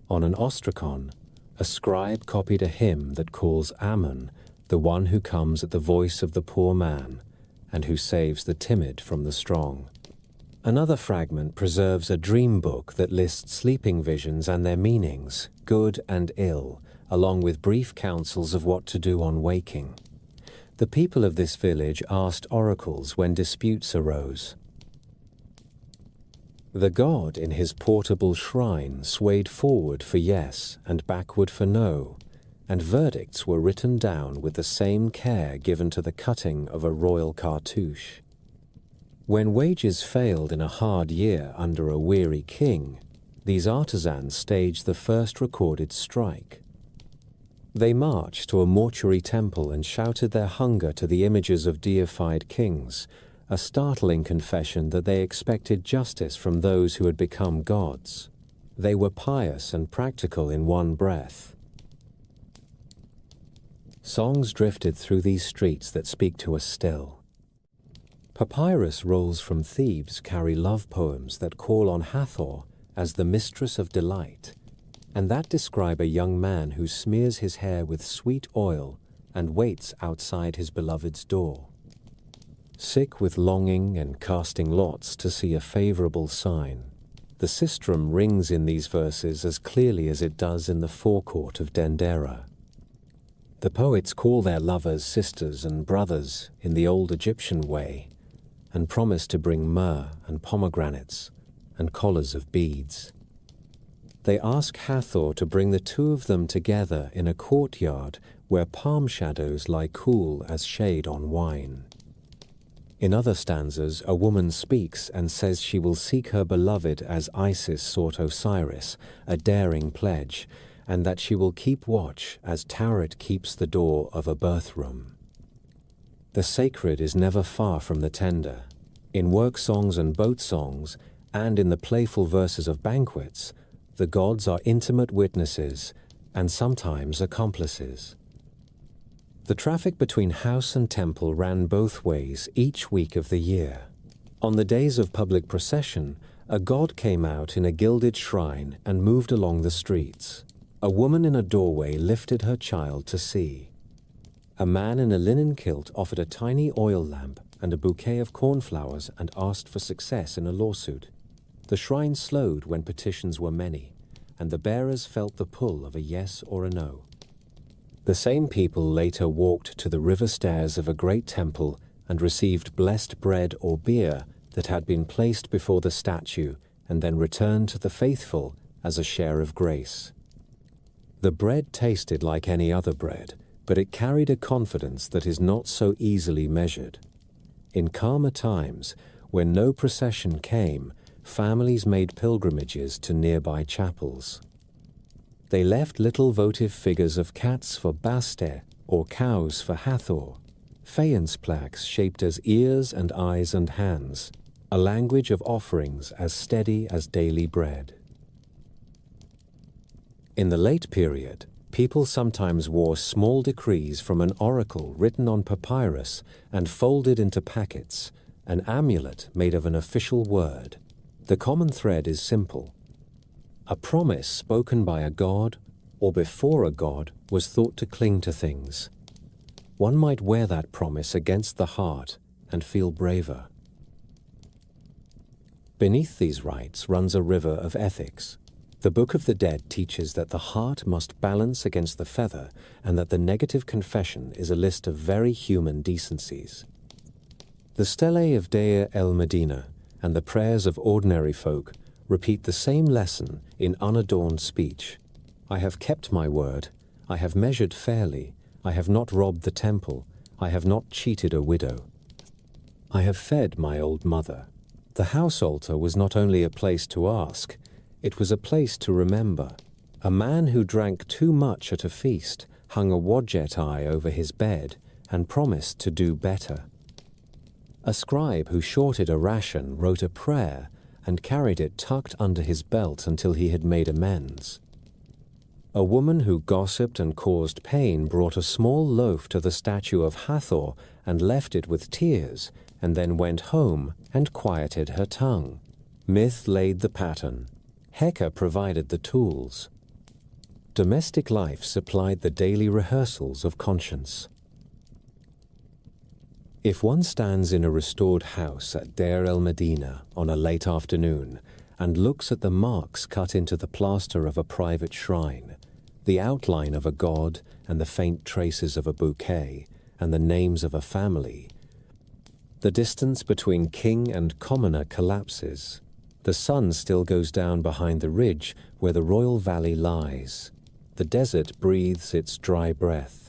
On an ostracon, a scribe copied a hymn that calls Ammon the one who comes at the voice of the poor man and who saves the timid from the strong. Another fragment preserves a dream book that lists sleeping visions and their meanings, good and ill, along with brief counsels of what to do on waking. The people of this village asked oracles when disputes arose. The god in his portable shrine swayed forward for yes and backward for no, and verdicts were written down with the same care given to the cutting of a royal cartouche. When wages failed in a hard year under a weary king, these artisans staged the first recorded strike. They marched to a mortuary temple and shouted their hunger to the images of deified kings, a startling confession that they expected justice from those who had become gods. They were pious and practical in one breath. Songs drifted through these streets that speak to us still. Papyrus rolls from Thebes carry love poems that call on Hathor as the mistress of delight, and that describe a young man who smears his hair with sweet oil and waits outside his beloved's door. Sick with longing and casting lots to see a favorable sign, the sistrum rings in these verses as clearly as it does in the forecourt of Dendera. The poets call their lovers sisters and brothers in the old Egyptian way, and promise to bring myrrh and pomegranates and collars of beads. They ask Hathor to bring the two of them together in a courtyard where palm shadows lie cool as shade on wine. In other stanzas, a woman speaks and says she will seek her beloved as Isis sought Osiris, a daring pledge, and that she will keep watch as Tauret keeps the door of a birth room. The sacred is never far from the tender. In work songs and boat songs, and in the playful verses of banquets, the gods are intimate witnesses and sometimes accomplices. The traffic between house and temple ran both ways each week of the year. On the days of public procession, a god came out in a gilded shrine and moved along the streets. A woman in a doorway lifted her child to see. A man in a linen kilt offered a tiny oil lamp and a bouquet of cornflowers and asked for success in a lawsuit. The shrine slowed when petitions were many, and the bearers felt the pull of a yes or a no. The same people later walked to the river stairs of a great temple and received blessed bread or beer that had been placed before the statue and then returned to the faithful as a share of grace. The bread tasted like any other bread, but it carried a confidence that is not so easily measured. In calmer times, when no procession came, families made pilgrimages to nearby chapels. They left little votive figures of cats for Baste or cows for Hathor, faience plaques shaped as ears and eyes and hands, a language of offerings as steady as daily bread. In the late period, people sometimes wore small decrees from an oracle written on papyrus and folded into packets, an amulet made of an official word. The common thread is simple. A promise spoken by a god or before a god was thought to cling to things. One might wear that promise against the heart and feel braver. Beneath these rites runs a river of ethics. The Book of the Dead teaches that the heart must balance against the feather and that the negative confession is a list of very human decencies. The stelae of Deir el-Medina and the prayers of ordinary folk repeat the same lesson in unadorned speech. I have kept my word, I have measured fairly, I have not robbed the temple, I have not cheated a widow. I have fed my old mother. The house altar was not only a place to ask, it was a place to remember. A man who drank too much at a feast hung a wadjet eye over his bed and promised to do better. A scribe who shorted a ration wrote a prayer and carried it tucked under his belt until he had made amends. A woman who gossiped and caused pain brought a small loaf to the statue of Hathor and left it with tears, and then went home and quieted her tongue. Myth laid the pattern. Heka provided the tools. Domestic life supplied the daily rehearsals of conscience. If one stands in a restored house at Deir el-Medina on a late afternoon and looks at the marks cut into the plaster of a private shrine, the outline of a god and the faint traces of a bouquet and the names of a family, the distance between king and commoner collapses. The sun still goes down behind the ridge where the royal valley lies. The desert breathes its dry breath.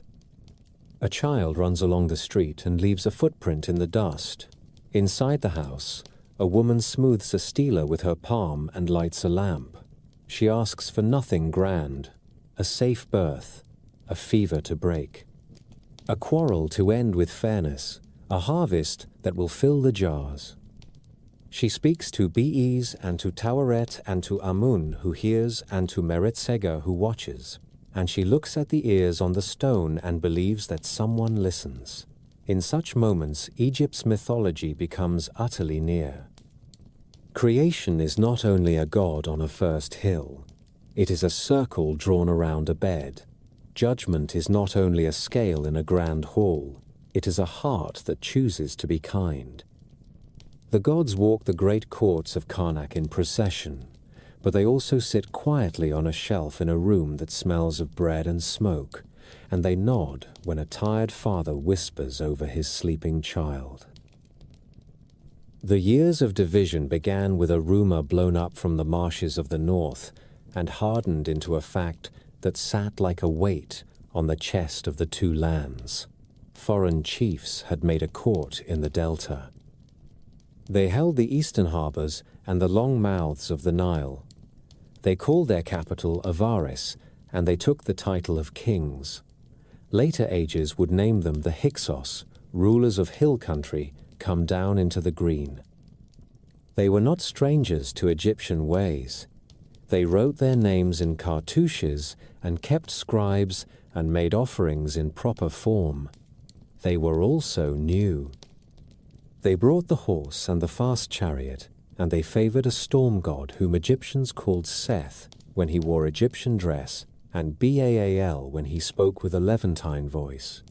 A child runs along the street and leaves a footprint in the dust. Inside the house, a woman smooths a stealer with her palm and lights a lamp. She asks for nothing grand, a safe birth, a fever to break, a quarrel to end with fairness, a harvest that will fill the jars. She speaks to Bees and to Taweret and to Amun who hears and to Meretsega who watches, and she looks at the ears on the stone and believes that someone listens. In such moments, Egypt's mythology becomes utterly near. Creation is not only a god on a first hill. It is a circle drawn around a bed. Judgment is not only a scale in a grand hall. It is a heart that chooses to be kind. The gods walk the great courts of Karnak in procession, but they also sit quietly on a shelf in a room that smells of bread and smoke, and they nod when a tired father whispers over his sleeping child. The years of division began with a rumor blown up from the marshes of the north and hardened into a fact that sat like a weight on the chest of the two lands. Foreign chiefs had made a court in the delta. They held the eastern harbors and the long mouths of the Nile. They called their capital Osiris, and they took the title of kings. Later ages would name them the Hyksos, rulers of hill country, come down into the green. They were not strangers to Egyptian ways. They wrote their names in cartouches and kept scribes and made offerings in proper form. They were also new. They brought the horse and the fast chariot, and they favored a storm god whom Egyptians called Seth when he wore Egyptian dress, and Baal when he spoke with a Levantine voice.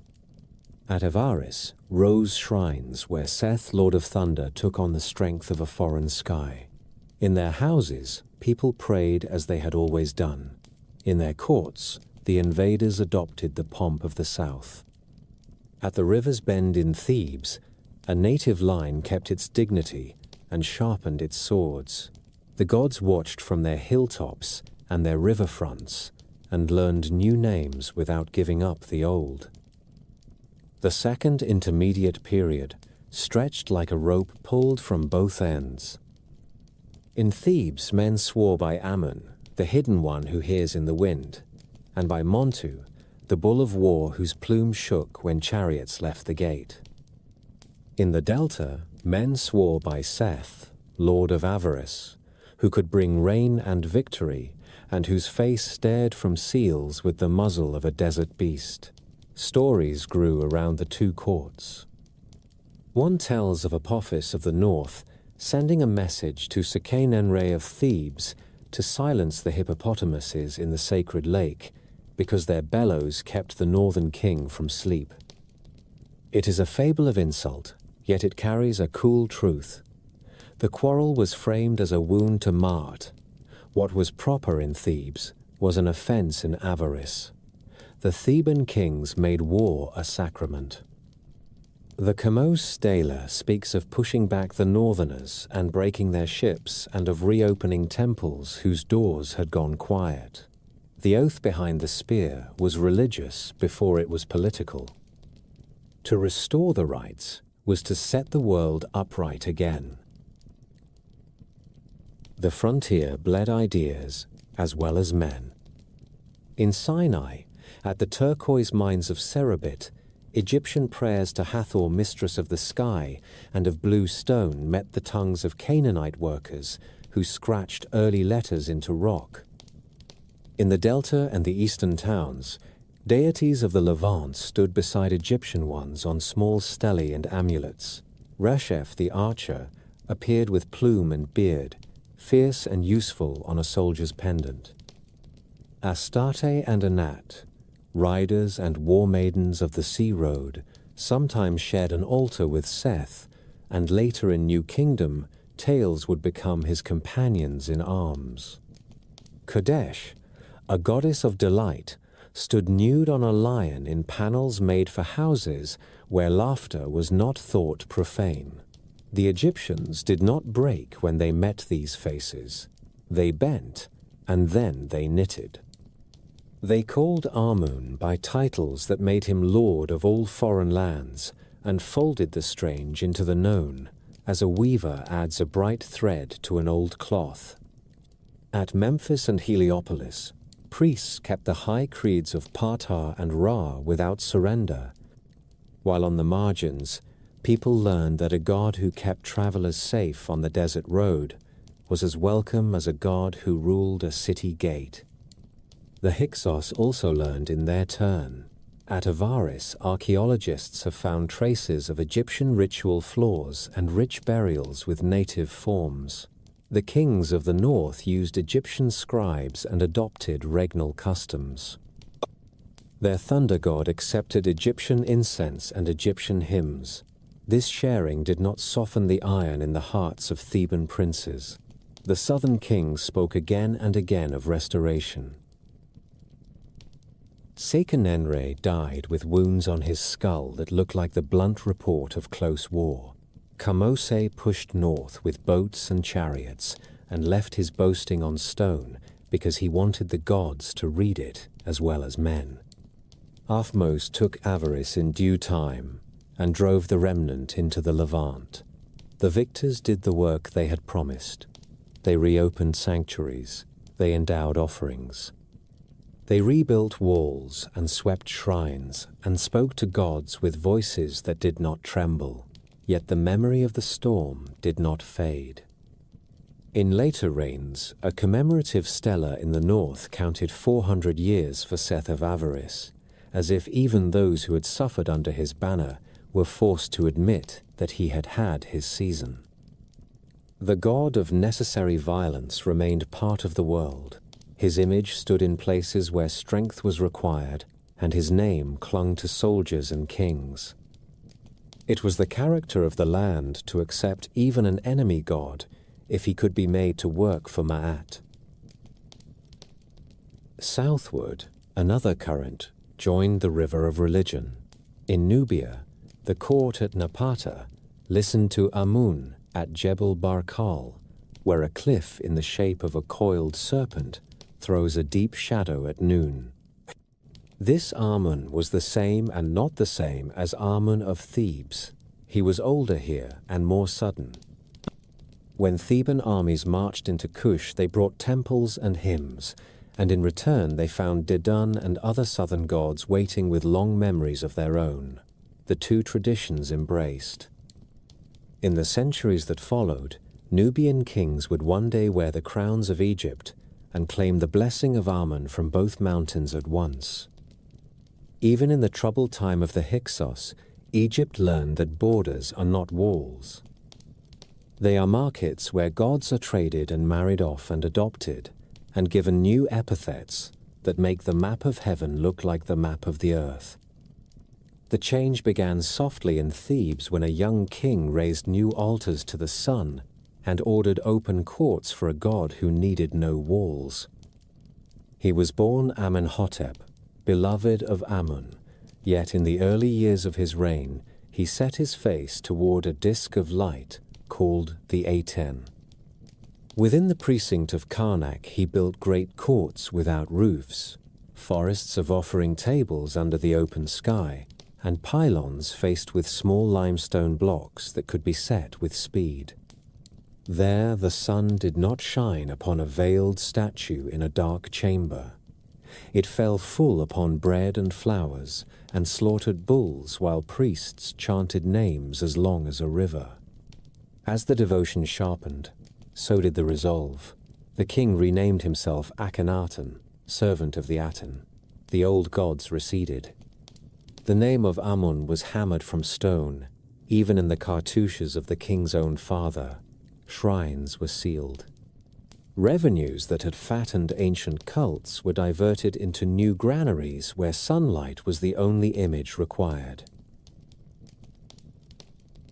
At Avaris rose shrines where Seth, Lord of Thunder, took on the strength of a foreign sky. In their houses, people prayed as they had always done. In their courts, the invaders adopted the pomp of the south. At the river's bend in Thebes, a native line kept its dignity and sharpened its swords. The gods watched from their hilltops and their riverfronts and learned new names without giving up the old. The second intermediate period stretched like a rope pulled from both ends. In Thebes, men swore by Ammon, the hidden one who hears in the wind, and by Montu, the bull of war whose plume shook when chariots left the gate. In the Delta, men swore by Seth, Lord of Avarice, who could bring rain and victory, and whose face stared from seals with the muzzle of a desert beast. Stories grew around the two courts. One tells of Apophis of the north sending a message to Sekenenre of Thebes to silence the hippopotamuses in the sacred lake because their bellows kept the northern king from sleep. It is a fable of insult, yet it carries a cool truth. The quarrel was framed as a wound to Mart. What was proper in Thebes was an offense in Avaris. The Theban kings made war a sacrament. The Kamos Stela speaks of pushing back the northerners and breaking their ships, and of reopening temples whose doors had gone quiet. The oath behind the spear was religious before it was political. To restore the rights was to set the world upright again. The frontier bled ideas as well as men. In Sinai, at the turquoise mines of Serabit, Egyptian prayers to Hathor, mistress of the sky and of blue stone, met the tongues of Canaanite workers who scratched early letters into rock. In the Delta and the eastern towns, deities of the Levant stood beside Egyptian ones on small stelae and amulets. Resheph the archer appeared with plume and beard, fierce and useful on a soldier's pendant. Astarte and Anat, riders and war maidens of the sea road, sometimes shared an altar with Seth, and later in New Kingdom, Tails would become his companions in arms. Kodesh, a goddess of delight, stood nude on a lion in panels made for houses where laughter was not thought profane. The Egyptians did not break when they met these faces. They bent, and then they knitted. They called Amun by titles that made him lord of all foreign lands, and folded the strange into the known, as a weaver adds a bright thread to an old cloth. At Memphis and Heliopolis, priests kept the high creeds of Ptah and Ra without surrender, while on the margins, people learned that a god who kept travelers safe on the desert road was as welcome as a god who ruled a city gate. The Hyksos also learned in their turn. At Avaris, archaeologists have found traces of Egyptian ritual floors and rich burials with native forms. The kings of the north used Egyptian scribes and adopted regnal customs. Their thunder god accepted Egyptian incense and Egyptian hymns. This sharing did not soften the iron in the hearts of Theban princes. The southern kings spoke again and again of restoration. Sekenenre died with wounds on his skull that looked like the blunt report of close war. Kamose pushed north with boats and chariots and left his boasting on stone because he wanted the gods to read it as well as men. Aphmos took Avaris in due time and drove the remnant into the Levant. The victors did the work they had promised. They reopened sanctuaries. They endowed offerings. They rebuilt walls and swept shrines and spoke to gods with voices that did not tremble. Yet the memory of the storm did not fade. In later reigns, a commemorative stela in the north counted 400 years for Seth of Avaris, as if even those who had suffered under his banner were forced to admit that he had had his season. The god of necessary violence remained part of the world. His image stood in places where strength was required, and his name clung to soldiers and kings. It was the character of the land to accept even an enemy god if he could be made to work for Ma'at. Southward, another current joined the river of religion. In Nubia, the court at Napata listened to Amun at Jebel Barkal, where a cliff in the shape of a coiled serpent throws a deep shadow at noon. This Amun was the same and not the same as Amun of Thebes. He was older here and more sudden. When Theban armies marched into Kush, they brought temples and hymns, and in return they found Didun and other southern gods waiting with long memories of their own. The two traditions embraced. In the centuries that followed, Nubian kings would one day wear the crowns of Egypt and claim the blessing of Amun from both mountains at once. Even in the troubled time of the Hyksos, Egypt learned that borders are not walls. They are markets where gods are traded and married off and adopted, and given new epithets that make the map of heaven look like the map of the earth. The change began softly in Thebes when a young king raised new altars to the sun and ordered open courts for a god who needed no walls. He was born Amenhotep, beloved of Amun, yet in the early years of his reign he set his face toward a disk of light called the Aten. Within the precinct of Karnak he built great courts without roofs, forests of offering tables under the open sky, and pylons faced with small limestone blocks that could be set with speed. There the sun did not shine upon a veiled statue in a dark chamber. It fell full upon bread and flowers, and slaughtered bulls while priests chanted names as long as a river. As the devotion sharpened, so did the resolve. The king renamed himself Akhenaten, servant of the Aten. The old gods receded. The name of Amun was hammered from stone, even in the cartouches of the king's own father. Shrines were sealed. Revenues that had fattened ancient cults were diverted into new granaries where sunlight was the only image required.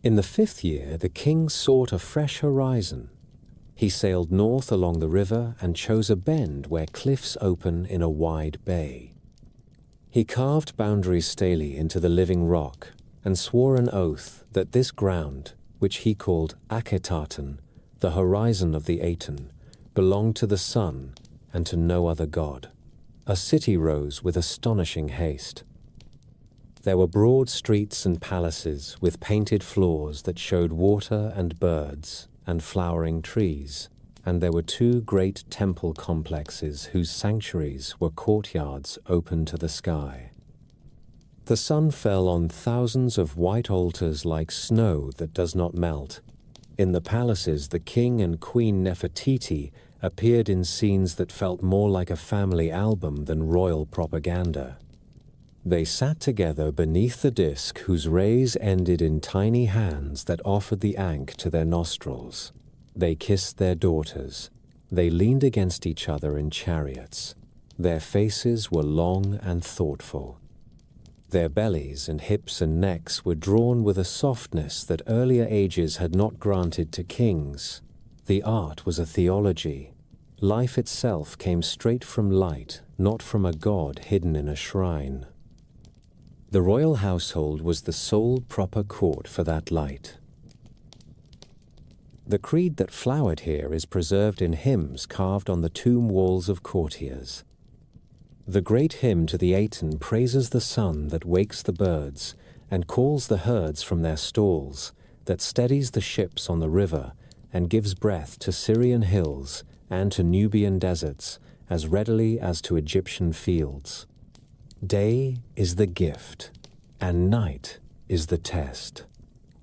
In the 5th year, the king sought a fresh horizon. He sailed north along the river and chose a bend where cliffs open in a wide bay. He carved boundaries stele into the living rock and swore an oath that this ground, which he called Akhetaten, the horizon of the Aten, belonged to the sun and to no other god. A city rose with astonishing haste. There were broad streets and palaces with painted floors that showed water and birds and flowering trees, and there were 2 great temple complexes whose sanctuaries were courtyards open to the sky. The sun fell on thousands of white altars like snow that does not melt. In the palaces, the king and queen Nefertiti appeared in scenes that felt more like a family album than royal propaganda. They sat together beneath the disk whose rays ended in tiny hands that offered the ankh to their nostrils. They kissed their daughters. They leaned against each other in chariots. Their faces were long and thoughtful. Their bellies and hips and necks were drawn with a softness that earlier ages had not granted to kings. The art was a theology. Life itself came straight from light, not from a god hidden in a shrine. The royal household was the sole proper court for that light. The creed that flowered here is preserved in hymns carved on the tomb walls of courtiers. The great hymn to the Aten praises the sun that wakes the birds and calls the herds from their stalls, that steadies the ships on the river and gives breath to Syrian hills and to Nubian deserts as readily as to Egyptian fields. Day is the gift, and night is the test.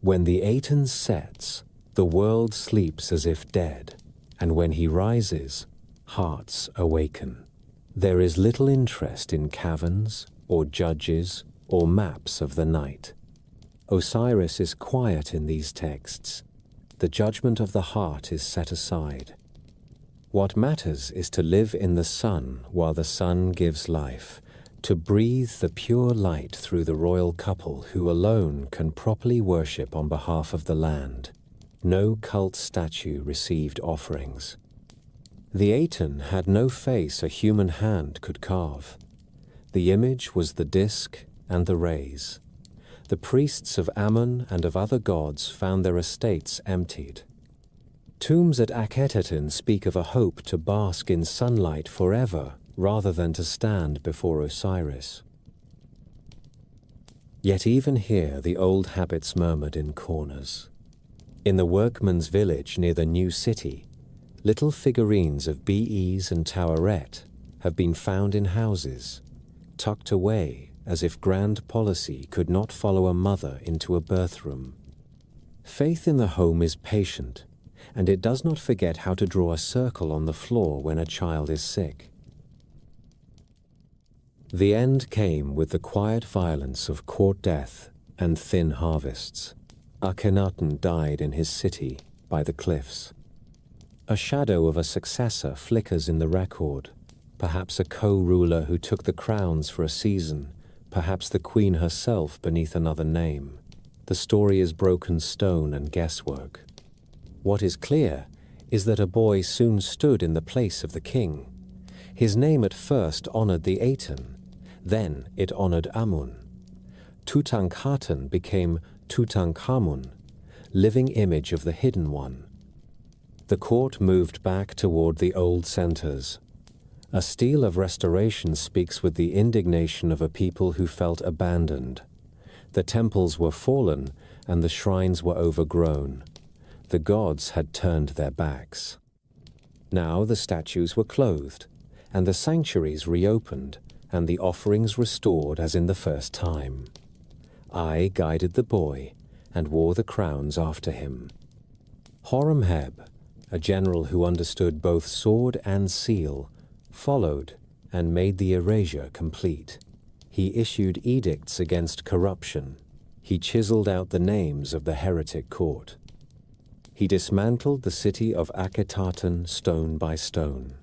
When the Aten sets, the world sleeps as if dead, and when he rises, hearts awaken. There is little interest in caverns, or judges, or maps of the night. Osiris is quiet in these texts. The judgment of the heart is set aside. What matters is to live in the sun while the sun gives life, to breathe the pure light through the royal couple who alone can properly worship on behalf of the land. No cult statue received offerings. The Aten had no face a human hand could carve. The image was the disk and the rays. The priests of Amun and of other gods found their estates emptied. Tombs at Akhetaten speak of a hope to bask in sunlight forever rather than to stand before Osiris. Yet even here the old habits murmured in corners. In the workman's village near the new city, little figurines of Bees and Taweret have been found in houses, tucked away as if grand policy could not follow a mother into a birthroom. Faith in the home is patient, and it does not forget how to draw a circle on the floor when a child is sick. The end came with the quiet violence of court death and thin harvests. Akhenaten died in his city by the cliffs. A shadow of a successor flickers in the record, perhaps a co-ruler who took the crowns for a season, perhaps the queen herself beneath another name. The story is broken stone and guesswork. What is clear is that a boy soon stood in the place of the king. His name at first honored the Aten, then it honored Amun. Tutankhaten became Tutankhamun, living image of the hidden one. The court moved back toward the old centers. A stele of restoration speaks with the indignation of a people who felt abandoned. The temples were fallen and the shrines were overgrown. The gods had turned their backs. Now the statues were clothed, and the sanctuaries reopened, and the offerings restored as in the first time. I guided the boy, and wore the crowns after him. Horemheb, a general who understood both sword and seal, followed and made the erasure complete. He issued edicts against corruption. He chiseled out the names of the heretic court. He dismantled the city of Akhetaten stone by stone.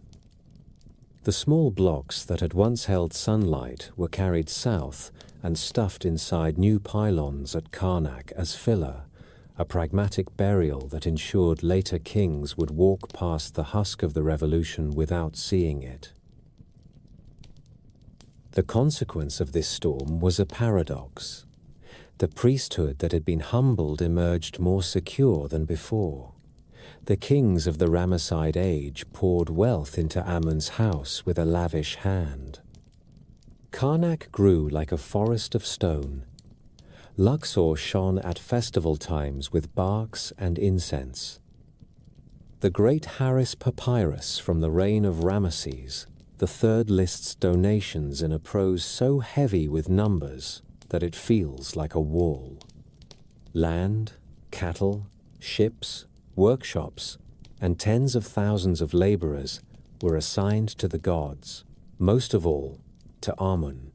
The small blocks that had once held sunlight were carried south and stuffed inside new pylons at Karnak as filler, a pragmatic burial that ensured later kings would walk past the husk of the revolution without seeing it. The consequence of this storm was a paradox. The priesthood that had been humbled emerged more secure than before. The kings of the Ramesside age poured wealth into Amun's house with a lavish hand. Karnak grew like a forest of stone. Luxor shone at festival times with barks and incense. The great Harris papyrus from the reign of Ramesses III lists donations in a prose so heavy with numbers that it feels like a wall. Land, cattle, ships, workshops, and tens of thousands of laborers were assigned to the gods, most of all to Amun.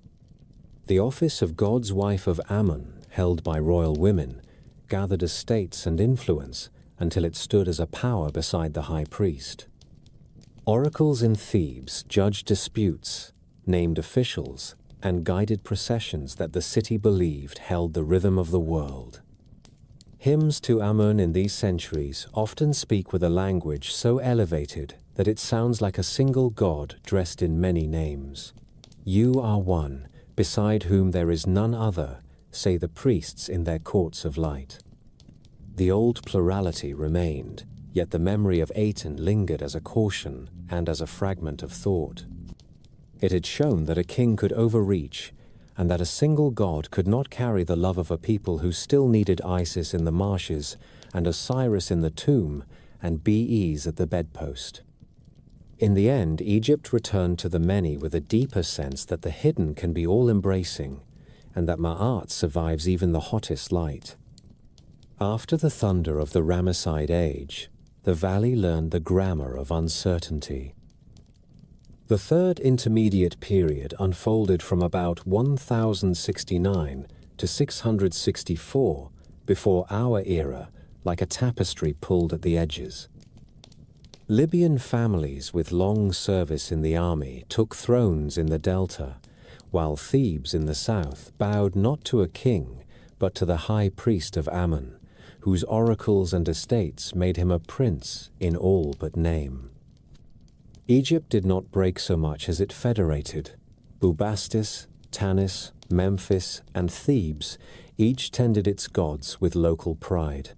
The office of God's wife of Amun, held by royal women, gathered estates and influence until it stood as a power beside the high priest. Oracles in Thebes judged disputes, named officials, and guided processions that the city believed held the rhythm of the world. Hymns to Amun in these centuries often speak with a language so elevated that it sounds like a single god dressed in many names. You are one, beside whom there is none other, say the priests in their courts of light. The old plurality remained, yet the memory of Aten lingered as a caution and as a fragment of thought. It had shown that a king could overreach, and that a single god could not carry the love of a people who still needed Isis in the marshes, and Osiris in the tomb, and Bes at the bedpost. In the end, Egypt returned to the many with a deeper sense that the hidden can be all-embracing, and that Ma'at survives even the hottest light. After the thunder of the Ramesside age, the valley learned the grammar of uncertainty. The third intermediate period unfolded from about 1069 to 664 before our era, like a tapestry pulled at the edges. Libyan families with long service in the army took thrones in the delta, while Thebes in the south bowed not to a king, but to the high priest of Ammon, whose oracles and estates made him a prince in all but name. Egypt did not break so much as it federated. Bubastis, Tanis, Memphis, and Thebes each tended its gods with local pride.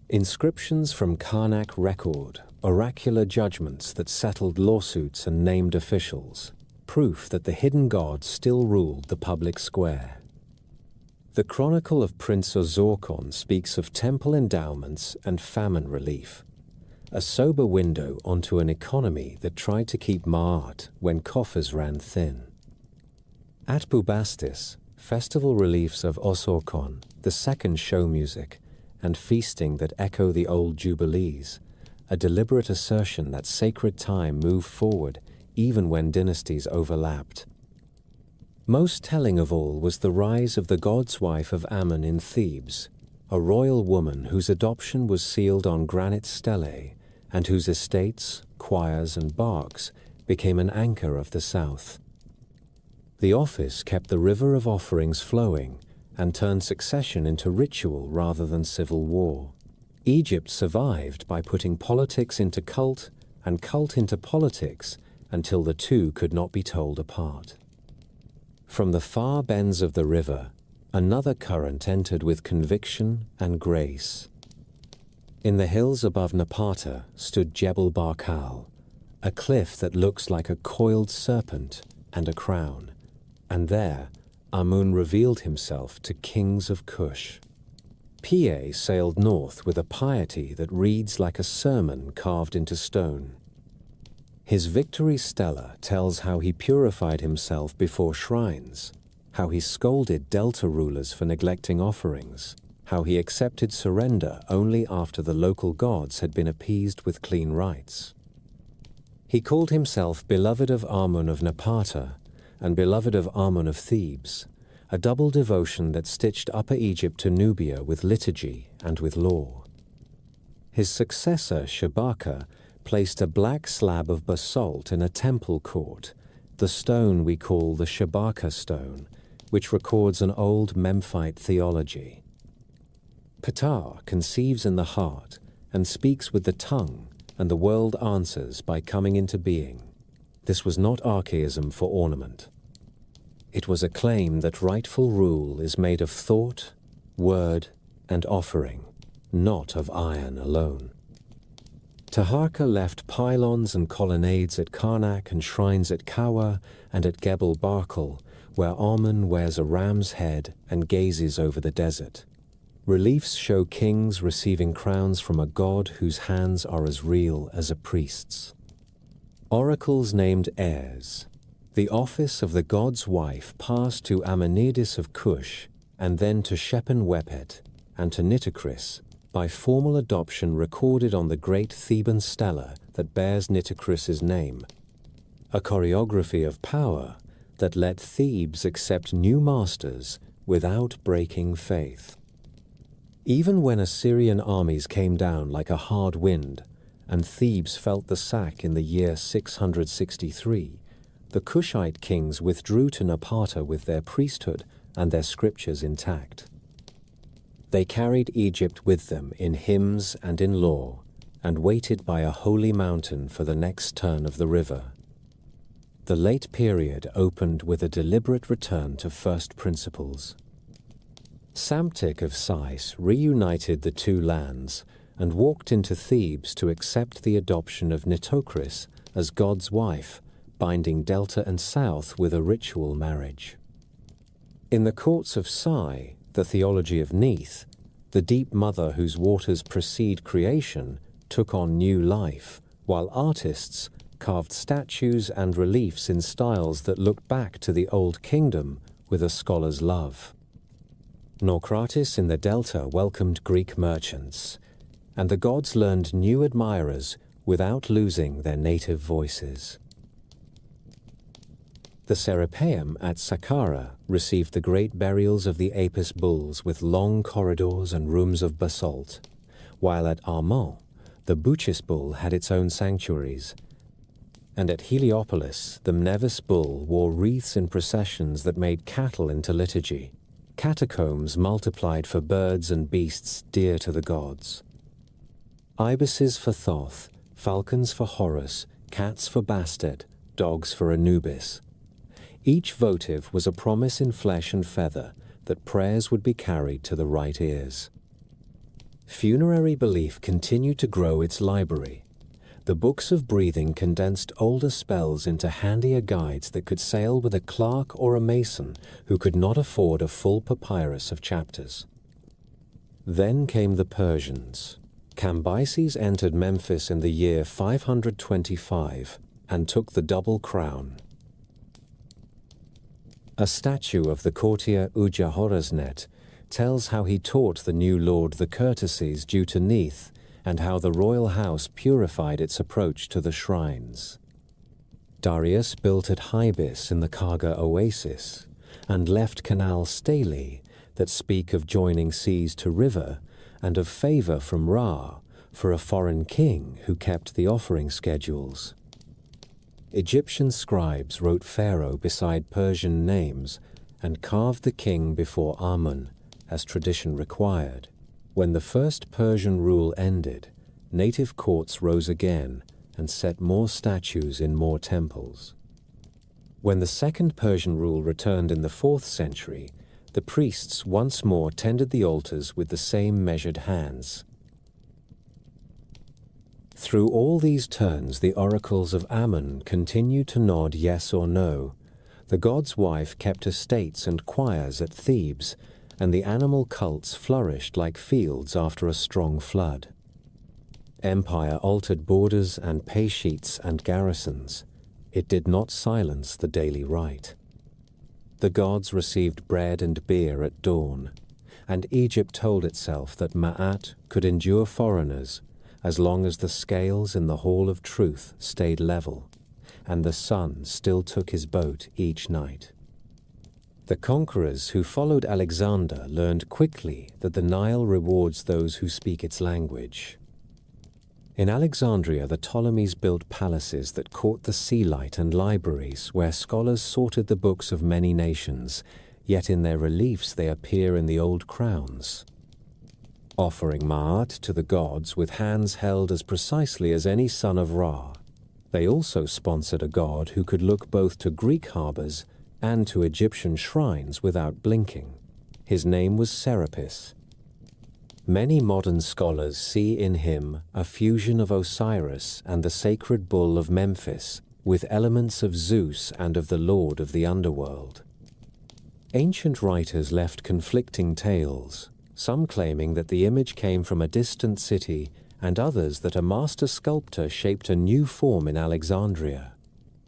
Inscriptions from Karnak record oracular judgments that settled lawsuits and named officials, proof that the hidden god still ruled the public square. The Chronicle of Prince Ozorkon speaks of temple endowments and famine relief, a sober window onto an economy that tried to keep Ma'at when coffers ran thin. At Bubastis, festival reliefs of Osorkon, the second show music, and feasting that echo the old jubilees, a deliberate assertion that sacred time moved forward even when dynasties overlapped. Most telling of all was the rise of the god's wife of Ammon in Thebes, a royal woman whose adoption was sealed on granite stelae, and whose estates, choirs, and barks became an anchor of the south. The office kept the river of offerings flowing and turned succession into ritual rather than civil war. Egypt survived by putting politics into cult and cult into politics until the two could not be told apart. From the far bends of the river, another current entered with conviction and grace. In the hills above Napata stood Jebel Barkal, a cliff that looks like a coiled serpent and a crown, and there Amun revealed himself to kings of Kush. Pie sailed north with a piety that reads like a sermon carved into stone. His victory stela tells how he purified himself before shrines, how he scolded Delta rulers for neglecting offerings, how he accepted surrender only after the local gods had been appeased with clean rites. He called himself beloved of Amun of Napata and beloved of Amun of Thebes, a double devotion that stitched Upper Egypt to Nubia with liturgy and with law. His successor, Shabaka, placed a black slab of basalt in a temple court, the stone we call the Shabaka stone, which records an old Memphite theology. Ptah conceives in the heart and speaks with the tongue, and the world answers by coming into being. This was not archaism for ornament. It was a claim that rightful rule is made of thought, word, and offering, not of iron alone. Taharqa left pylons and colonnades at Karnak and shrines at Kawa and at Gebel Barkal, where Amun wears a ram's head and gazes over the desert. Reliefs show kings receiving crowns from a god whose hands are as real as a priest's. Oracles named heirs. The office of the god's wife passed to Ammonidis of Kush, and then to Shepen-Wepet and to Nitocris, by formal adoption recorded on the great Theban stela that bears Nitocris's name, a choreography of power that let Thebes accept new masters without breaking faith. Even when Assyrian armies came down like a hard wind, and Thebes felt the sack in the year 663, the Kushite kings withdrew to Napata with their priesthood and their scriptures intact. They carried Egypt with them in hymns and in law, and waited by a holy mountain for the next turn of the river. The late period opened with a deliberate return to first principles. Psamtik of Sais reunited the two lands and walked into Thebes to accept the adoption of Nitocris as God's wife, binding Delta and South with a ritual marriage. In the courts of Sai, the theology of Neith, the deep mother whose waters precede creation took on new life, while artists carved statues and reliefs in styles that looked back to the Old Kingdom with a scholar's love. Naucratis in the Delta welcomed Greek merchants, and the gods learned new admirers without losing their native voices. The Serapeum at Saqqara received the great burials of the Apis bulls with long corridors and rooms of basalt, while at Armand, the Butchis bull had its own sanctuaries, and at Heliopolis, the Mnevis bull wore wreaths in processions that made cattle into liturgy. Catacombs multiplied for birds and beasts dear to the gods. Ibises for Thoth, falcons for Horus, cats for Bastet, dogs for Anubis. Each votive was a promise in flesh and feather that prayers would be carried to the right ears. Funerary belief continued to grow its library. The books of breathing condensed older spells into handier guides that could sail with a clerk or a mason who could not afford a full papyrus of chapters. Then came the Persians. Cambyses entered Memphis in the year 525 and took the double crown. A statue of the courtier Uja-Horasnet tells how he taught the new lord the courtesies due to Neith and how the royal house purified its approach to the shrines. Darius built at Hybis in the Karga oasis and left canal stelae that speak of joining seas to river and of favor from Ra for a foreign king who kept the offering schedules. Egyptian scribes wrote Pharaoh beside Persian names and carved the king before Amun, as tradition required. When the first Persian rule ended, native courts rose again and set more statues in more temples. When the second Persian rule returned in the 4th century, the priests once more tended the altars with the same measured hands. Through all these turns, the oracles of Amun continued to nod yes or no. The god's wife kept estates and choirs at Thebes, and the animal cults flourished like fields after a strong flood. Empire altered borders and pay sheets and garrisons. It did not silence the daily rite. The gods received bread and beer at dawn, and Egypt told itself that Ma'at could endure foreigners as long as the scales in the Hall of Truth stayed level, and the sun still took his boat each night. The conquerors who followed Alexander learned quickly that the Nile rewards those who speak its language. In Alexandria, the Ptolemies built palaces that caught the sea light and libraries where scholars sorted the books of many nations, yet in their reliefs they appear in the old crowns. Offering Ma'at to the gods with hands held as precisely as any son of Ra. They also sponsored a god who could look both to Greek harbors and to Egyptian shrines without blinking. His name was Serapis. Many modern scholars see in him a fusion of Osiris and the sacred bull of Memphis, with elements of Zeus and of the lord of the underworld. Ancient writers left conflicting tales, some claiming that the image came from a distant city and others that a master sculptor shaped a new form in Alexandria.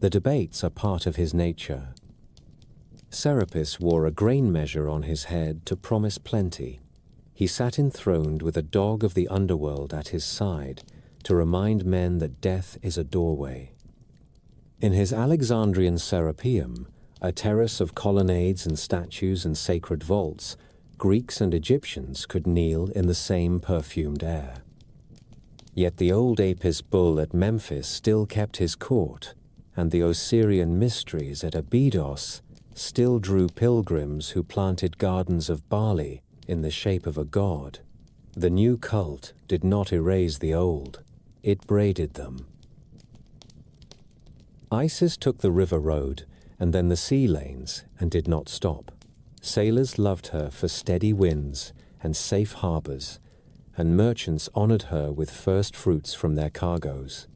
The debates are part of his nature. Serapis wore a grain measure on his head to promise plenty. He sat enthroned with a dog of the underworld at his side to remind men that death is a doorway. In his Alexandrian Serapeum, a terrace of colonnades and statues and sacred vaults, Greeks and Egyptians could kneel in the same perfumed air. Yet the old Apis bull at Memphis still kept his court, and the Osirian mysteries at Abydos still drew pilgrims who planted gardens of barley in the shape of a god. The new cult did not erase the old, it braided them. Isis took the river road and then the sea lanes and did not stop. Sailors loved her for steady winds and safe harbors, and merchants honored her with first fruits from their cargoes.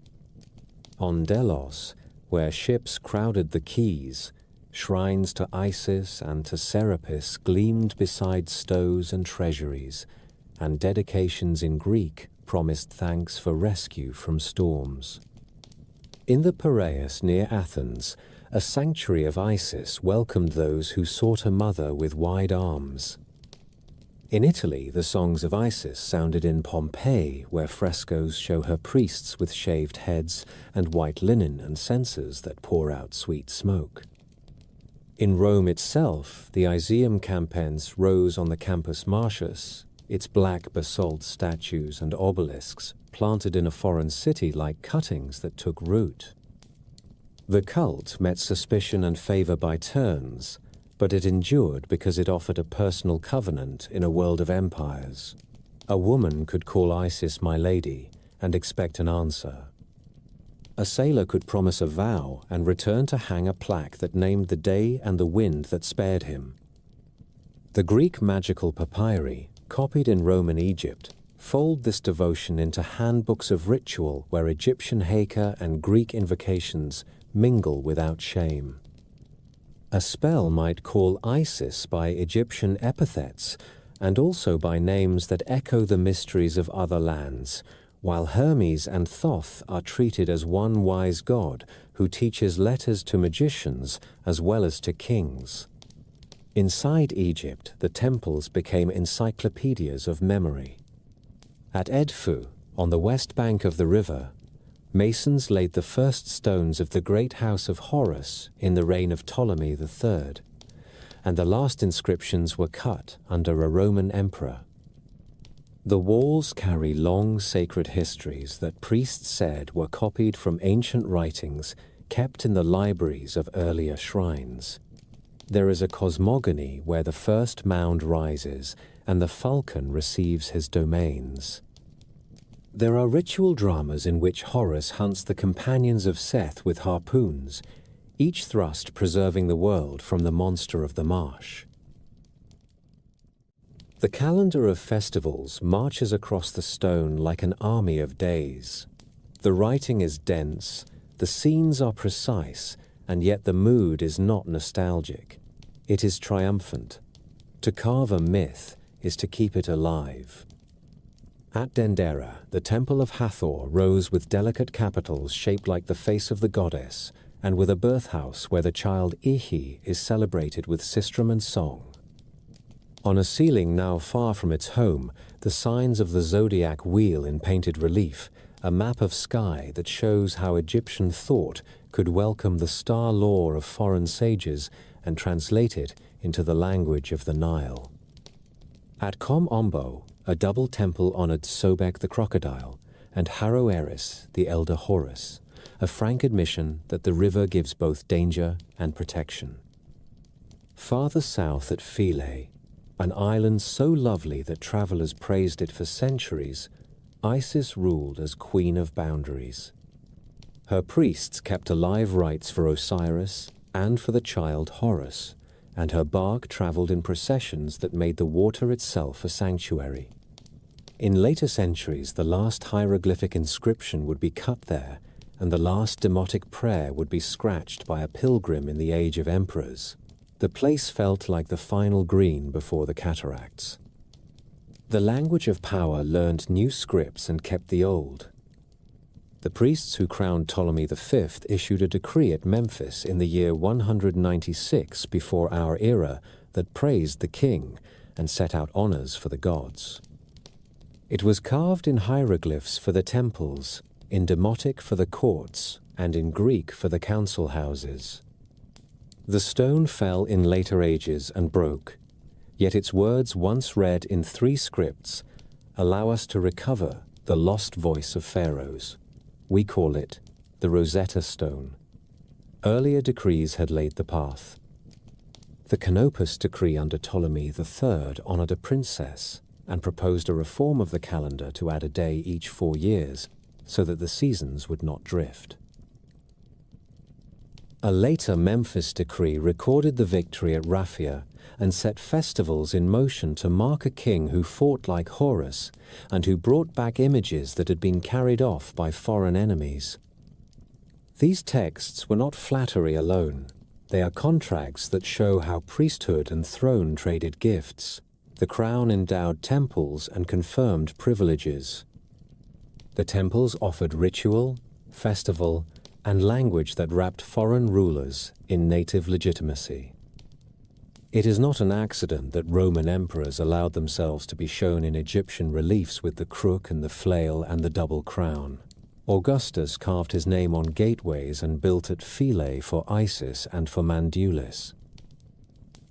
On Delos, where ships crowded the quays, shrines to Isis and to Serapis gleamed beside stows and treasuries, and dedications in Greek promised thanks for rescue from storms. In the Piraeus near Athens, a sanctuary of Isis welcomed those who sought a mother with wide arms. In Italy, the songs of Isis sounded in Pompeii, where frescoes show her priests with shaved heads and white linen and censers that pour out sweet smoke. In Rome itself, the Iseum campens rose on the Campus Martius, its black basalt statues and obelisks planted in a foreign city like cuttings that took root. The cult met suspicion and favor by turns, but it endured because it offered a personal covenant in a world of empires. A woman could call Isis my lady and expect an answer. A sailor could promise a vow and return to hang a plaque that named the day and the wind that spared him. The Greek magical papyri, copied in Roman Egypt, fold this devotion into handbooks of ritual where Egyptian heka and Greek invocations mingle without shame. A spell might call Isis by Egyptian epithets and also by names that echo the mysteries of other lands, while Hermes and Thoth are treated as one wise god who teaches letters to magicians as well as to kings. Inside Egypt, the temples became encyclopedias of memory. At Edfu, on the west bank of the river, masons laid the first stones of the great house of Horus in the reign of Ptolemy III, and the last inscriptions were cut under a Roman emperor. The walls carry long sacred histories that priests said were copied from ancient writings kept in the libraries of earlier shrines. There is a cosmogony where the first mound rises and the falcon receives his domains. There are ritual dramas in which Horus hunts the companions of Seth with harpoons, each thrust preserving the world from the monster of the marsh. The calendar of festivals marches across the stone like an army of days. The writing is dense, the scenes are precise, and yet the mood is not nostalgic. It is triumphant. To carve a myth is to keep it alive. At Dendera, the temple of Hathor rose with delicate capitals shaped like the face of the goddess, and with a birthhouse where the child Ihi is celebrated with sistrum and song. On a ceiling now far from its home, the signs of the zodiac wheel in painted relief, a map of sky that shows how Egyptian thought could welcome the star lore of foreign sages and translate it into the language of the Nile. At Kom Ombo, a double temple honored Sobek the crocodile, and Haro-Eris, the elder Horus, a frank admission that the river gives both danger and protection. Farther south at Philae, an island so lovely that travelers praised it for centuries, Isis ruled as queen of boundaries. Her priests kept alive rites for Osiris and for the child Horus, and her bark traveled in processions that made the water itself a sanctuary. In later centuries, the last hieroglyphic inscription would be cut there, and the last demotic prayer would be scratched by a pilgrim in the age of emperors. The place felt like the final green before the cataracts. The language of power learned new scripts and kept the old. The priests who crowned Ptolemy V issued a decree at Memphis in the year 196 before our era that praised the king and set out honors for the gods. It was carved in hieroglyphs for the temples, in Demotic for the courts, and in Greek for the council houses. The stone fell in later ages and broke, yet its words once read in 3 scripts allow us to recover the lost voice of pharaohs. We call it the Rosetta Stone. Earlier decrees had laid the path. The Canopus decree under Ptolemy III honored a princess and proposed a reform of the calendar to add a day each 4 years so that the seasons would not drift. A later Memphis decree recorded the victory at Raphia and set festivals in motion to mark a king who fought like Horus and who brought back images that had been carried off by foreign enemies. These texts were not flattery alone. They are contracts that show how priesthood and throne traded gifts. The crown endowed temples and confirmed privileges. The temples offered ritual, festival, and language that wrapped foreign rulers in native legitimacy. It is not an accident that Roman emperors allowed themselves to be shown in Egyptian reliefs with the crook and the flail and the double crown. Augustus carved his name on gateways and built at Philae for Isis and for Mandulis.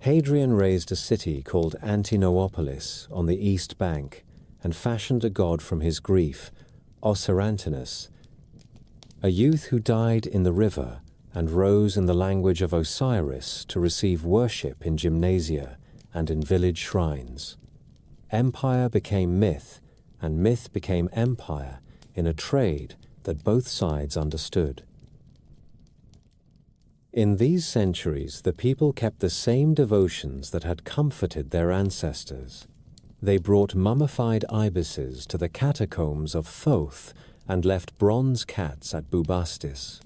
Hadrian raised a city called Antinopolis on the east bank and fashioned a god from his grief, Osirantinus, a youth who died in the river and rose in the language of Osiris to receive worship in gymnasia and in village shrines. Empire became myth, and myth became empire in a trade that both sides understood. In these centuries, the people kept the same devotions that had comforted their ancestors. They brought mummified ibises to the catacombs of Thoth and left bronze cats at Bubastis.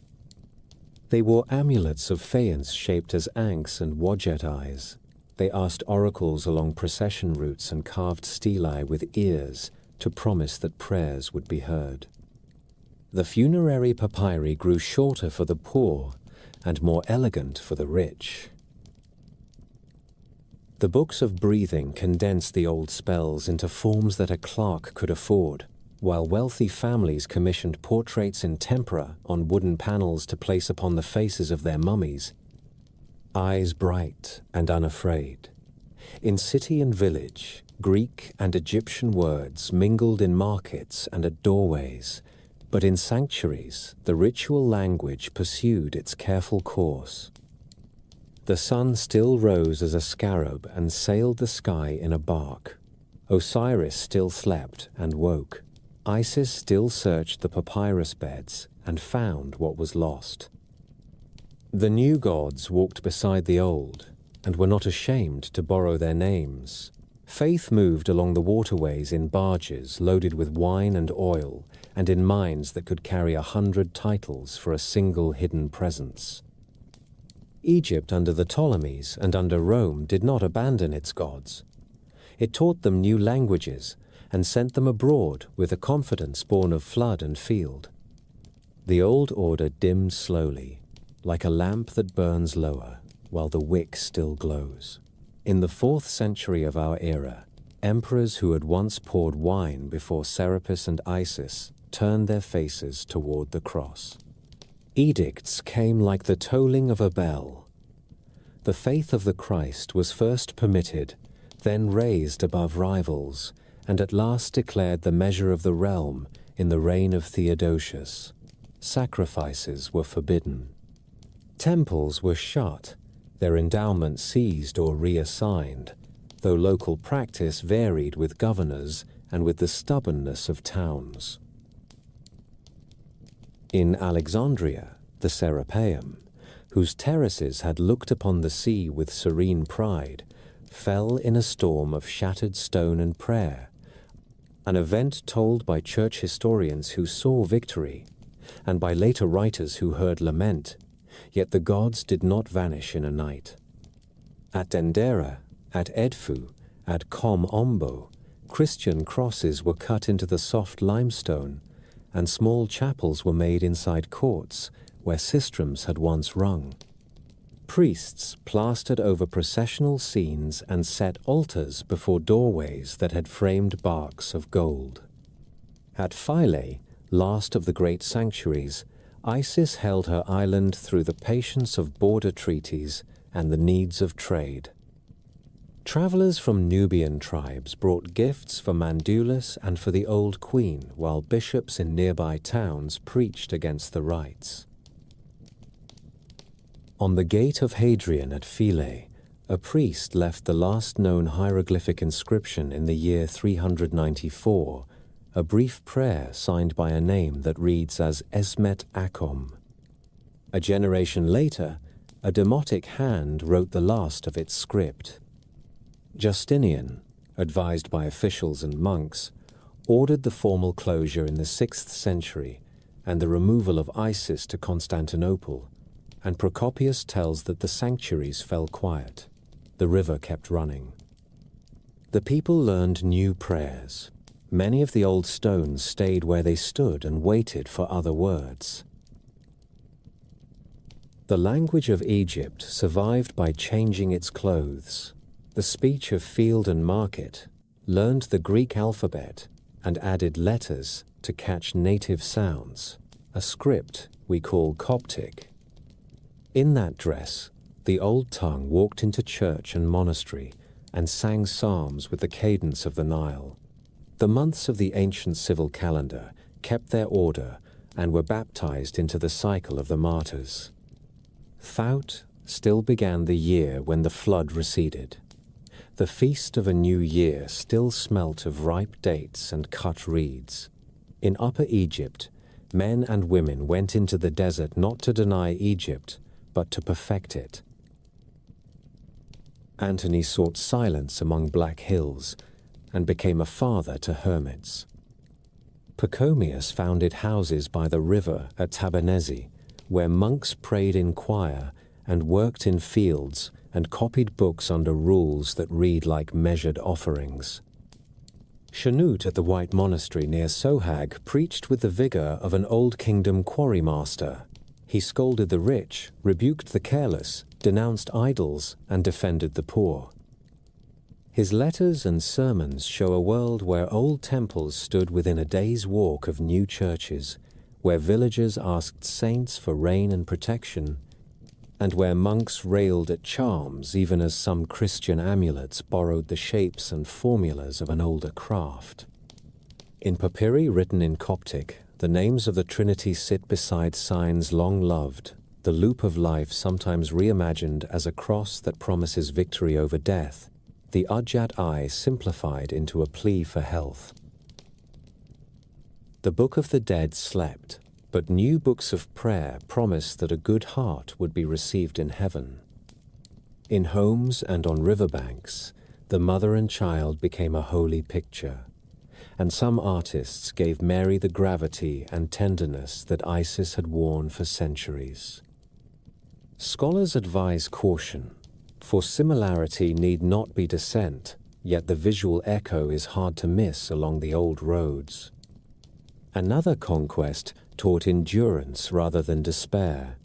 They wore amulets of faience shaped as ankhs and wadjet eyes. They asked oracles along procession routes and carved stelae with ears to promise that prayers would be heard. The funerary papyri grew shorter for the poor and more elegant for the rich. The books of breathing condensed the old spells into forms that a clerk could afford, while wealthy families commissioned portraits in tempera on wooden panels to place upon the faces of their mummies, eyes bright and unafraid. In city and village, Greek and Egyptian words mingled in markets and at doorways, but in sanctuaries, the ritual language pursued its careful course. The sun still rose as a scarab and sailed the sky in a bark. Osiris still slept and woke. Isis still searched the papyrus beds and found what was lost. The new gods walked beside the old and were not ashamed to borrow their names. Faith moved along the waterways in barges loaded with wine and oil and in mines that could carry 100 titles for a single hidden presence. Egypt under the Ptolemies and under Rome did not abandon its gods. It taught them new languages and sent them abroad with a confidence born of flood and field. The old order dimmed slowly, like a lamp that burns lower, while the wick still glows. In the 4th century of our era, emperors who had once poured wine before Serapis and Isis turned their faces toward the cross. Edicts came like the tolling of a bell. The faith of the Christ was first permitted, then raised above rivals, and at last declared the measure of the realm in the reign of Theodosius. Sacrifices were forbidden. Temples were shut, their endowments seized or reassigned, though local practice varied with governors and with the stubbornness of towns. In Alexandria, the Serapeum, whose terraces had looked upon the sea with serene pride, fell in a storm of shattered stone and prayer, an event told by church historians who saw victory, and by later writers who heard lament, yet the gods did not vanish in a night. At Dendera, at Edfu, at Com Ombo, Christian crosses were cut into the soft limestone, and small chapels were made inside courts where sistrums had once rung. Priests plastered over processional scenes and set altars before doorways that had framed barks of gold. At Philae, last of the great sanctuaries, Isis held her island through the patience of border treaties and the needs of trade. Travelers from Nubian tribes brought gifts for Mandulus and for the old queen, while bishops in nearby towns preached against the rites. On the gate of Hadrian at Philae, a priest left the last known hieroglyphic inscription in the year 394, a brief prayer signed by a name that reads as Esmet Akom. A generation later, a demotic hand wrote the last of its script. Justinian, advised by officials and monks, ordered the formal closure in the 6th century and the removal of Isis to Constantinople, and Procopius tells that the sanctuaries fell quiet. The river kept running. The people learned new prayers. Many of the old stones stayed where they stood and waited for other words. The language of Egypt survived by changing its clothes. The speech of field and market learned the Greek alphabet and added letters to catch native sounds, a script we call Coptic. In that dress, the old tongue walked into church and monastery and sang psalms with the cadence of the Nile. The months of the ancient civil calendar kept their order and were baptized into the cycle of the martyrs. Thout still began the year when the flood receded. The feast of a new year still smelt of ripe dates and cut reeds. In Upper Egypt, men and women went into the desert not to deny Egypt, but to perfect it. Antony sought silence among black hills and became a father to hermits. Pachomius founded houses by the river at Tabanesi, where monks prayed in choir and worked in fields and copied books under rules that read like measured offerings. Shanut at the White Monastery near Sohag preached with the vigor of an Old Kingdom quarrymaster. He scolded the rich, rebuked the careless, denounced idols, and defended the poor. His letters and sermons show a world where old temples stood within a day's walk of new churches, where villagers asked saints for rain and protection, and where monks railed at charms even as some Christian amulets borrowed the shapes and formulas of an older craft. In papyri written in Coptic, the names of the Trinity sit beside signs long loved, the loop of life sometimes reimagined as a cross that promises victory over death, the Ujjat eye simplified into a plea for health. The Book of the Dead slept, but new books of prayer promised that a good heart would be received in heaven. In homes and on riverbanks, the mother and child became a holy picture, and some artists gave Mary the gravity and tenderness that Isis had worn for centuries. Scholars advise caution, for similarity need not be dissent, yet the visual echo is hard to miss along the old roads. Another conquest taught endurance rather than despair.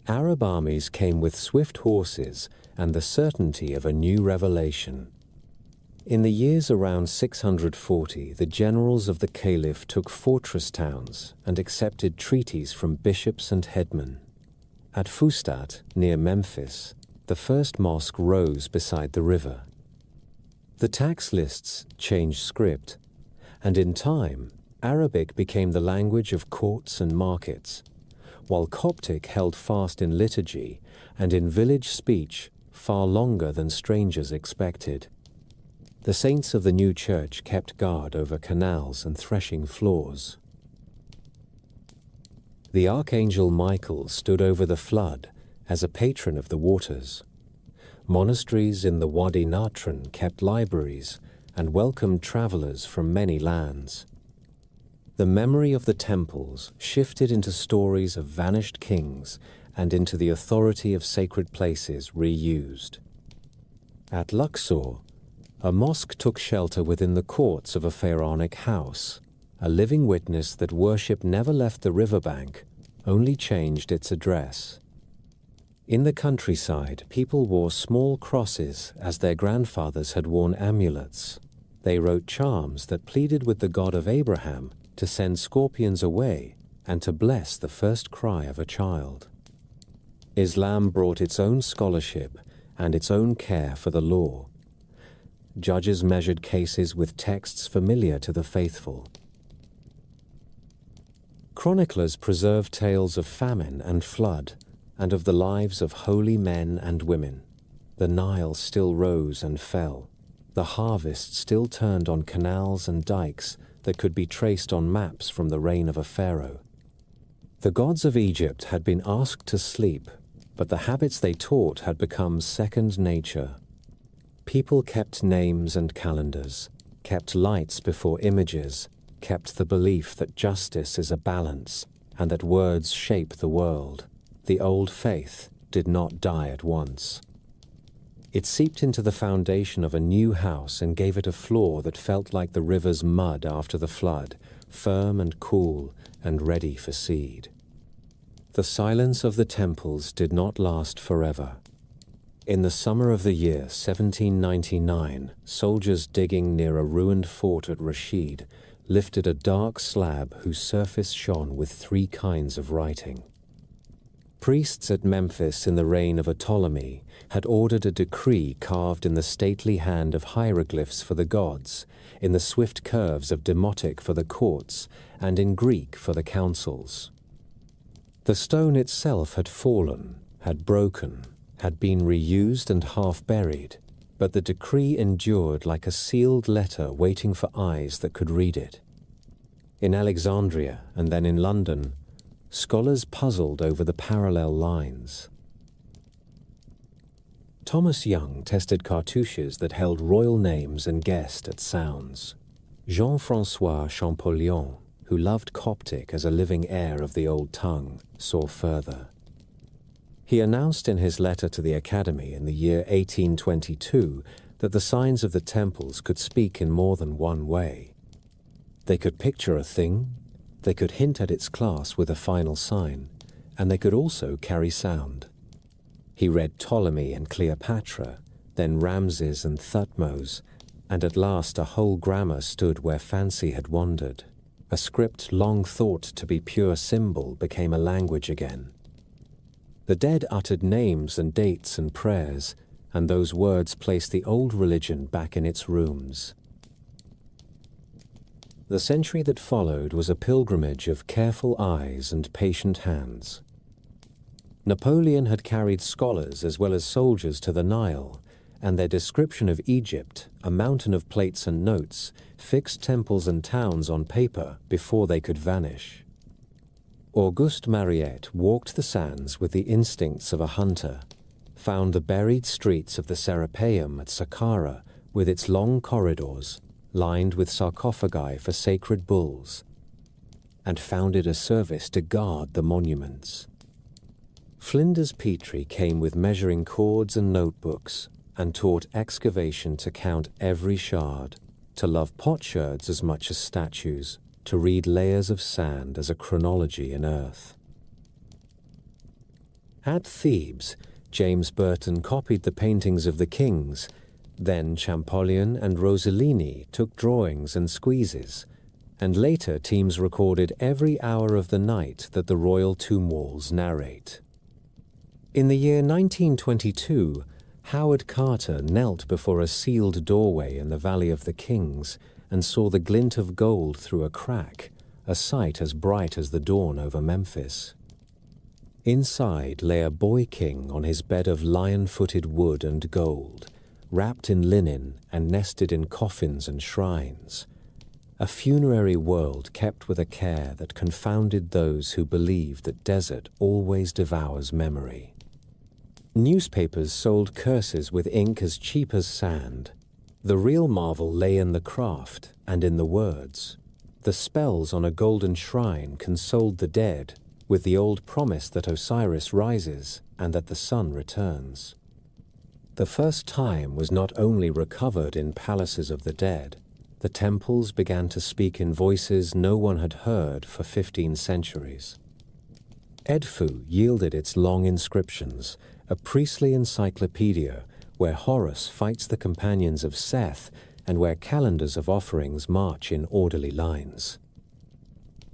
Arab armies came with swift horses and the certainty of a new revelation. In the years around 640, the generals of the Caliph took fortress towns and accepted treaties from bishops and headmen. At Fustat, near Memphis, the first mosque rose beside the river. The tax lists changed script, and in time, Arabic became the language of courts and markets, while Coptic held fast in liturgy and in village speech far longer than strangers expected. The saints of the new church kept guard over canals and threshing floors. The archangel Michael stood over the flood as a patron of the waters. Monasteries in the Wadi Natron kept libraries and welcomed travelers from many lands. The memory of the temples shifted into stories of vanished kings and into the authority of sacred places reused. At Luxor, a mosque took shelter within the courts of a pharaonic house, a living witness that worship never left the riverbank, only changed its address. In the countryside, people wore small crosses as their grandfathers had worn amulets. They wrote charms that pleaded with the God of Abraham to send scorpions away and to bless the first cry of a child. Islam brought its own scholarship and its own care for the law. Judges measured cases with texts familiar to the faithful. Chroniclers preserved tales of famine and flood and of the lives of holy men and women. The Nile still rose and fell. The harvest still turned on canals and dikes that could be traced on maps from the reign of a pharaoh. The gods of Egypt had been asked to sleep, but the habits they taught had become second nature. People kept names and calendars, kept lights before images, kept the belief that justice is a balance and that words shape the world. The old faith did not die at once. It seeped into the foundation of a new house and gave it a floor that felt like the river's mud after the flood, firm and cool and ready for seed. The silence of the temples did not last forever. In the summer of the year 1799, soldiers digging near a ruined fort at Rashid lifted a dark slab whose surface shone with three kinds of writing. Priests at Memphis in the reign of Ptolemy had ordered a decree carved in the stately hand of hieroglyphs for the gods, in the swift curves of demotic for the courts, and in Greek for the councils. The stone itself had fallen, had broken, had been reused and half buried, but the decree endured like a sealed letter waiting for eyes that could read it. In Alexandria and then in London, scholars puzzled over the parallel lines. Thomas Young tested cartouches that held royal names and guessed at sounds. Jean-François Champollion, who loved Coptic as a living heir of the old tongue, saw further. He announced in his letter to the Academy in the year 1822 that the signs of the temples could speak in more than one way. They could picture a thing, they could hint at its class with a final sign, and they could also carry sound. He read Ptolemy and Cleopatra, then Ramses and Thutmose, and at last a whole grammar stood where fancy had wandered. A script long thought to be pure symbol became a language again. The dead uttered names and dates and prayers, and those words placed the old religion back in its rooms. The century that followed was a pilgrimage of careful eyes and patient hands. Napoleon had carried scholars as well as soldiers to the Nile, and their description of Egypt, a mountain of plates and notes, fixed temples and towns on paper before they could vanish. Auguste Mariette walked the sands with the instincts of a hunter, found the buried streets of the Serapeum at Saqqara with its long corridors, lined with sarcophagi for sacred bulls, and founded a service to guard the monuments. Flinders Petrie came with measuring cords and notebooks and taught excavation to count every shard, to love potsherds as much as statues, to read layers of sand as a chronology in earth. At Thebes, James Burton copied the paintings of the kings. Then Champollion and Rosellini took drawings and squeezes, and later teams recorded every hour of the night that the royal tomb walls narrate. In the year 1922, Howard Carter knelt before a sealed doorway in the Valley of the Kings and saw the glint of gold through a crack, a sight as bright as the dawn over Memphis. Inside lay a boy king on his bed of lion-footed wood and gold, wrapped in linen and nested in coffins and shrines, a funerary world kept with a care that confounded those who believed that desert always devours memory. Newspapers sold curses with ink as cheap as sand. The real marvel lay in the craft and in the words. The spells on a golden shrine consoled the dead with the old promise that Osiris rises and that the sun returns. The first time was not only recovered in palaces of the dead, the temples began to speak in voices no one had heard for 15 centuries. Edfu yielded its long inscriptions, a priestly encyclopedia where Horus fights the companions of Seth and where calendars of offerings march in orderly lines.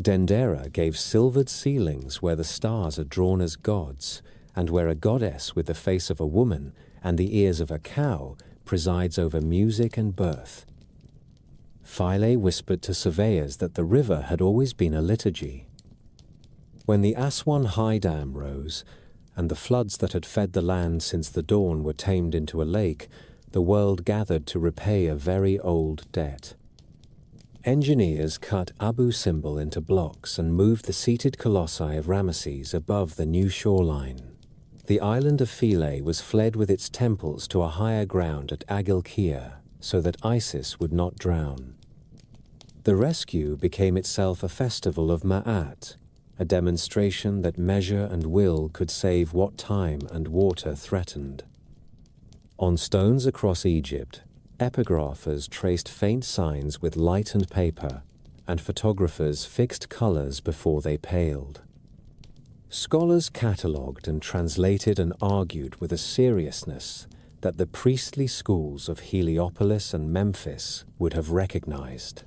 Dendera gave silvered ceilings where the stars are drawn as gods, and where a goddess with the face of a woman and the ears of a cow presides over music and birth. Philae whispered to surveyors that the river had always been a liturgy. When the Aswan High Dam rose, and the floods that had fed the land since the dawn were tamed into a lake, the world gathered to repay a very old debt. Engineers cut Abu Simbel into blocks and moved the seated colossi of Ramesses above the new shoreline. The island of Philae was fled with its temples to a higher ground at Agilkia, so that Isis would not drown. The rescue became itself a festival of Ma'at, a demonstration that measure and will could save what time and water threatened. On stones across Egypt, epigraphers traced faint signs with light and paper, and photographers fixed colors before they paled. Scholars catalogued and translated and argued with a seriousness that the priestly schools of Heliopolis and Memphis would have recognized.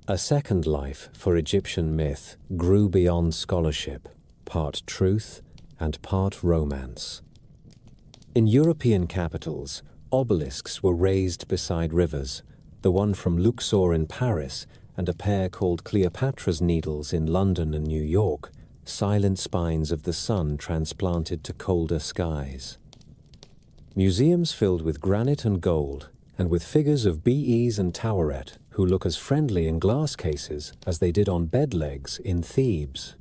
A second life for Egyptian myth grew beyond scholarship, part truth, and part romance. In European capitals, obelisks were raised beside rivers, the one from Luxor in Paris and a pair called Cleopatra's Needles in London and New York, silent spines of the sun transplanted to colder skies. Museums filled with granite and gold, and with figures of Bes and Taweret, who look as friendly in glass cases as they did on bed legs in Thebes.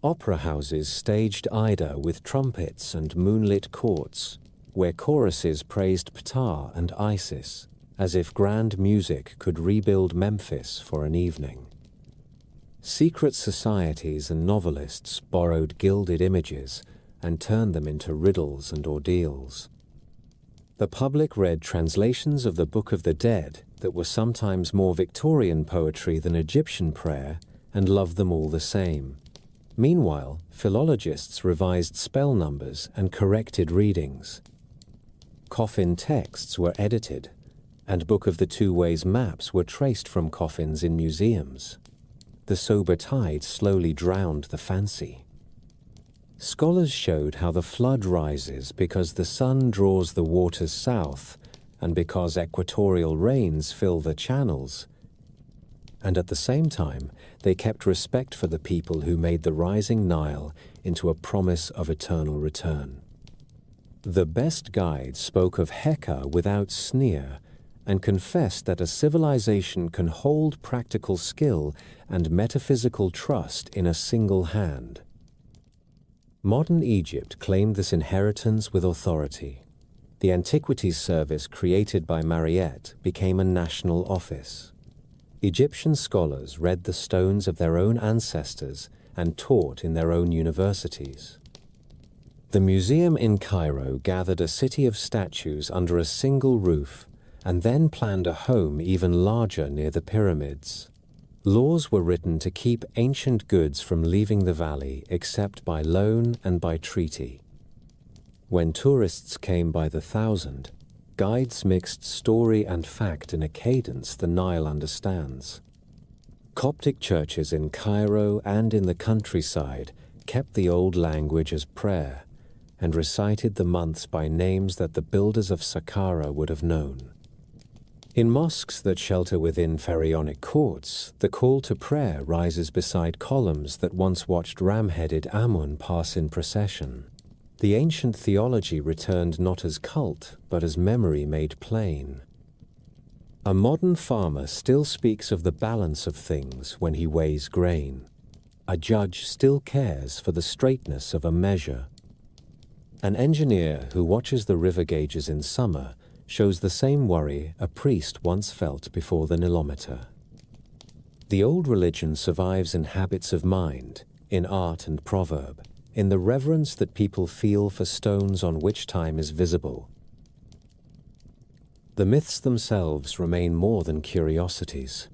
Opera houses staged Ida with trumpets and moonlit courts, where choruses praised Ptah and Isis, as if grand music could rebuild Memphis for an evening. Secret societies and novelists borrowed gilded images and turned them into riddles and ordeals. The public read translations of the Book of the Dead that were sometimes more Victorian poetry than Egyptian prayer and loved them all the same. Meanwhile, philologists revised spell numbers and corrected readings. Coffin texts were edited, and Book of the Two Ways maps were traced from coffins in museums. The sober tide slowly drowned the fancy. Scholars showed how the flood rises because the sun draws the waters south and because equatorial rains fill the channels. And at the same time, they kept respect for the people who made the rising Nile into a promise of eternal return. The best guides spoke of Heka without sneer and confessed that a civilization can hold practical skill and metaphysical trust in a single hand. Modern Egypt claimed this inheritance with authority. The Antiquities Service created by Mariette became a national office. Egyptian scholars read the stones of their own ancestors and taught in their own universities. The museum in Cairo gathered a city of statues under a single roof and then planned a home even larger near the pyramids. Laws were written to keep ancient goods from leaving the valley except by loan and by treaty. When tourists came by the thousand, guides mixed story and fact in a cadence the Nile understands. Coptic churches in Cairo and in the countryside kept the old language as prayer and recited the months by names that the builders of Saqqara would have known. In mosques that shelter within pharaonic courts, the call to prayer rises beside columns that once watched ram-headed Amun pass in procession. The ancient theology returned not as cult, but as memory made plain. A modern farmer still speaks of the balance of things when he weighs grain. A judge still cares for the straightness of a measure. An engineer who watches the river gauges in summer shows the same worry a priest once felt before the nilometer. The old religion survives in habits of mind, in art and proverb, in the reverence that people feel for stones on which time is visible. The myths themselves remain more than curiosities.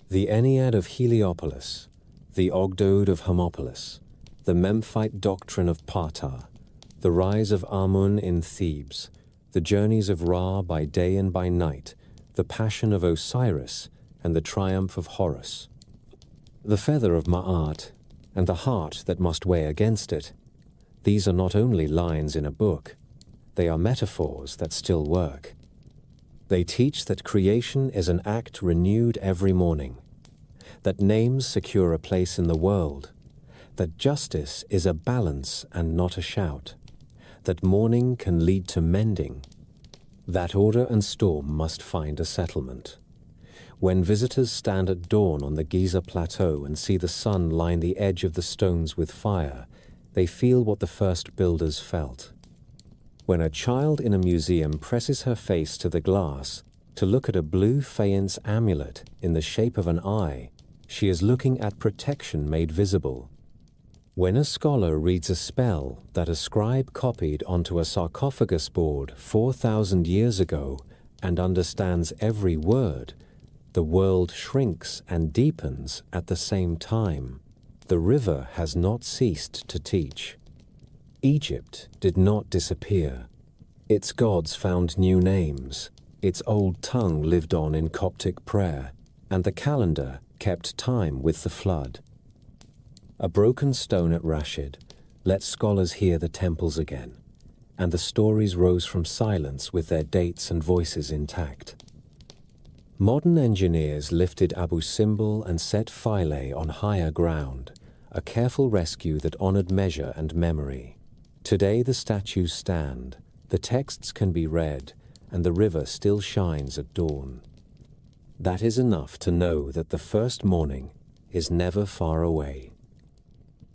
The Ennead of Heliopolis, the Ogdoad of Hermopolis, the Memphite doctrine of Ptah, the rise of Amun in Thebes, the journeys of Ra by day and by night, the passion of Osiris, and the triumph of Horus, the feather of Ma'at, and the heart that must weigh against it. These are not only lines in a book, they are metaphors that still work. They teach that creation is an act renewed every morning, that names secure a place in the world, that justice is a balance and not a shout, that mourning can lead to mending, that order and storm must find a settlement. When visitors stand at dawn on the Giza Plateau and see the sun line the edge of the stones with fire, they feel what the first builders felt. When a child in a museum presses her face to the glass to look at a blue faience amulet in the shape of an eye, she is looking at protection made visible. When a scholar reads a spell that a scribe copied onto a sarcophagus board 4,000 years ago and understands every word, the world shrinks and deepens at the same time. The river has not ceased to teach. Egypt did not disappear. Its gods found new names. Its old tongue lived on in Coptic prayer, and the calendar kept time with the flood. A broken stone at Rashid let scholars hear the temples again, and the stories rose from silence with their dates and voices intact. Modern engineers lifted Abu Simbel and set Philae on higher ground, a careful rescue that honored measure and memory. Today the statues stand, the texts can be read, and the river still shines at dawn. That is enough to know that the first morning is never far away.